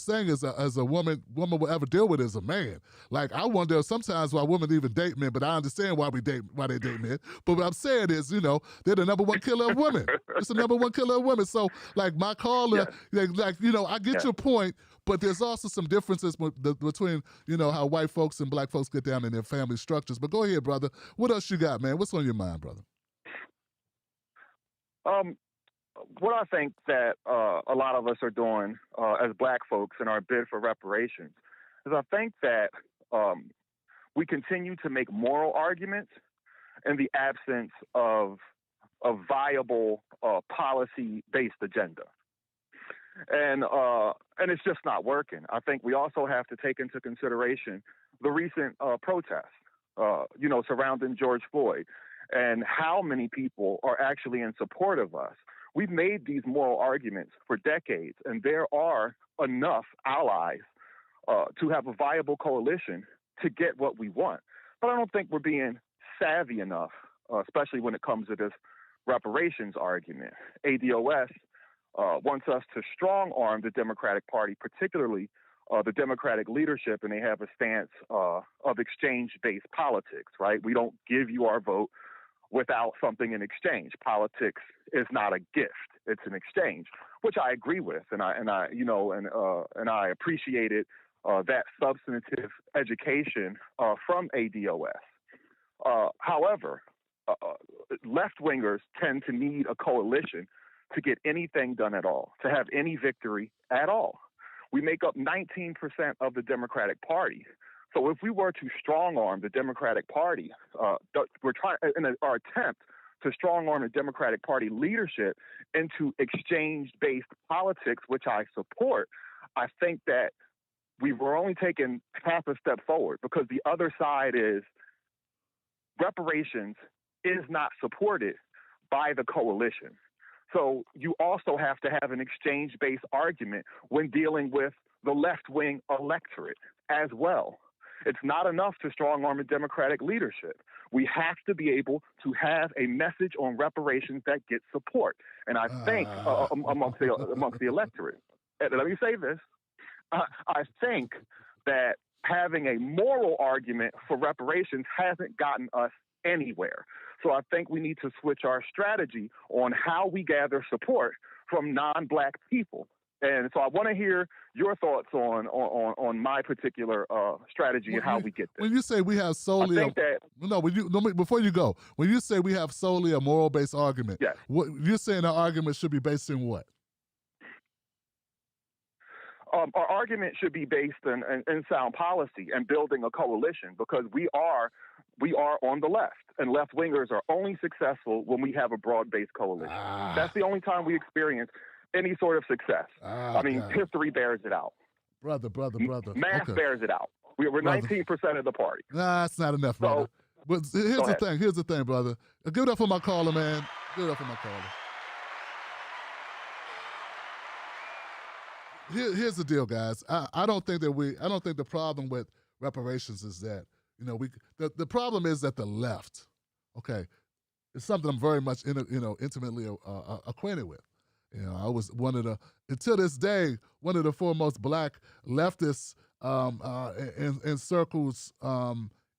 thing as a woman will ever deal with is a man. Like, I wonder sometimes why women even date men, but I understand why they date men. But what I'm saying is, they're the number one killer of women. It's the number one killer of women. So, like, my caller, I get your point, but there's also some differences between, how white folks and black folks get down in their family structures. But go ahead, brother. What else you got, man? What's on your mind, brother? What I think that a lot of us are doing as black folks in our bid for reparations is I think that we continue to make moral arguments in the absence of a viable policy-based agenda. And it's just not working. I think we also have to take into consideration the recent protests, surrounding George Floyd and how many people are actually in support of us. We've made these moral arguments for decades, and there are enough allies to have a viable coalition to get what we want. But I don't think we're being savvy enough, especially when it comes to this reparations argument. ADOS wants us to strong-arm the Democratic Party, particularly the Democratic leadership, and they have a stance of exchange-based politics, right? We don't give you our vote. without something in exchange. Politics is not a gift; it's an exchange, which I agree with, and I appreciated that substantive education from ADOS. However, left-wingers tend to need a coalition to get anything done at all, to have any victory at all. We make up 19% of the Democratic Party. So if we were to strong-arm the Democratic Party, we're trying in our attempt to strong-arm the Democratic Party leadership into exchange-based politics, which I support, I think that we were only taking half a step forward, because the other side is reparations is not supported by the coalition. So you also have to have an exchange-based argument when dealing with the left-wing electorate as well. It's not enough to strong-arm a Democratic leadership. We have to be able to have a message on reparations that gets support. And I think amongst the electorate, and let me say this, I think that having a moral argument for reparations hasn't gotten us anywhere. So I think we need to switch our strategy on how we gather support from non-Black people. And so I want to hear your thoughts on my particular strategy and how we get there. When you say we have solely, before you go, when you say we have solely a moral-based argument, yes. What you're saying our argument should be based in what? Our argument should be based in sound policy and building a coalition, because we are on the left, and left-wingers are only successful when we have a broad-based coalition. That's the only time we experience any sort of success. I mean, history bears it out. Brother. Math bears it out. We're 19% of the party. Nah, that's not enough, brother. But here's the thing, brother. Give it up for my caller, man. Give it up for my caller. Here's the deal, guys. I don't think the problem with reparations is that, the problem is that the left, okay, it's something I'm very much intimately acquainted with. I was until this day, one of the foremost Black leftists in circles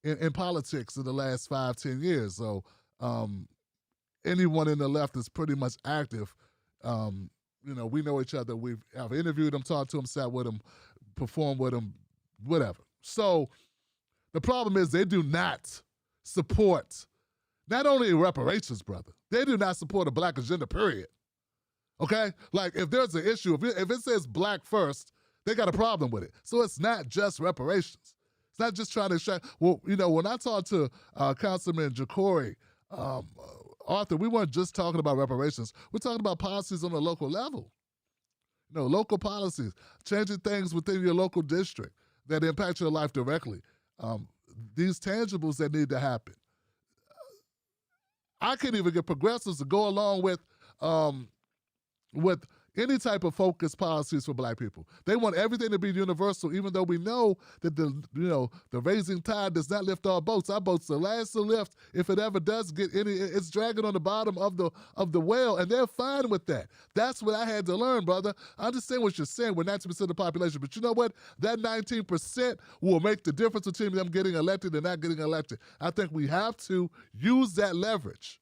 in politics in the last 5-10 years. So anyone in the left is pretty much active. We know each other. I've interviewed them, talked to them, sat with them, performed with them, whatever. So the problem is they do not support not only reparations, brother. They do not support a Black agenda, period. Okay? Like, if there's an issue, if it says Black first, they got a problem with it. So it's not just reparations. It's not just trying to extract. Well, when I talked to Councilman Jacory, Arthur, we weren't just talking about reparations. We're talking about policies on a local level. Local policies, changing things within your local district that impact your life directly. These tangibles that need to happen. I can't even get progressives to go along with any type of focused policies for Black people. They want everything to be universal, even though we know that the raising tide does not lift all boats. Our boat's the last to lift. If it ever does get any, it's dragging on the bottom of the whale, and they're fine with that. That's what I had to learn, brother. I understand what you're saying. We're 90% of the population, but you know what? That 19% will make the difference between them getting elected and not getting elected. I think we have to use that leverage.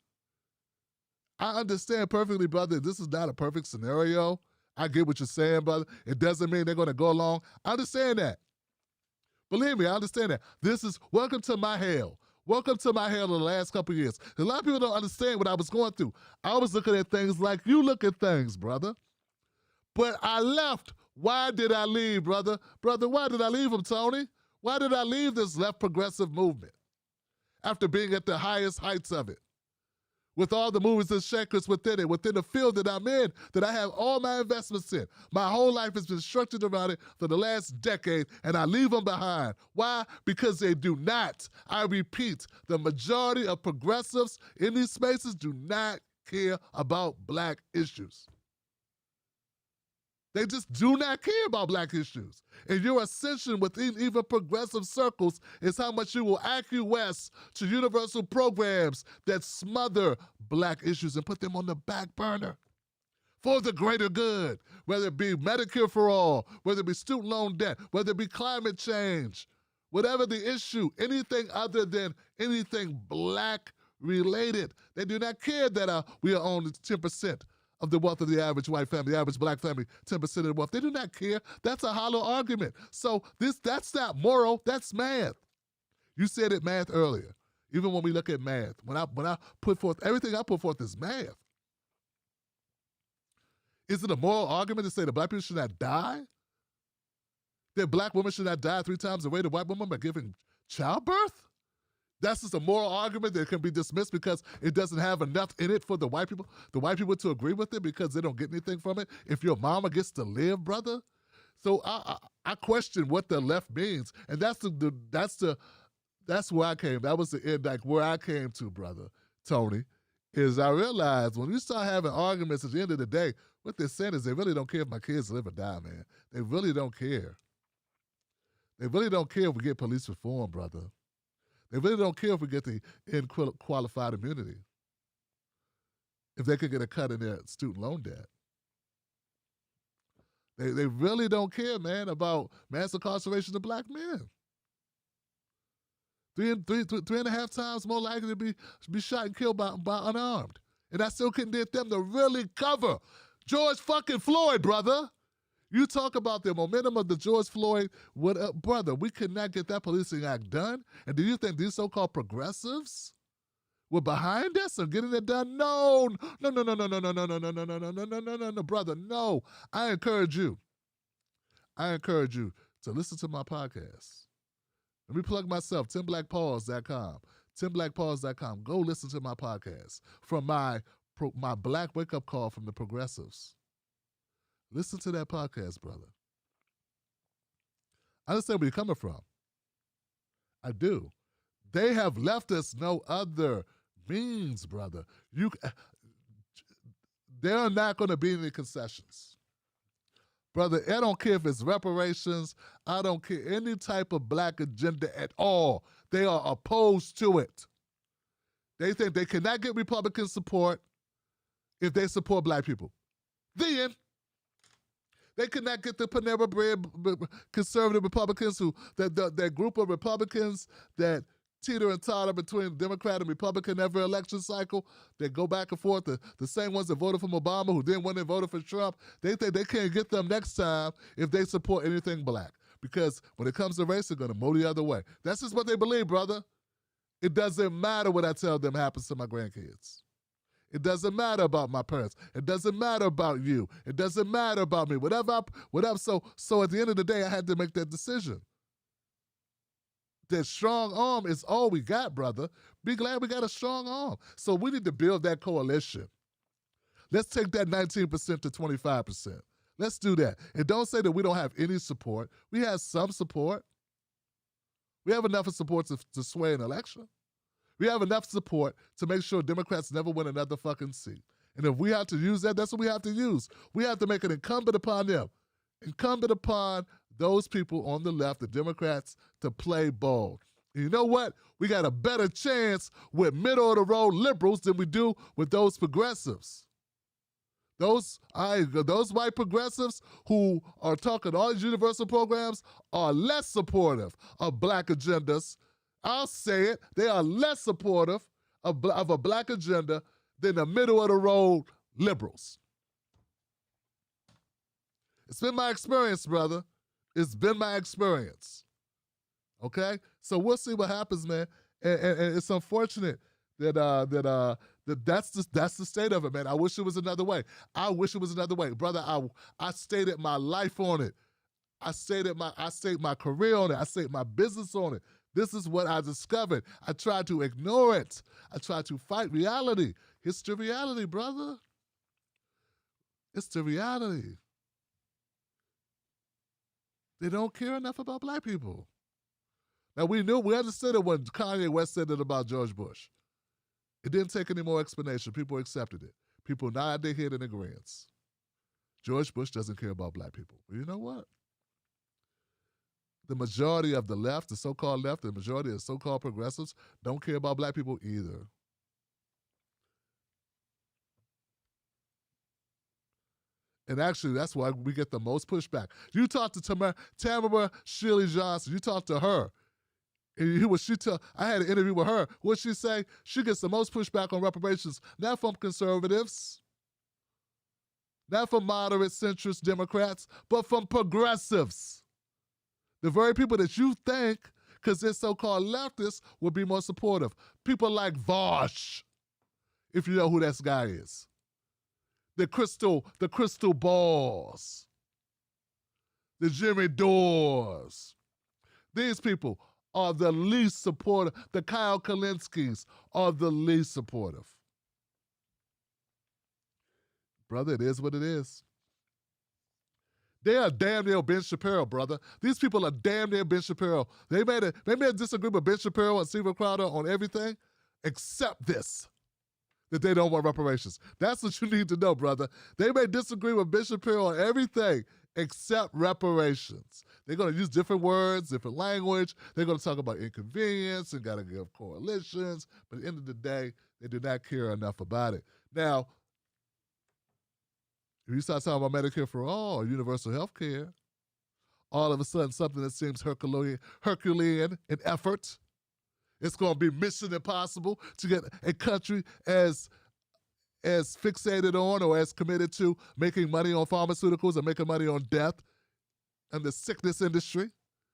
I understand perfectly, brother. This is not a perfect scenario. I get what you're saying, brother. It doesn't mean they're going to go along. I understand that. Believe me, I understand that. This is welcome to my hell. Welcome to my hell in the last couple of years. A lot of people don't understand what I was going through. I was looking at things like you look at things, brother. But I left. Why did I leave, brother? Brother, why did I leave him, Tony? Why did I leave this left progressive movement after being at the highest heights of it? With all the movers and shakers within it, within the field that I'm in, that I have all my investments in. My whole life has been structured around it for the last decade, and I leave them behind. Why? Because they do not, I repeat, the majority of progressives in these spaces do not care about Black issues. They just do not care about Black issues. And your ascension within even progressive circles is how much you will acquiesce to universal programs that smother Black issues and put them on the back burner for the greater good, whether it be Medicare for all, whether it be student loan debt, whether it be climate change, whatever the issue, anything other than anything Black related. They do not care that we are only 10% of the wealth of the average white family, the average black family, 10% of the wealth. They do not care. That's a hollow argument. So that's not moral, that's math. You said it math earlier. Even when we look at math, when I put forth, everything I put forth is math. Is it a moral argument to say that black people should not die? That black women should not die 3 times the rate of white women by giving childbirth? That's just a moral argument that can be dismissed because it doesn't have enough in it for the white people to agree with it because they don't get anything from it. If your mama gets to live, brother. So I question what the left means, and that's where I came. That was the end, like where I came to, brother Tony, is I realized when you start having arguments at the end of the day, what they're saying is they really don't care if my kids live or die, man. They really don't care. They really don't care if we get police reform, brother. They really don't care if we get the qualified immunity. If they could get a cut in their student loan debt. They really don't care, man, about mass incarceration of black men. 3.5 times more likely to be shot and killed by unarmed. And I still couldn't get them to really cover George fucking Floyd, brother. You talk about the momentum of the George Floyd, brother, we could not get that policing act done. And do you think these so-called progressives were behind us and getting it done? No, brother, no. I encourage you to listen to my podcast. Let me plug myself, timblackpause.com. timblackpause.com. Go listen to my podcast from my black wake-up call from the progressives. Listen to that podcast, brother. I understand where you're coming from. I do. They have left us no other means, brother. There are not going to be any concessions. Brother, I don't care if it's reparations. I don't care any type of black agenda at all. They are opposed to it. They think they cannot get Republican support if they support black people. The end. They could not get the Panera Bread conservative Republicans that group of Republicans that teeter and totter between Democrat and Republican every election cycle. They go back and forth. The same ones that voted for Obama who then went and voted for Trump. They think they can't get them next time if they support anything black. Because when it comes to race, they're going to move the other way. That's just what they believe, brother. It doesn't matter what I tell them happens to my grandkids. It doesn't matter about my parents. It doesn't matter about you. It doesn't matter about me. Whatever. So at the end of the day, I had to make that decision. That strong arm is all we got, brother. Be glad we got a strong arm. So we need to build that coalition. Let's take that 19% to 25%. Let's do that. And don't say that we don't have any support. We have some support. We have enough of support to sway an election. We have enough support to make sure Democrats never win another fucking seat. And if we have to use that, that's what we have to use. We have to make it incumbent upon them, incumbent upon those people on the left, the Democrats, to play ball. And you know what? We got a better chance with middle-of-the-road liberals than we do with those progressives. Those white progressives who are talking all these universal programs are less supportive of black agendas. I'll say it, they are less supportive of a black agenda than the middle-of-the-road liberals. It's been my experience, brother. It's been my experience. Okay? So we'll see what happens, man. And it's unfortunate that's the state of it, man. I wish it was another way. I wish it was another way. Brother, I stated my life on it. I stated my career on it. I stated my business on it. This is what I discovered. I tried to ignore it. I tried to fight reality. It's the reality, brother. It's the reality. They don't care enough about black people. Now, we understood it when Kanye West said it about George Bush. It didn't take any more explanation. People accepted it. People nod their head in agreement. George Bush doesn't care about black people. Well, you know what? The majority of the left, the so-called left, the majority of the so-called progressives don't care about black people either. And actually, that's why we get the most pushback. You talk to Tamara Shirley Johnson, you talk to her, What she tell? I had an interview with her. What she say? She gets the most pushback on reparations, not from conservatives, not from moderate centrist Democrats, but from progressives. The very people that you think, because they're so-called leftists, would be more supportive. People like Vosh, if you know who that guy is. The crystal balls. The Jimmy Dores. These people are the least supportive. The Kyle Kalinskis are the least supportive. Brother, it is what it is. They are damn near Ben Shapiro, brother. These people are damn near Ben Shapiro. They may disagree with Ben Shapiro and Steven Crowder on everything except this, that they don't want reparations. That's what you need to know, brother. They may disagree with Ben Shapiro on everything except reparations. They're going to use different words, different language. They're going to talk about inconvenience and got to give coalitions. But at the end of the day, they do not care enough about it. Now, if you start talking about Medicare for all or universal health care, all of a sudden something that seems Herculean in effort, it's going to be mission impossible to get a country as fixated on or as committed to making money on pharmaceuticals and making money on death and the sickness industry,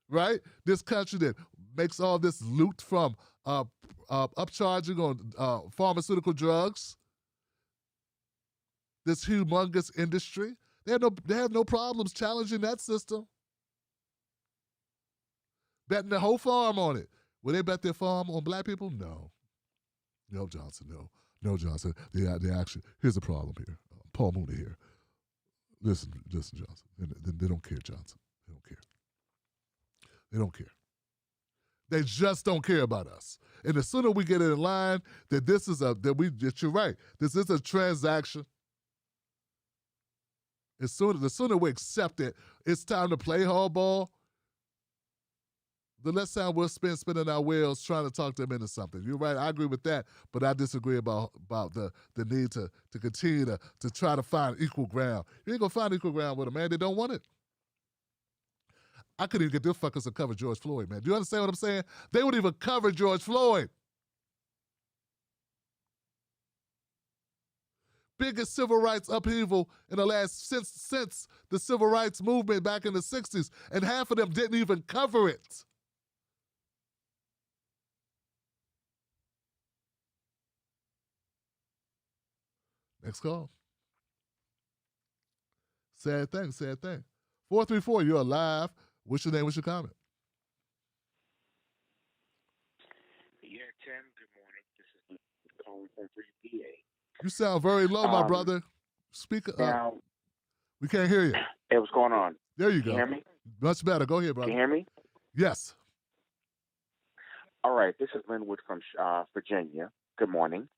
right? This country that makes all this loot from upcharging on pharmaceutical drugs, this humongous industry, they have no problems challenging that system. Betting the whole farm on it. Will they bet their farm on black people? No. No, Johnson, no. No, Johnson. They actually, here's the problem here. Paul Mooney here. Listen, Johnson. They don't care, Johnson. They don't care. They don't care. They just don't care about us. And the sooner we get in line that you're right, this is a transaction. The sooner we accept it, it's time to play hardball, the less time we'll spend spinning our wheels trying to talk them into something. You're right, I agree with that, but I disagree about the need to continue to try to find equal ground. You ain't gonna find equal ground with them, man. They don't want it. I couldn't even get them fuckers to cover George Floyd, man. Do you understand what I'm saying? They wouldn't even cover George Floyd. Biggest civil rights upheaval in the last since the civil rights movement back in the 60s, and half of them didn't even cover it. Next call. Sad thing. 434, you're alive. What's your name? What's your comment? Yeah, Tim, good morning. This is calling from 3PA. You sound very low, my brother. Speak up. Now, we can't hear you. Hey, what's going on? There you Can go. you hear me? Much better. Go ahead, brother. Can you hear me? Yes. All right. This is Linwood from Virginia. Good morning.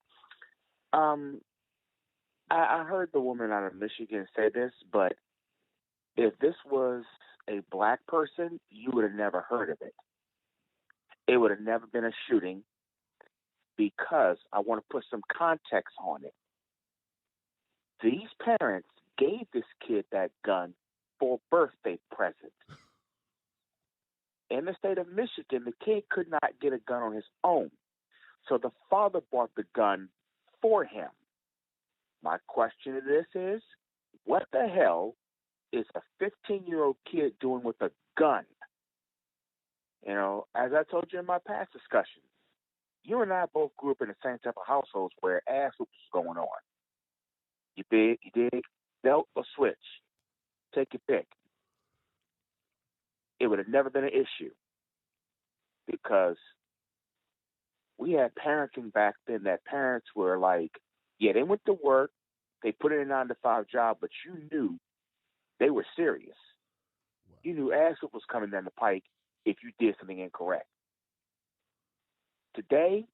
I heard the woman out of Michigan say this, but if this was a black person, you would have never heard of it. It would have never been a shooting, because I want to put some context on it. These parents gave this kid that gun for a birthday present. In the state of Michigan, the kid could not get a gun on his own, so the father bought the gun for him. My question to this is, what the hell is a 15-year-old kid doing with a gun? You know, as I told you in my past discussions, you and I both grew up in the same type of households where ass whoops was going on. You dig, belt or switch. Take your pick. It would have never been an issue, because we had parenting back then that parents were like, yeah, they went to work, they put in a 9-to-5 job, but you knew they were serious. Wow. You knew ass whoop was coming down the pike if you did something incorrect. Today,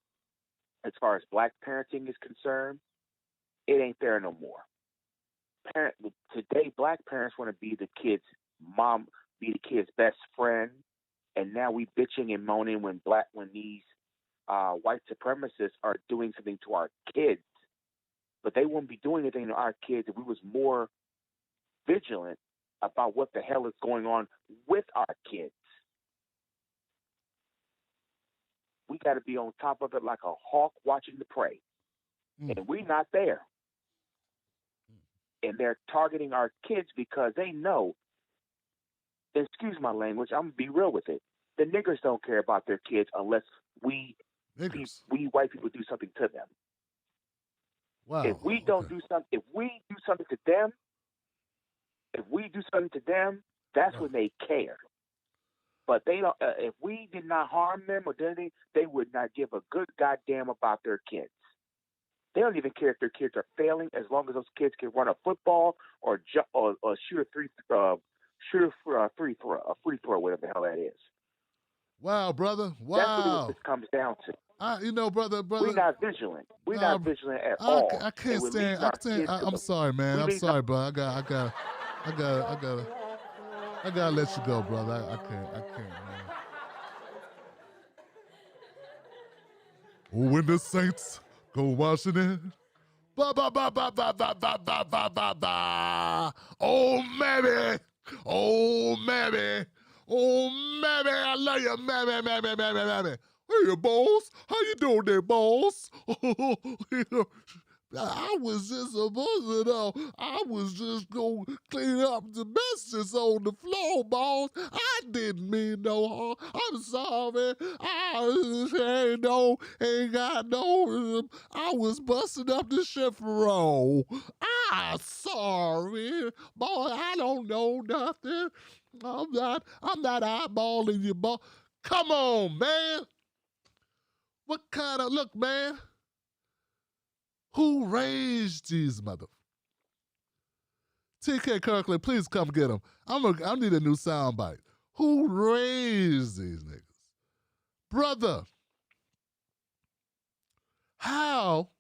as far as black parenting is concerned, it ain't there no more. Today, black parents want to be the kid's mom, be the kid's best friend, and now we bitching and moaning when these white supremacists are doing something to our kids. But they wouldn't be doing anything to our kids if we was more vigilant about what the hell is going on with our kids. we got to be on top of it like a hawk watching the prey. And we're not there. And they're targeting our kids because they know, excuse my language, I'm going to be real with it. The niggers don't care about their kids unless we white people do something to them. Wow. If we don't do something, if we do something to them, that's when they care. But they don't. If we did not harm them or did anything, they would not give a good goddamn about their kids. They don't even care if their kids are failing, as long as those kids can run a football or shoot a free throw, whatever the hell that is. Wow, brother. Wow. That's really what this comes down to. Brother. We're not vigilant. We're not vigilant at all. I can't stand. I'm sorry, man. I'm sorry, bro. I gotta let you go, brother. I can't, man. When the Saints go marching in, ba ba ba ba ba ba ba ba ba ba ba. Oh, mammy. I love you, mammy. Hey, boss. How you doing there, boss? I was just supposed to know. I was just going to clean up the messes on the floor, boss. I didn't mean no harm. I'm sorry. I ain't got no. I was busting up the shift roll. I'm sorry. Boy, I don't know nothing. I'm not eyeballing you, boy. Come on, man. What kind of, look, man. Who raised these mother? TK Kirkland, please come get them. I need a new soundbite. Who raised these niggas? Brother, how?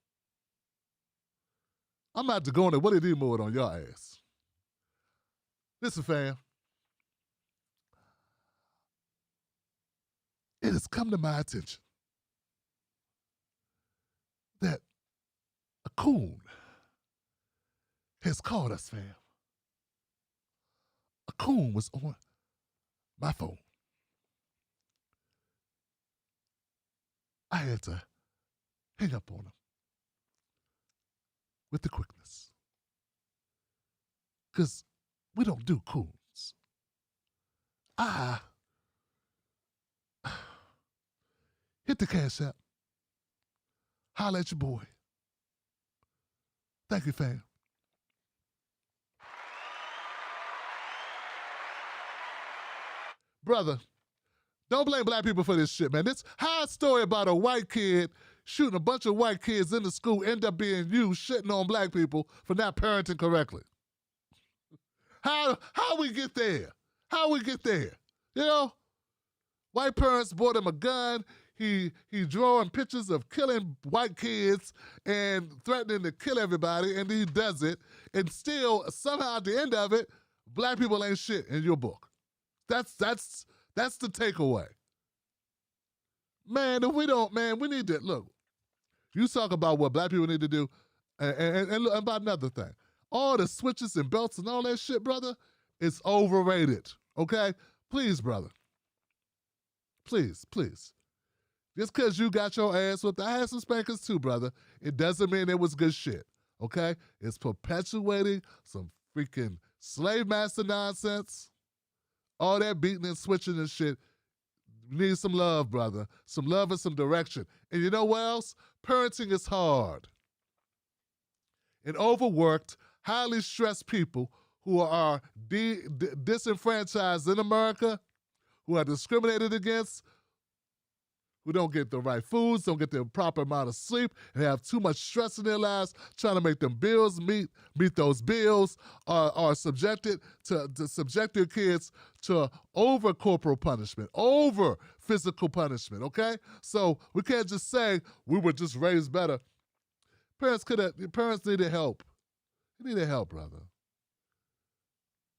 I'm about to go in there. What did he move it on your ass? Listen, fam. It has come to my attention that a coon has called us, fam. A coon was on my phone. I had to hang up on him with the quickness. Because we don't do coons. Hit the Cash App. Holla at your boy. Thank you, fam. Brother, don't blame black people for this shit, man. This high story about a white kid shooting a bunch of white kids in the school end up being you shitting on black people for not parenting correctly. How we get there? How we get there? You know? White parents bought him a gun. He drawing pictures of killing white kids and threatening to kill everybody, and he does it. And still, somehow at the end of it, black people ain't shit in your book. That's the takeaway. Man, if we don't, man, we need to, look, you talk about what black people need to do, and about another thing. All the switches and belts and all that shit, brother, it's overrated, okay? Please, brother. Please. Just because you got your ass whipped, I had some spankers too, brother. It doesn't mean it was good shit, okay? It's perpetuating some freaking slave master nonsense. All that beating and switching and shit. You need some love, brother. Some love and some direction. And you know what else? Parenting is hard. And overworked, highly stressed people who are disenfranchised in America, who are discriminated against, who don't get the right foods, don't get the proper amount of sleep, and have too much stress in their lives, trying to make them bills meet those bills, are subjected to subject their kids to over corporal punishment, over physical punishment, okay? So we can't just say we were just raised better. Parents needed help. They needed help, brother.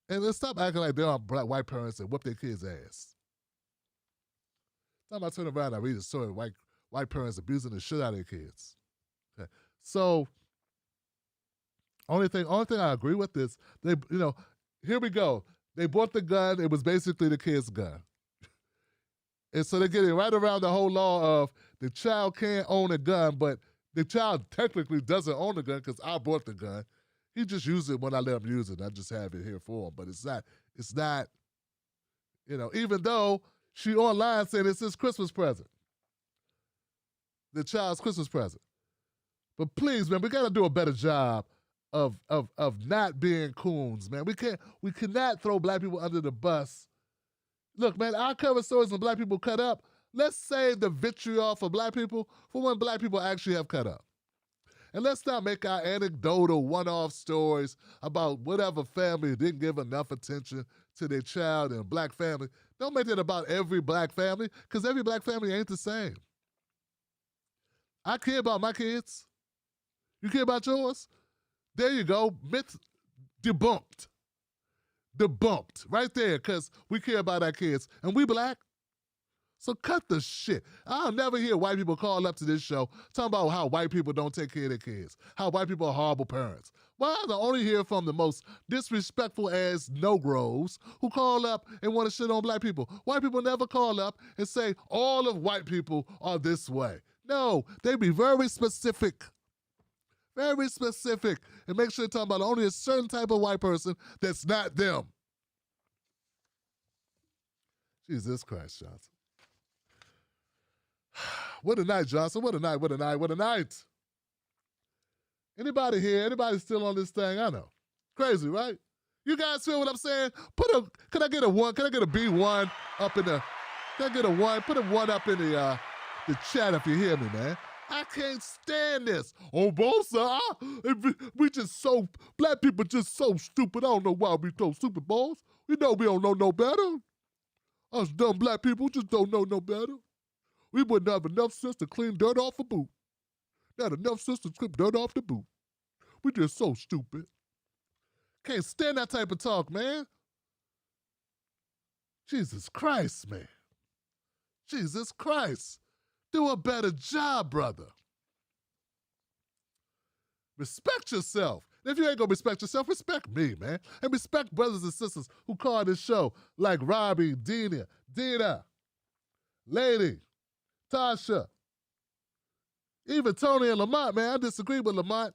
And let's stop acting like they are black white parents and whip their kids' ass. Time I turn around, I read a story of white parents abusing the shit out of their kids. Okay. So, only thing I agree with is here we go. They bought the gun. It was basically the kid's gun. And so they're getting right around the whole law of the child can't own a gun, but the child technically doesn't own the gun because I bought the gun. He just used it when I let him use it. I just have it here for him. But it's not, even though she online saying it's his Christmas present. The child's Christmas present. But please, man, we got to do a better job of not being coons, man. We cannot throw black people under the bus. Look, man, our cover stories when black people cut up, let's save the vitriol for black people for when black people actually have cut up. And let's not make our anecdotal one-off stories about whatever family didn't give enough attention to their child and a black family. Don't make it about every black family, because every black family ain't the same. I care about my kids. You care about yours? There you go. Myth debunked. Debunked. Right there, because we care about our kids. And we black. So cut the shit. I'll never hear white people call up to this show talking about how white people don't take care of their kids, how white people are horrible parents. Well, I only hear from the most disrespectful ass no-gros who call up and want to shit on black people. White people never call up and say all of white people are this way. No, they be very specific. Very specific. And make sure to talk about only a certain type of white person that's not them. Jesus Christ, Johnson. What a night, Johnson. What a night, what a night, what a night. Anybody here? Anybody still on this thing? I know. Crazy, right? You guys feel what I'm saying? Can I get a 1? Can I get a B1 up in the, can I get a 1? Put a 1 up in the chat if you hear me, man. I can't stand this. On both sides, we just so, black people just so stupid. I don't know why we so stupid, boys. We know we don't know no better. Us dumb black people just don't know no better. We wouldn't have enough sense to clean dirt off a boot. Not enough sense to strip dirt off the boot. We just so stupid. Can't stand that type of talk, man. Jesus Christ, man. Jesus Christ. Do a better job, brother. Respect yourself. If you ain't gonna respect yourself, respect me, man. And respect brothers and sisters who call this show, like Robbie, Dina, Lady, Tasha, even Tony and Lamont, man. I disagree with Lamont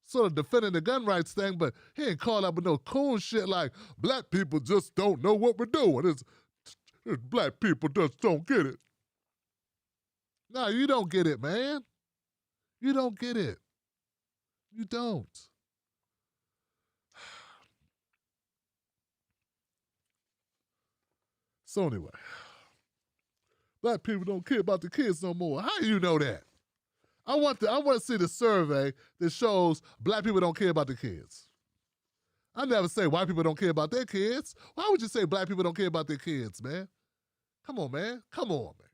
sort of defending the gun rights thing, but he ain't called up with no coon shit like black people just don't know what we're doing. It's black people just don't get it. No, you don't get it, man. You don't get it. You don't. So anyway, black people don't care about the kids no more. How do you know that? I want to see the survey that shows black people don't care about the kids. I never say white people don't care about their kids. Why would you say black people don't care about their kids, man? Come on, man. Come on, man.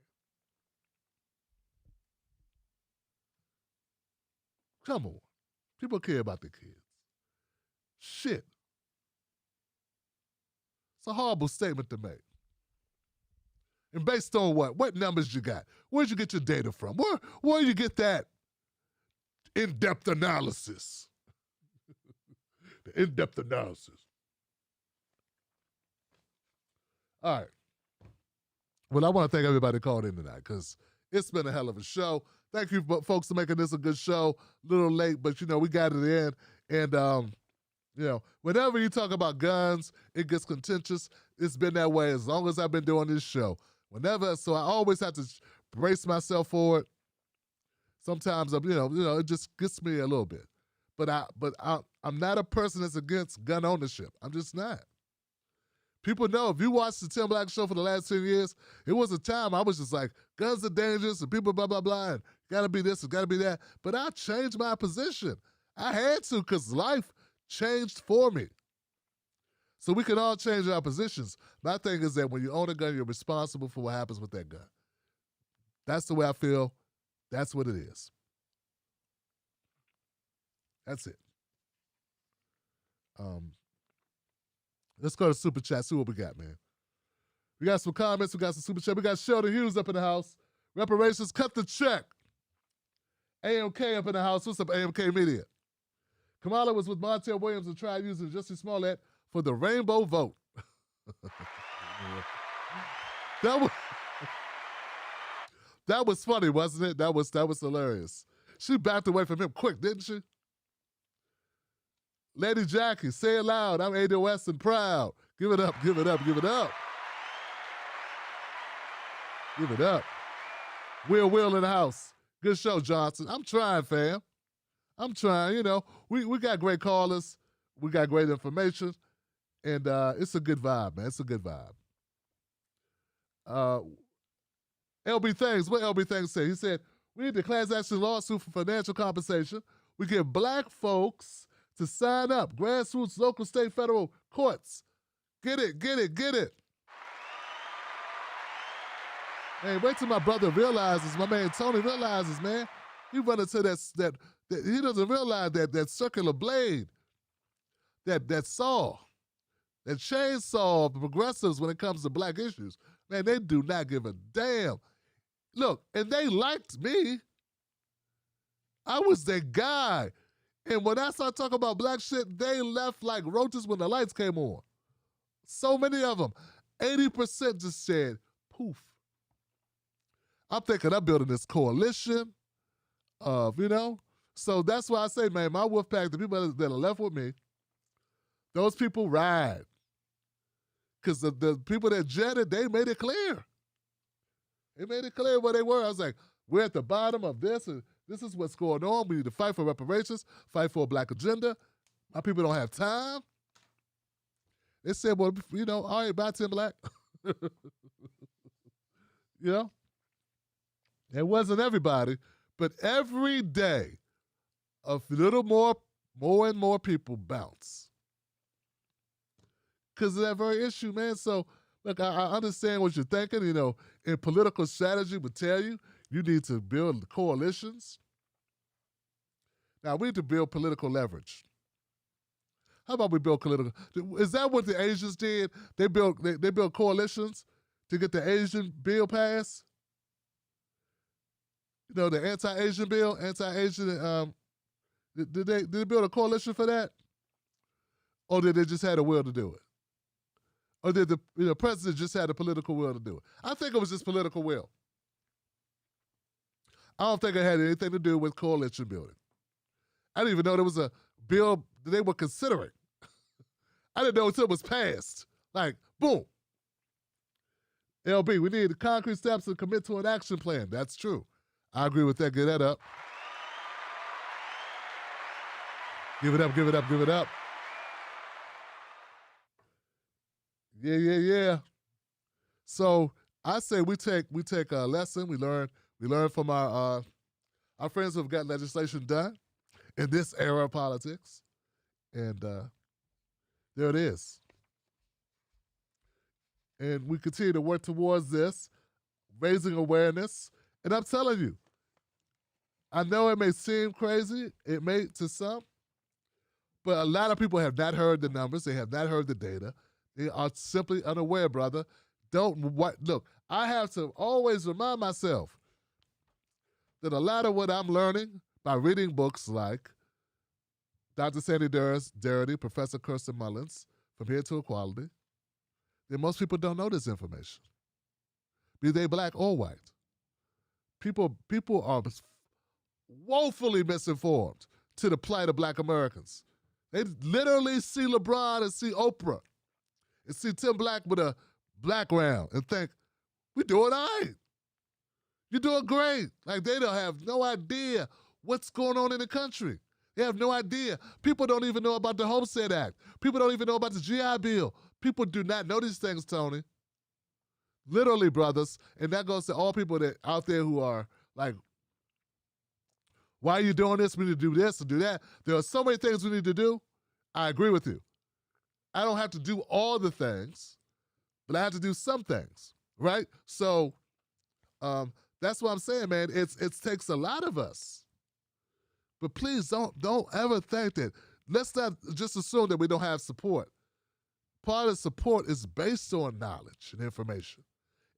Come on. People care about their kids. Shit. It's a horrible statement to make. And based on what? What numbers you got? Where'd you get your data from? Where you get that in-depth analysis? The in-depth analysis. All right. Well, I want to thank everybody that called in tonight because it's been a hell of a show. Thank you, folks, for making this a good show. A little late, but, we got it in. And, whenever you talk about guns, it gets contentious. It's been that way as long as I've been doing this show. So I always have to brace myself for it. Sometimes, it just gets me a little bit. But I'm not a person that's against gun ownership. I'm just not. People know, if you watched the Tim Black Show for the last 10 years, it was a time I was just like, guns are dangerous and people blah, blah, blah, and gotta be this and gotta be that. But I changed my position. I had to because life changed for me. So we can all change our positions. My thing is that when you own a gun, you're responsible for what happens with that gun. That's the way I feel. That's what it is. That's it. Let's go to Super Chat, see what we got, man. We got some comments, we got some Super Chat. We got Sheldon Hughes up in the house. Reparations, cut the check. AMK up in the house. What's up, AMK Media? Kamala was with Montel Williams and tried using Jussie Smollett for the rainbow vote. That was funny, wasn't it? That was hilarious. She backed away from him quick, didn't she? Lady Jackie, say it loud. I'm A.D. West and proud. Give it up, give it up, give it up. Give it up. Will in the house. Good show, Johnson. I'm trying, fam. I'm trying. You know, we got great callers. We got great information. And it's a good vibe, man. It's a good vibe. LB Things, what LB Things said? He said, we need the class action lawsuit for financial compensation. We give black folks to sign up. Grassroots, local, state, federal courts. Get it, get it, get it. Hey, wait till my brother realizes, my man Tony realizes, man. He run into that he doesn't realize that circular blade, that saw, that chainsaw of the progressives when it comes to black issues. Man, they do not give a damn. Look, and they liked me. I was their guy. And when I started talking about black shit, they left like roaches when the lights came on. So many of them. 80% just said, poof. I'm thinking I'm building this coalition of, you know. So that's why I say, man, my wolf pack, the people that are left with me, those people ride. Because the people that jetted, they made it clear. They made it clear where they were. I was like, we're at the bottom of this, and this is what's going on. We need to fight for reparations, fight for a black agenda. My people don't have time. They said, well, you know, all right, bye, Tim Black. You know? It wasn't everybody, but every day, a little more and more people bounce. Because of that very issue, man. So, look, I understand what you're thinking. You know, in political strategy would tell you, you need to build coalitions. Now, we need to build political leverage. How about we build political? Is that what the Asians did? They built coalitions to get the Asian bill passed? You know, the anti-Asian bill, anti-Asian, did they build a coalition for that? Or did they just have the will to do it? Or did the president just had the political will to do it? I think it was just political will. I don't think it had anything to do with coalition building. I didn't even know there was a bill that they were considering. I didn't know until it was passed. Like, boom. LB, we need concrete steps and commit to an action plan. That's true. I agree with that. Get that up. Give it up, give it up, give it up. Yeah. So I say we take a lesson. We learn from our friends who have got legislation done in this era of politics. And there it is. And we continue to work towards this, raising awareness. And I'm telling you, I know it may seem crazy, it may to some, but a lot of people have not heard the numbers, they have not heard the data. They are simply unaware, brother. Look, I have to always remind myself that a lot of what I'm learning by reading books like Dr. Sandy Darity, Professor Kirsten Mullins, From Here to Equality, that most people don't know this information, be they black or white. People are woefully misinformed to the plight of black Americans. They literally see LeBron and see Oprah and see Tim Black with a background and think, we're doing all right. You're doing great. Like they don't have no idea what's going on in the country. They have no idea. People don't even know about the Homestead Act. People don't even know about the GI Bill. People do not know these things, Tony. Literally, brothers. And that goes to all people that out there who are like, why are you doing this? We need to do this and do that. There are so many things we need to do. I agree with you. I don't have to do all the things, but I have to do some things, right? So that's what I'm saying, man. It takes a lot of us. But please don't ever think that. Let's not just assume that we don't have support. Part of support is based on knowledge and information.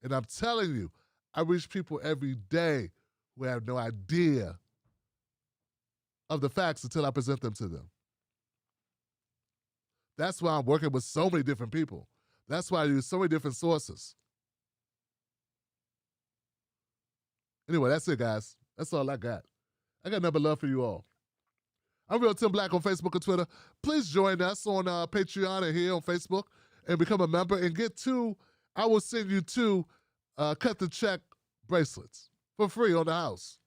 And I'm telling you, I reach people every day who have no idea of the facts until I present them to them. That's why I'm working with so many different people. That's why I use so many different sources. Anyway, that's it, guys. That's all I got. I got nothing but love for you all. I'm Real Tim Black on Facebook and Twitter. Please join us on Patreon and here on Facebook and become a member and get I will send you 2 Cut the Check bracelets for free on the house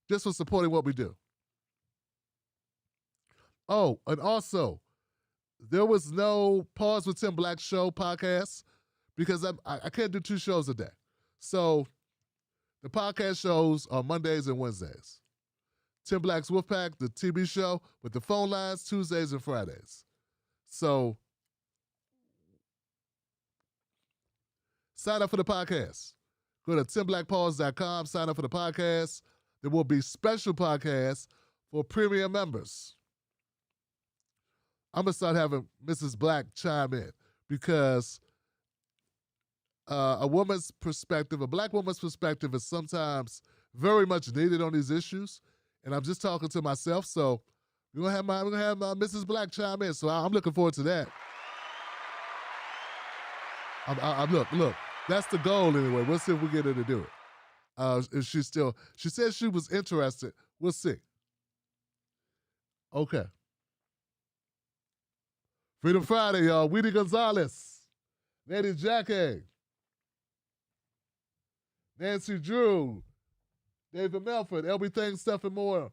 just for supporting what we do. Oh, and also, there was no Pause with Tim Black show podcast because I can't do 2 shows a day. So the podcast shows are Mondays and Wednesdays. Tim Black's Wolfpack, the TV show with the phone lines, Tuesdays and Fridays. So sign up for the podcast. Go to timblackpause.com, sign up for the podcast. There will be special podcasts for premium members. I'm going to start having Mrs. Black chime in because a woman's perspective, a black woman's perspective is sometimes very much needed on these issues. And I'm just talking to myself, so we're gonna have my Mrs. Black chime in. So I'm looking forward to that. Look, that's the goal anyway. We'll see if we get her to do it. If she said she was interested. We'll see. Okay. Freedom Friday, y'all. Weedy Gonzalez, Lady Jackie, Nancy Drew, David Melford, Everything, Stuff, and More.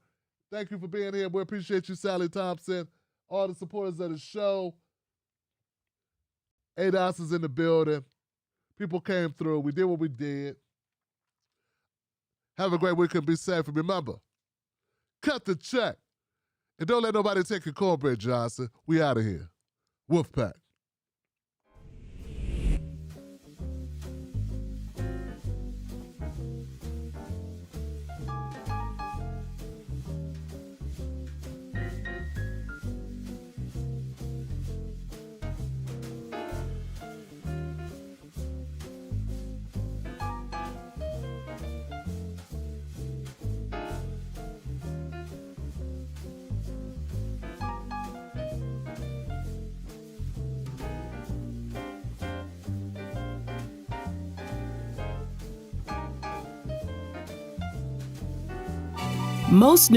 Thank you for being here. We appreciate you, Sally Thompson, all the supporters of the show. ADOS is in the building. People came through. We did what we did. Have a great weekend. Be safe. And remember, cut the check. And don't let nobody take your cornbread, Johnson. We out of here. Wolfpack. Most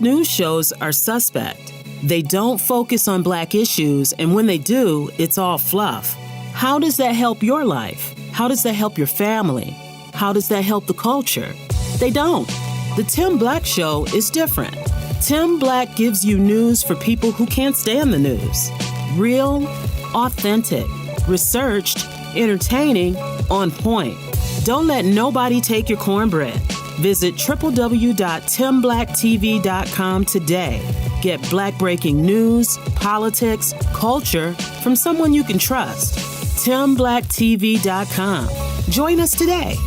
news shows are suspect. They don't focus on black issues, and when they do, it's all fluff. How does that help your life? How does that help your family? How does that help the culture? They don't. The Tim Black Show is different. Tim Black gives you news for people who can't stand the news. Real, authentic, researched, entertaining, on point. Don't let nobody take your cornbread. Visit www.timblacktv.com today. Get black breaking news, politics, culture from someone you can trust. timblacktv.com. Join us today.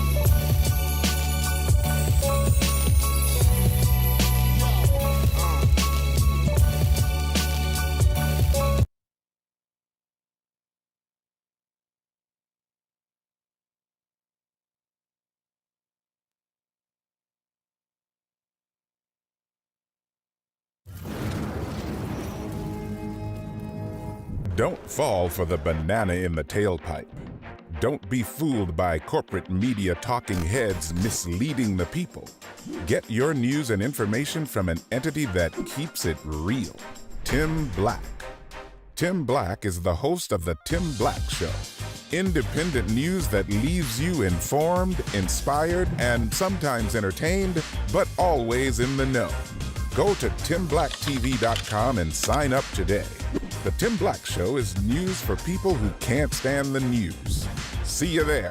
Don't fall for the banana in the tailpipe. Don't be fooled by corporate media talking heads misleading the people. Get your news and information from an entity that keeps it real. Tim Black. Tim Black is the host of The Tim Black Show. Independent news that leaves you informed, inspired, and sometimes entertained, but always in the know. Go to timblacktv.com and sign up today. The Tim Black Show is news for people who can't stand the news. See you there.